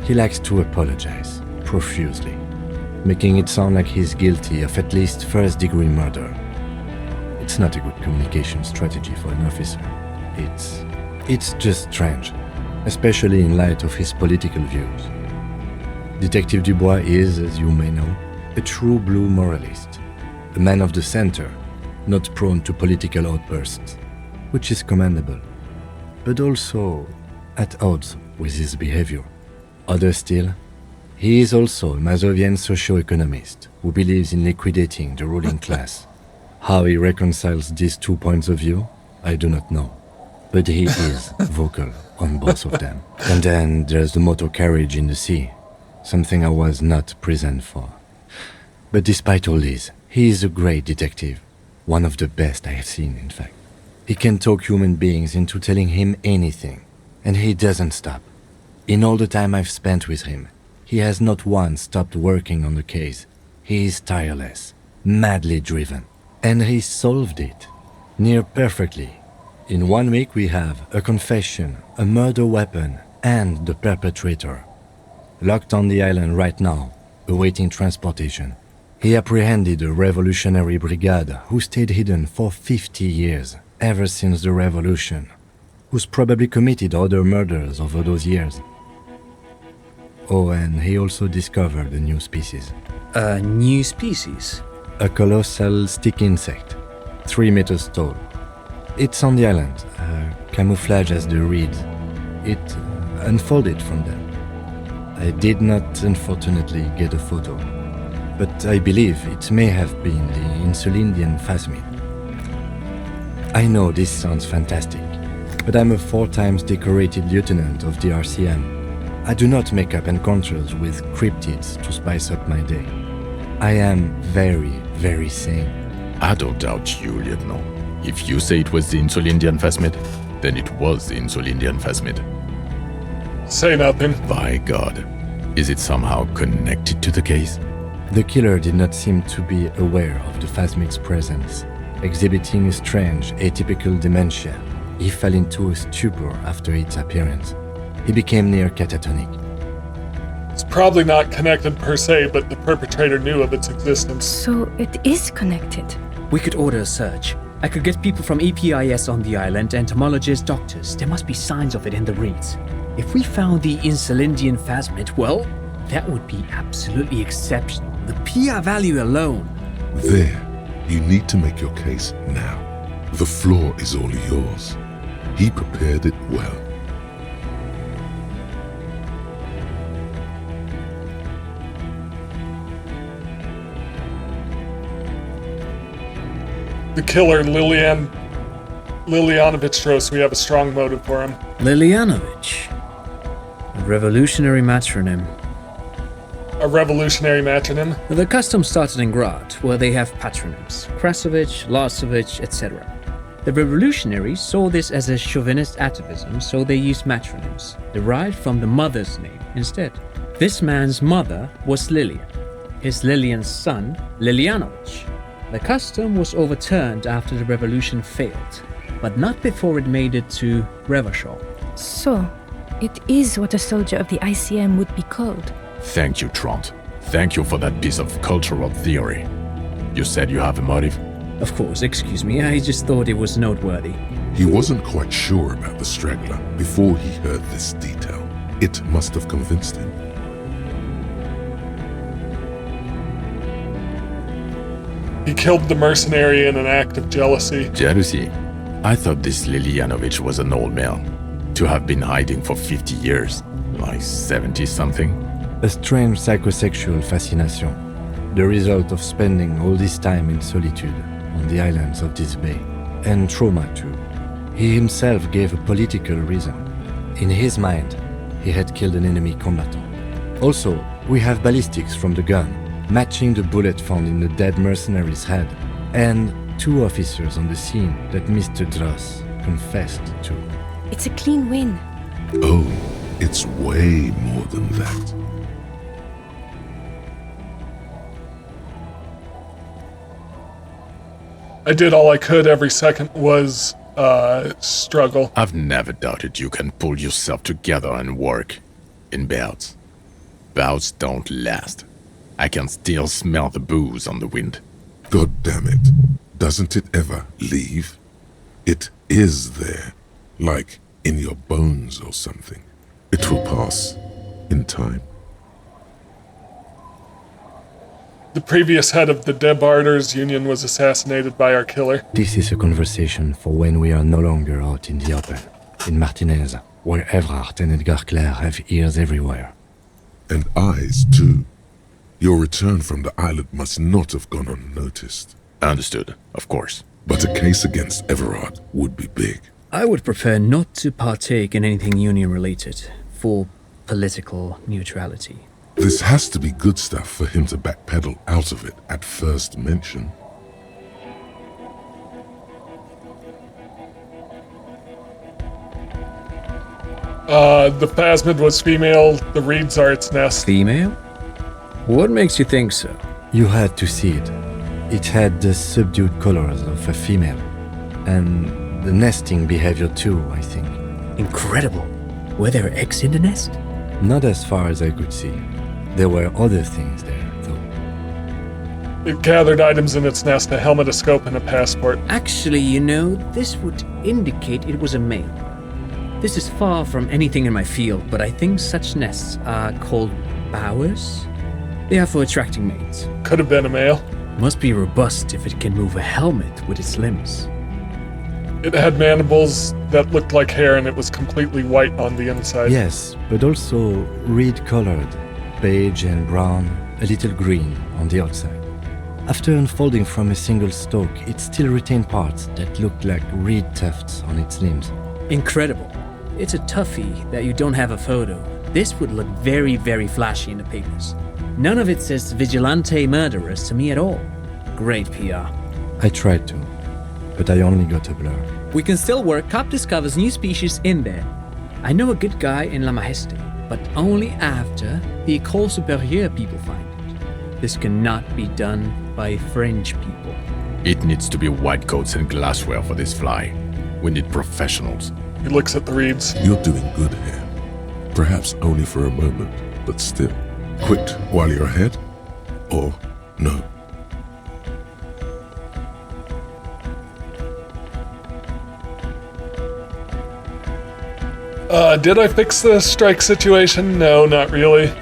He likes to apologize, profusely, making it sound like he's guilty of at least first-degree murder. It's not a good communication strategy for an officer. It's just strange, especially in light of his political views. Detective Dubois is, as you may know, a true blue moralist, a man of the center, not prone to political outbursts, which is commendable, but also at odds with his behavior. Other still, he is also a Mazovian socio-economist who believes in liquidating the ruling class. How he reconciles these 2 points of view, I do not know, but he is vocal on both of them. And then there's the motor carriage in the sea, something I was not present for. But despite all this, he is a great detective, one of the best I have seen, in fact. He can talk human beings into telling him anything, and he doesn't stop. In all the time I've spent with him, he has not once stopped working on the case. He is tireless, madly driven, and he solved it, near perfectly. In 1 week we have a confession, a murder weapon, and the perpetrator. Locked on the island right now, awaiting transportation. He apprehended a revolutionary brigade who stayed hidden for 50 years, ever since the revolution, who's probably committed other murders over those years. Oh, and he also discovered a new species. A new species? A colossal stick insect, 3 meters tall. It's on the island, camouflage as the reeds. It unfolded from them. I did not, unfortunately, get a photo, but I believe it may have been the Insulindian phasmid. I know this sounds fantastic, but I'm a 4 times decorated lieutenant of the RCM. I do not make up encounters with cryptids to spice up my day. I am very, very sane. I don't doubt you, Lieutenant. If you say it was the Insulindian phasmid, then it was the Insulindian phasmid. Say nothing. By God. Is it somehow connected to the case? The killer did not seem to be aware of the phasmid's presence. Exhibiting a strange, atypical dementia, he fell into a stupor after its appearance. He became near catatonic. It's probably not connected per se, but the perpetrator knew of its existence. So it is connected. We could order a search. I could get people from EPIS on the island, entomologists, doctors. There must be signs of it in the reeds. If we found the Insulindian phasmid, well, that would be absolutely exceptional. The PR value alone. There, you need to make your case now. The floor is all yours. He prepared it well. The killer, Lilianovich Drost, we have a strong motive for him. Lilianovich. A revolutionary matronym. A revolutionary matronym? The custom started in Grad, where they have patronyms. Krasovich, Lasovich, etc. The revolutionaries saw this as a chauvinist atavism, so they used matronyms, derived from the mother's name instead. This man's mother was Lilian. His Lilian's son, Lilianovich. The custom was overturned after the revolution failed, but not before it made it to Revachol. So, it is what a soldier of the ICM would be called. Thank you, Trant. Thank you for that piece of cultural theory. You said you have a motive? Of course, excuse me, I just thought it was noteworthy. He wasn't quite sure about the straggler before he heard this detail. It must have convinced him. He killed the mercenary in an act of jealousy. Jealousy? I thought this Lilianovich was an old man. To have been hiding for 50 years. Like 70-something. A strange psychosexual fascination. The result of spending all this time in solitude on the islands of this bay. And trauma too. He himself gave a political reason. In his mind, he had killed an enemy combatant. Also, we have ballistics from the gun, matching the bullet found in the dead mercenary's head, and 2 officers on the scene that Mr. Drost confessed to. It's a clean win. Oh, it's way more than that. I did all I could. Every second was struggle. I've never doubted you can pull yourself together and work. In bouts. Bouts don't last. I can still smell the booze on the wind. God damn it. Doesn't it ever leave? It is there. Like in your bones or something. It will pass. In time. The previous head of the Debarders Union was assassinated by our killer. This is a conversation for when we are no longer out in the open. In Martinez, where Evrard and Edgar Clare have ears everywhere. And eyes, too. Your return from the island must not have gone unnoticed. Understood, of course. But a case against Everard would be big. I would prefer not to partake in anything union-related, for political neutrality. This has to be good stuff for him to backpedal out of it at first mention. The phasmid was female, the reeds are its nest. Female? What makes you think so? You had to see it. It had the subdued colors of a female. And the nesting behavior too, I think. Incredible. Were there eggs in the nest? Not as far as I could see. There were other things there, though. It gathered items in its nest, a helmet, a scope, and a passport. Actually, you know, this would indicate it was a male. This is far from anything in my field, but I think such nests are called bowers. They are for attracting mates. Could have been a male. Must be robust if it can move a helmet with its limbs. It had mandibles that looked like hair, and it was completely white on the inside. Yes, but also reed-colored, beige and brown, a little green on the outside. After unfolding from a single stalk, it still retained parts that looked like reed tufts on its limbs. Incredible. It's a toughie that you don't have a photo. This would look very, very flashy in the papers. None of it says vigilante murderers to me at all. Great PR. I tried to, but I only got a blur. We can still work. Cop discovers new species in there. I know a good guy in La Majesté, but only after the École Supérieure people find it. This cannot be done by French people. It needs to be white coats and glassware for this fly. We need professionals. He looks at the reeds. You're doing good here. Perhaps only for a moment, but still. Quit while you're ahead? Or no? Did I fix the strike situation? No, not really.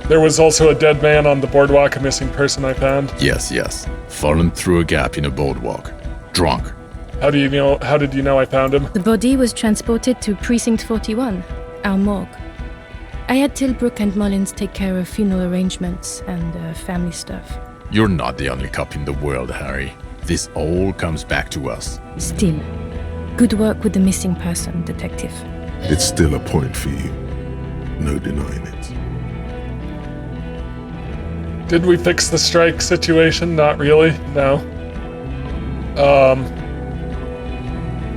There was also a dead man on the boardwalk, a missing person I found. Yes. Fallen through a gap in a boardwalk. Drunk. How did you know I found him? The body was transported to Precinct 41, our morgue. I had Tilbrook and Mullins take care of funeral arrangements and family stuff. You're not the only cop in the world, Harry. This all comes back to us. Still, good work with the missing person, Detective. It's still a point for you. No denying it. Did we fix the strike situation? Not really, no.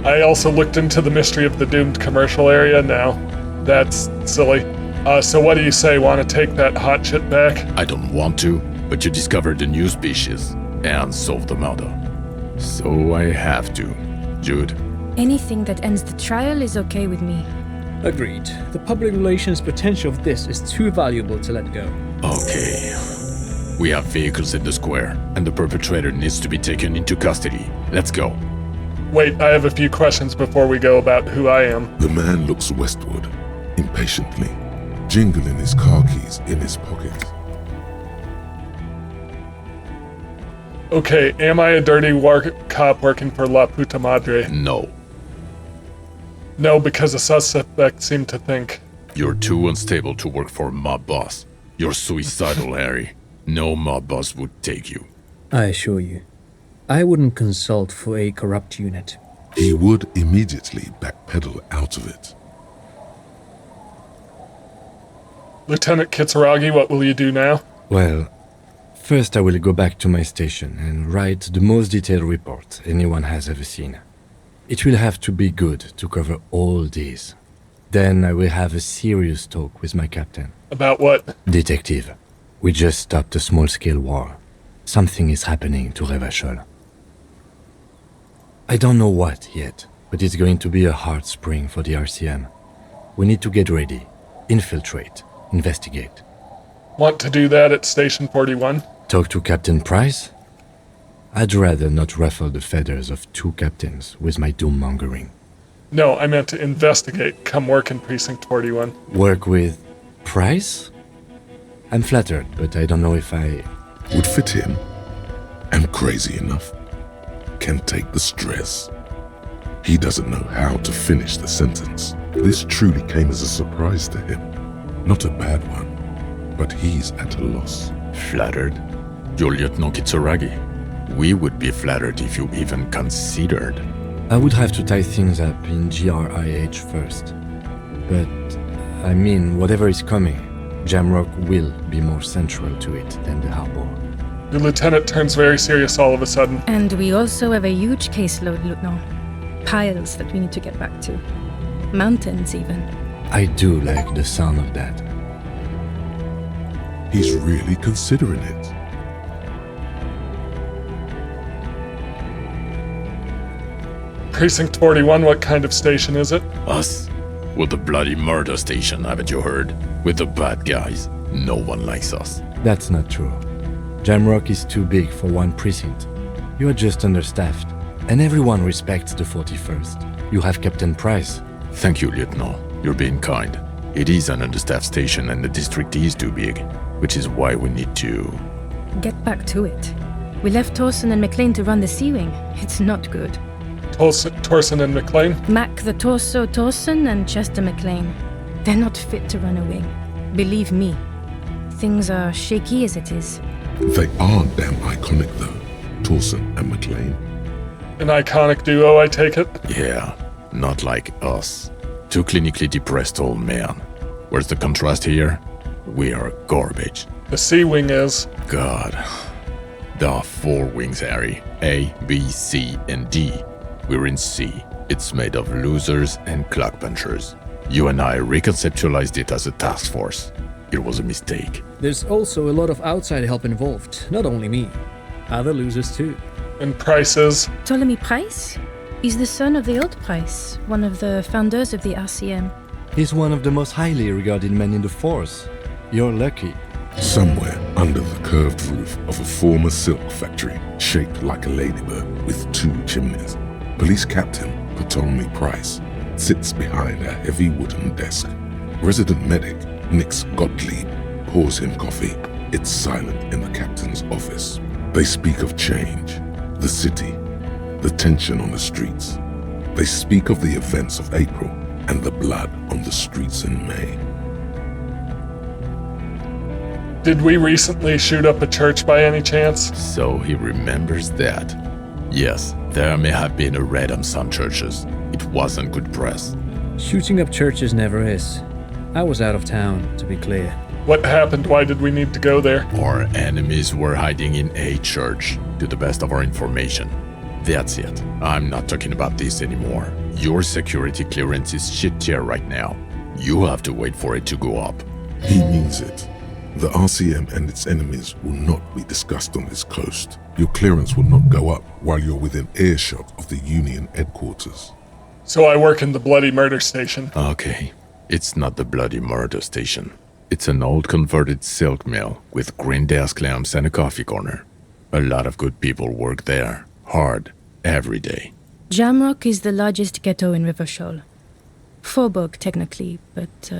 I also looked into the mystery of the doomed commercial area. No, that's silly. So what do you say? Want to take that hot shit back? I don't want to, but you discovered a new species and solved the murder. So I have to. Jude? Anything that ends the trial is okay with me. Agreed. The public relations potential of this is too valuable to let go. Okay. We have vehicles in the square, and the perpetrator needs to be taken into custody. Let's go. Wait, I have a few questions before we go about who I am. The man looks westward, impatiently, jingling his car keys in his pocket. Okay, am I a dirty cop working for La Puta Madre? No. No, because the suspect seemed to think. You're too unstable to work for a mob boss. You're suicidal, Harry. No mob boss would take you. I assure you, I wouldn't consult for a corrupt unit. He would immediately backpedal out of it. Lieutenant Kitsuragi, what will you do now? Well, first I will go back to my station and write the most detailed report anyone has ever seen. It will have to be good to cover all these. Then I will have a serious talk with my captain. About what? Detective, we just stopped a small-scale war. Something is happening to Revachol. I don't know what yet, but it's going to be a hard spring for the RCM. We need to get ready, infiltrate, investigate. Want to do that at Station 41? Talk to Captain Price? I'd rather not ruffle the feathers of two captains with my doom-mongering. No, I meant to investigate. Come work in Precinct 41. Work with Price? I'm flattered, but I don't know if I... Would fit in. And crazy enough. Can take the stress. He doesn't know how to finish the sentence. This truly came as a surprise to him. Not a bad one, but he's at a loss. Flattered? You're Lieutenant Kitsuragi. We would be flattered if you even considered. I would have to tie things up in GRIH first. But, I mean, whatever is coming, Jamrock will be more central to it than the harbor. The lieutenant turns very serious all of a sudden. And we also have a huge caseload, Lieutenant. Piles that we need to get back to. Mountains, even. I do like the sound of that. He's really considering it. Precinct 41, what kind of station is it? Us? We're the bloody murder station, haven't you heard? We're the bad guys. No one likes us. That's not true. Jamrock is too big for one precinct. You are just understaffed. And everyone respects the 41st. You have Captain Price. Thank you, Lieutenant. You're being kind. It is an understaffed station and the district is too big, which is why we need to... Get back to it. We left Torsen and McLean to run the Sea Wing. It's not good. Torsen and McLean? Mac the Torso Torsen and Chester McLean. They're not fit to run a wing. Believe me. Things are shaky as it is. They are damn iconic though, Torsen and McLean. An iconic duo, I take it? Yeah, not like us. Two clinically depressed old men. Where's the contrast here? We are garbage. The Sea Wing is. God. There are 4 wings, Harry. A, B, C, and D. We're in C. It's made of losers and clock punchers. You and I reconceptualized it as a task force. It was a mistake. There's also a lot of outside help involved, not only me. Other losers too. And Price is. Ptolemy Price? He's the son of the old Price, one of the founders of the RCM. He's one of the most highly regarded men in the force. You're lucky. Somewhere under the curved roof of a former silk factory, shaped like a ladybird with 2 chimneys, Police Captain Ptolemy Price sits behind a heavy wooden desk. Resident medic Nix Gottlieb pours him coffee. It's silent in the captain's office. They speak of change, the city, the tension on the streets. They speak of the events of April and the blood on the streets in May. Did we recently shoot up a church by any chance? So he remembers that. Yes, there may have been a raid on some churches. It wasn't good press. Shooting up churches never is. I was out of town, to be clear. What happened? Why did we need to go there? Our enemies were hiding in a church, to the best of our information. That's it. I'm not talking about this anymore. Your security clearance is shit tier right now. You have to wait for it to go up. He means it. The RCM and its enemies will not be discussed on this coast. Your clearance will not go up while you're within earshot of the Union headquarters. So I work in the bloody murder station. Okay, it's not the bloody murder station. It's an old converted silk mill with green desk lamps and a coffee corner. A lot of good people work there, hard, every day. Jamrock is the largest ghetto in River Shoal. Faubourg, technically, but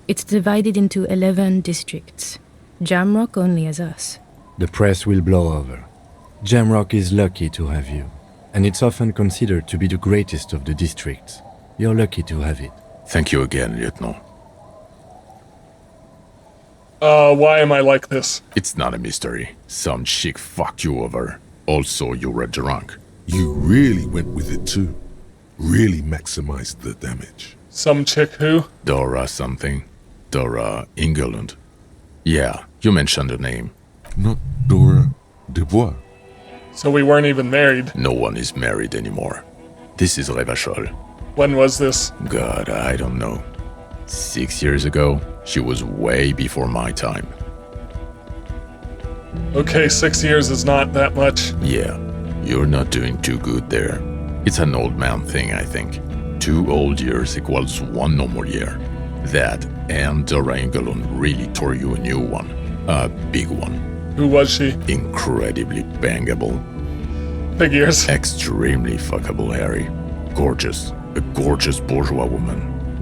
it's divided into 11 districts. Jamrock only has us. The press will blow over. Jamrock is lucky to have you, and it's often considered to be the greatest of the districts. You're lucky to have it. Thank you again, Lieutenant. Why am I like this? It's not a mystery. Some chick fucked you over. Also, you were drunk. You really went with it too. Really maximized the damage. Some chick who? Dora something. Dora Engeland. Yeah, you mentioned her name. Not Dora Dubois. So we weren't even married. No one is married anymore. This is Revachol. When was this? God, I don't know. 6 years ago, she was way before my time. Okay, 6 years is not that much. Yeah, you're not doing too good there. It's an old man thing, I think. 2 old years equals 1 normal year. That and Dora Engelund really tore you a new one. A big one. Who was she? Incredibly bangable. Figures. Extremely fuckable, Harry. Gorgeous. A gorgeous bourgeois woman.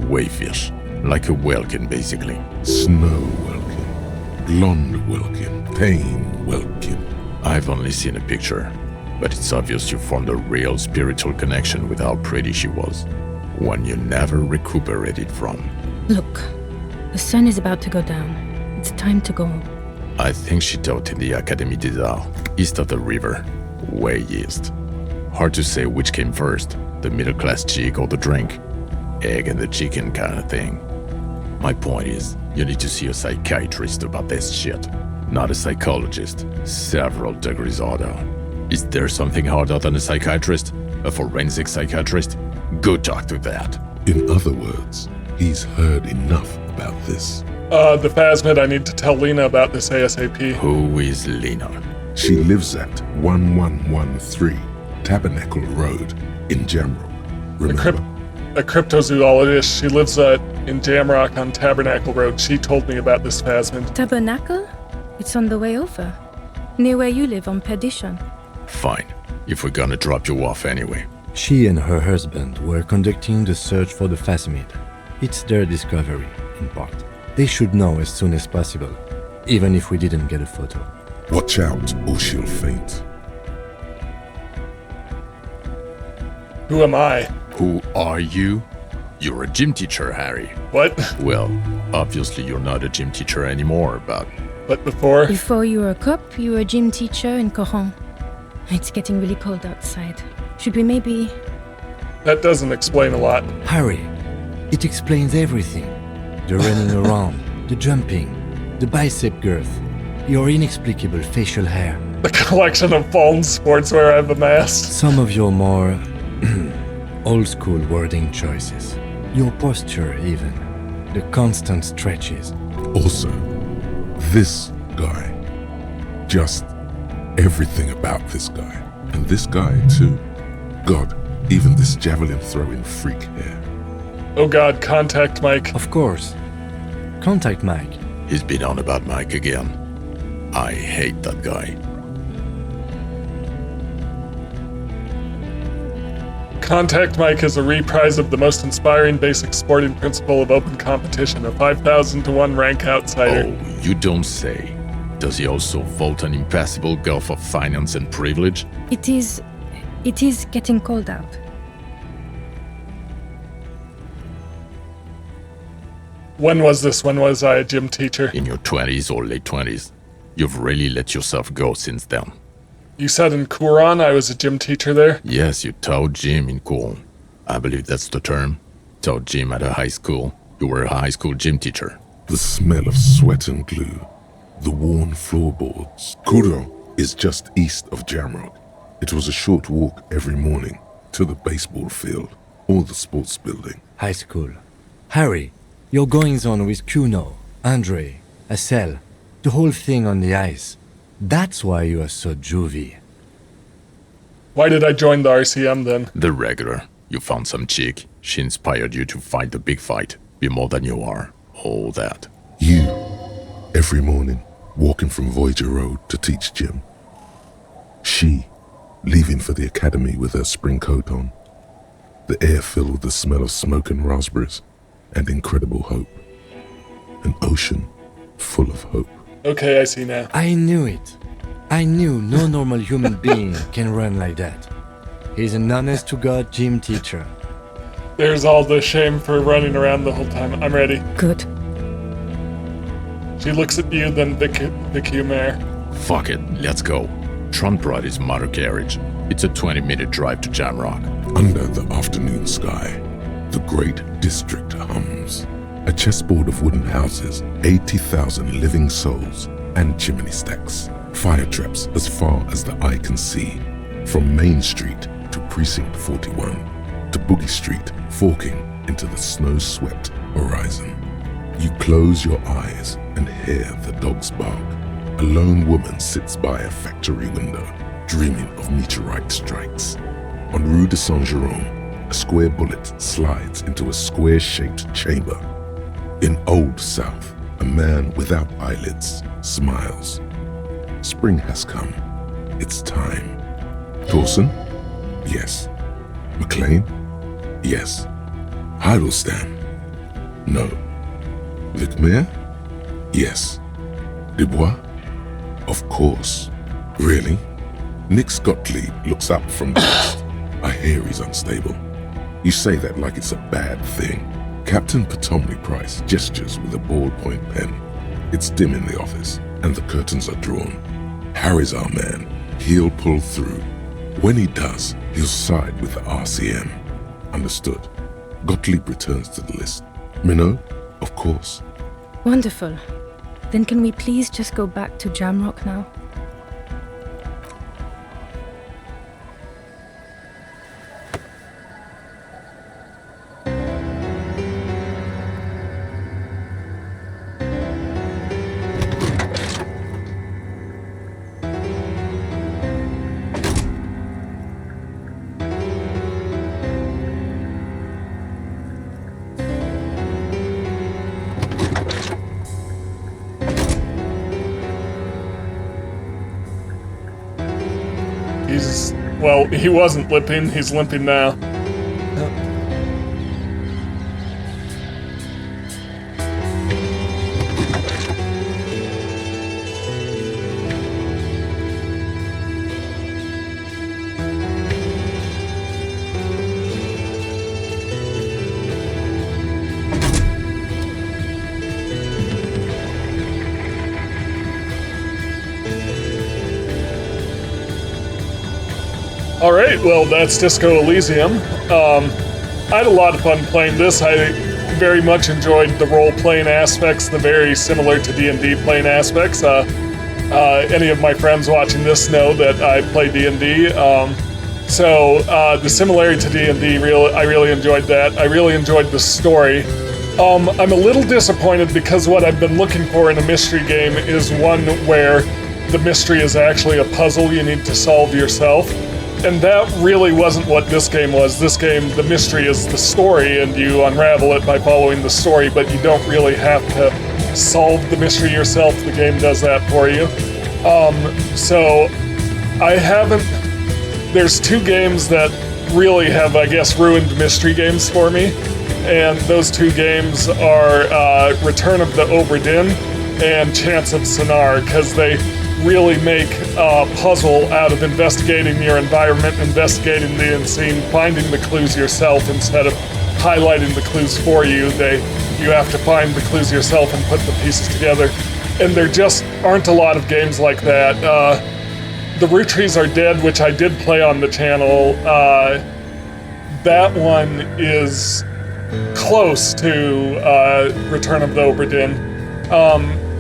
Wayfish. Like a Welkin, basically. Snow Welkin. Blonde Welkin. Pain Welkin. I've only seen a picture, but it's obvious you formed a real spiritual connection with how pretty she was. One you never recuperated from. Look, the sun is about to go down. It's time to go. I think she taught in the Académie des Arts, east of the river. Way east. Hard to say which came first, the middle-class chick or the drink. Egg and the chicken kind of thing. My point is, you need to see a psychiatrist about this shit. Not a psychologist. Several degrees harder. Is there something harder than a psychiatrist? A forensic psychiatrist? Go talk to that. In other words, he's heard enough about this. The Phasmid, I need to tell Lena about this ASAP. Who is Lena? She lives at 1113 Tabernacle Road in Jamrock. Remember? A cryptozoologist. She lives in Jamrock on Tabernacle Road. She told me about this Phasmid. Tabernacle? It's on the way over. Near where you live on Perdition. Fine, if we're gonna drop you off anyway. She and her husband were conducting the search for the Phasmid. It's their discovery, in part. They should know as soon as possible, even if we didn't get a photo. Watch out or she'll faint. Who am I? Who are you? You're a gym teacher, Harry. What? Well, obviously you're not a gym teacher anymore, but... But before? Before you were a cop, you were a gym teacher in Coron. It's getting really cold outside. Should we maybe... That doesn't explain a lot. Harry, it explains everything. The running around, the jumping, the bicep girth, your inexplicable facial hair. The collection of fallen sportswear I've amassed. Some of your more old-school wording choices. Your posture, even. The constant stretches. Also, this guy. Just everything about this guy. And this guy, too. God, even this javelin-throwing freak here. Oh God, contact Mike. Of course. Contact Mike. He's been on about Mike again. I hate that guy. Contact Mike is a reprise of the most inspiring basic sporting principle of open competition, a 5,000 to 1 rank outsider. Oh, you don't say. Does he also vault an impassable gulf of finance and privilege? It is getting cold out. When was this? When was I a gym teacher? In your 20s or late 20s. You've really let yourself go since then. You said in Kuran I was a gym teacher there? Yes, you taught gym in Kuran. I believe that's the term. Taught gym at a high school. You were a high school gym teacher. The smell of sweat and glue, the worn floorboards. Kuran is just east of Jamrock. It was a short walk every morning to the baseball field or the sports building. High school. Harry, your goings-on with Kuno, Andre, Assel, the whole thing on the ice. That's why you are so juvie. Why did I join the RCM then? The regular. You found some chick. She inspired you to fight the big fight. Be more than you are. All that. You, every morning, walking from Voyager Road to teach gym. She, leaving for the academy with her spring coat on. The air filled with the smell of smoke and raspberries and incredible hope. An ocean full of hope. Okay, I see now. I knew it. I knew no normal human being can run like that. He's an honest-to-God gym teacher. There's all the shame for running around the whole time. I'm ready. Good. She looks at you, then Vic Mare. Fuck it, let's go. Trump brought his motor carriage. It's a 20-minute drive to Jamrock. Under the afternoon sky, the great district hums. A chessboard of wooden houses, 80,000 living souls, and chimney stacks. Fire traps as far as the eye can see. From Main Street to Precinct 41, to Boogie Street, forking into the snow-swept horizon. You close your eyes and hear the dogs bark. A lone woman sits by a factory window, dreaming of meteorite strikes. On Rue de Saint-Jérôme, a square bullet slides into a square-shaped chamber. In Old South, a man without eyelids smiles. Spring has come. It's time. Dawson? Yes. McLean? Yes. Heidelstein? No. Vicmere? Yes. Dubois? Of course. Really? Nick Gottlieb looks up from the west. I hear he's unstable. You say that like it's a bad thing. Captain Potomny Price gestures with a ballpoint pen. It's dim in the office, and the curtains are drawn. Harry's our man. He'll pull through. When he does, he'll side with the RCM. Understood. Gottlieb returns to the list. Minot? Of course. Wonderful. Then can we please just go back to Jamrock now? Well, he wasn't limping, he's limping now. Alright, well, that's Disco Elysium. I had a lot of fun playing this. I very much enjoyed the role-playing aspects, the very similar to D&D playing aspects. Any of my friends watching this know that I play D&D. So the similarity to D&D, I really enjoyed that. I really enjoyed the story. I'm a little disappointed because what I've been looking for in a mystery game is one where the mystery is actually a puzzle you need to solve yourself. And that really wasn't what this game was. This game, the mystery is the story, and you unravel it by following the story, but you don't really have to solve the mystery yourself. The game does that for you. So I haven't... There's two games that really have, I guess, ruined mystery games for me. And those two games are Return of the Obra Dinn and Chance of Sonar, because they really make a puzzle out of investigating your environment, investigating the unseen, finding the clues yourself instead of highlighting the clues for you. You have to find the clues yourself and put the pieces together. And there just aren't a lot of games like that. The Root Trees Are Dead, which I did play on the channel, that one is close to Return of the Obra Dinn.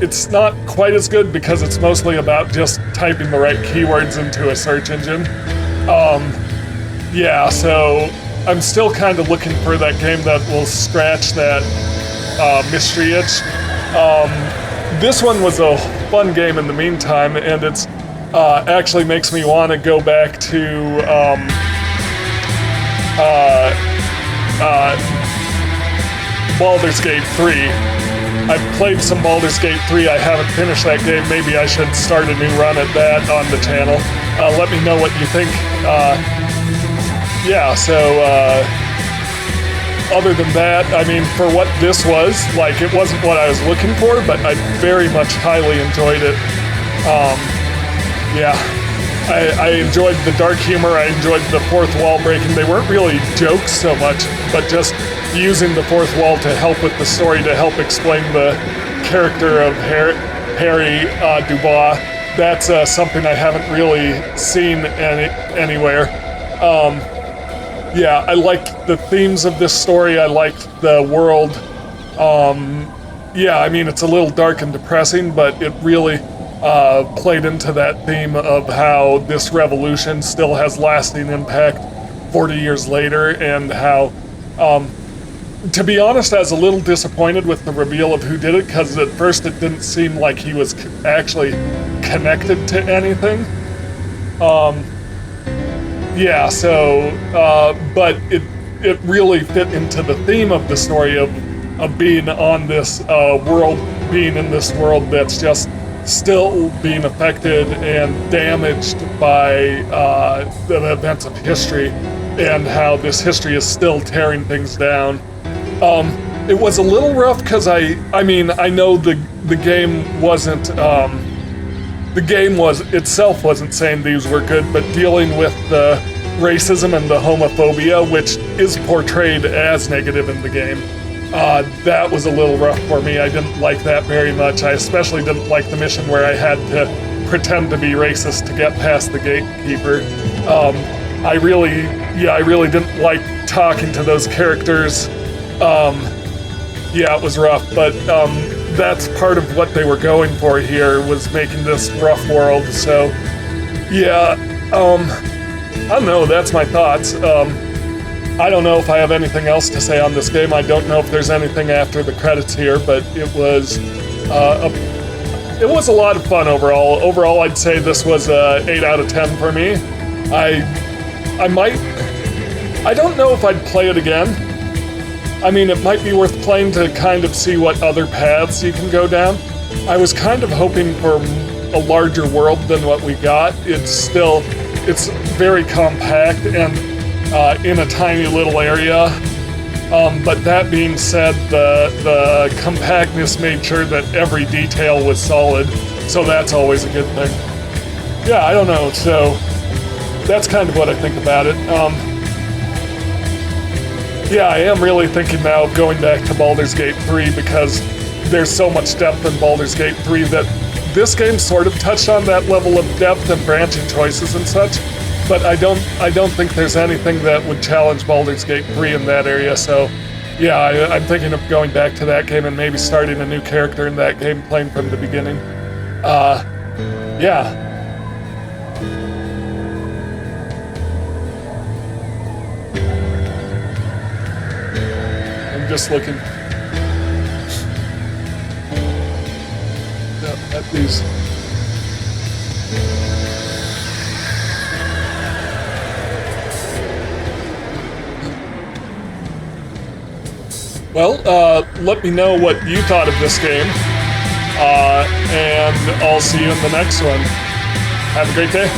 It's not quite as good because it's mostly about just typing the right keywords into a search engine. Yeah, so I'm still kind of looking for that game that will scratch that mystery itch. This one was a fun game in the meantime, and it's actually makes me want to go back to Baldur's Gate 3. I've played some Baldur's Gate 3. I haven't finished that game. Maybe I should start a new run at that on the channel. Let me know what you think. Yeah, so other than that, I mean, for what this was, like, it wasn't what I was looking for, but I very much highly enjoyed it. Yeah, I enjoyed the dark humor. I enjoyed the fourth wall breaking. They weren't really jokes so much, but just using the fourth wall to help with the story, to help explain the character of Harry Dubois. That's something I haven't really seen anywhere. Yeah, I liked the themes of this story. I liked the world. Yeah, I mean, it's a little dark and depressing, but it really played into that theme of how this revolution still has lasting impact 40 years later, and how, to be honest, I was a little disappointed with the reveal of who did it, because at first it didn't seem like he was actually connected to anything. Yeah, so, but it really fit into the theme of the story of being on this world, being in this world that's just still being affected and damaged by the events of history, and how this history is still tearing things down. It was a little rough because I mean, I know the game wasn't, the game itself wasn't saying these were good, but dealing with the racism and the homophobia, which is portrayed as negative in the game, that was a little rough for me. I didn't like that very much. I especially didn't like the mission where I had to pretend to be racist to get past the gatekeeper. I really didn't like talking to those characters. Yeah, it was rough, but that's part of what they were going for here, was making this rough world. So yeah, I don't know, that's my thoughts. I don't know if I have anything else to say on this game. I don't know if there's anything after the credits here, but it was a lot of fun overall. Overall, I'd say this was a 8 out of 10 for me. I don't know if I'd play it again. I mean, it might be worth playing to kind of see what other paths you can go down. I was kind of hoping for a larger world than what we got. It's very compact and in a tiny little area. But that being said, the compactness made sure that every detail was solid, so that's always a good thing. Yeah, I don't know, so that's kind of what I think about it. Yeah, I am really thinking now of going back to Baldur's Gate 3, because there's so much depth in Baldur's Gate 3 that this game sort of touched on that level of depth and branching choices and such, but I don't think there's anything that would challenge Baldur's Gate 3 in that area. So yeah, I'm thinking of going back to that game and maybe starting a new character in that game, playing from the beginning. Yeah. Just looking at these. Well, let me know what you thought of this game, and I'll see you in the next one. Have a great day.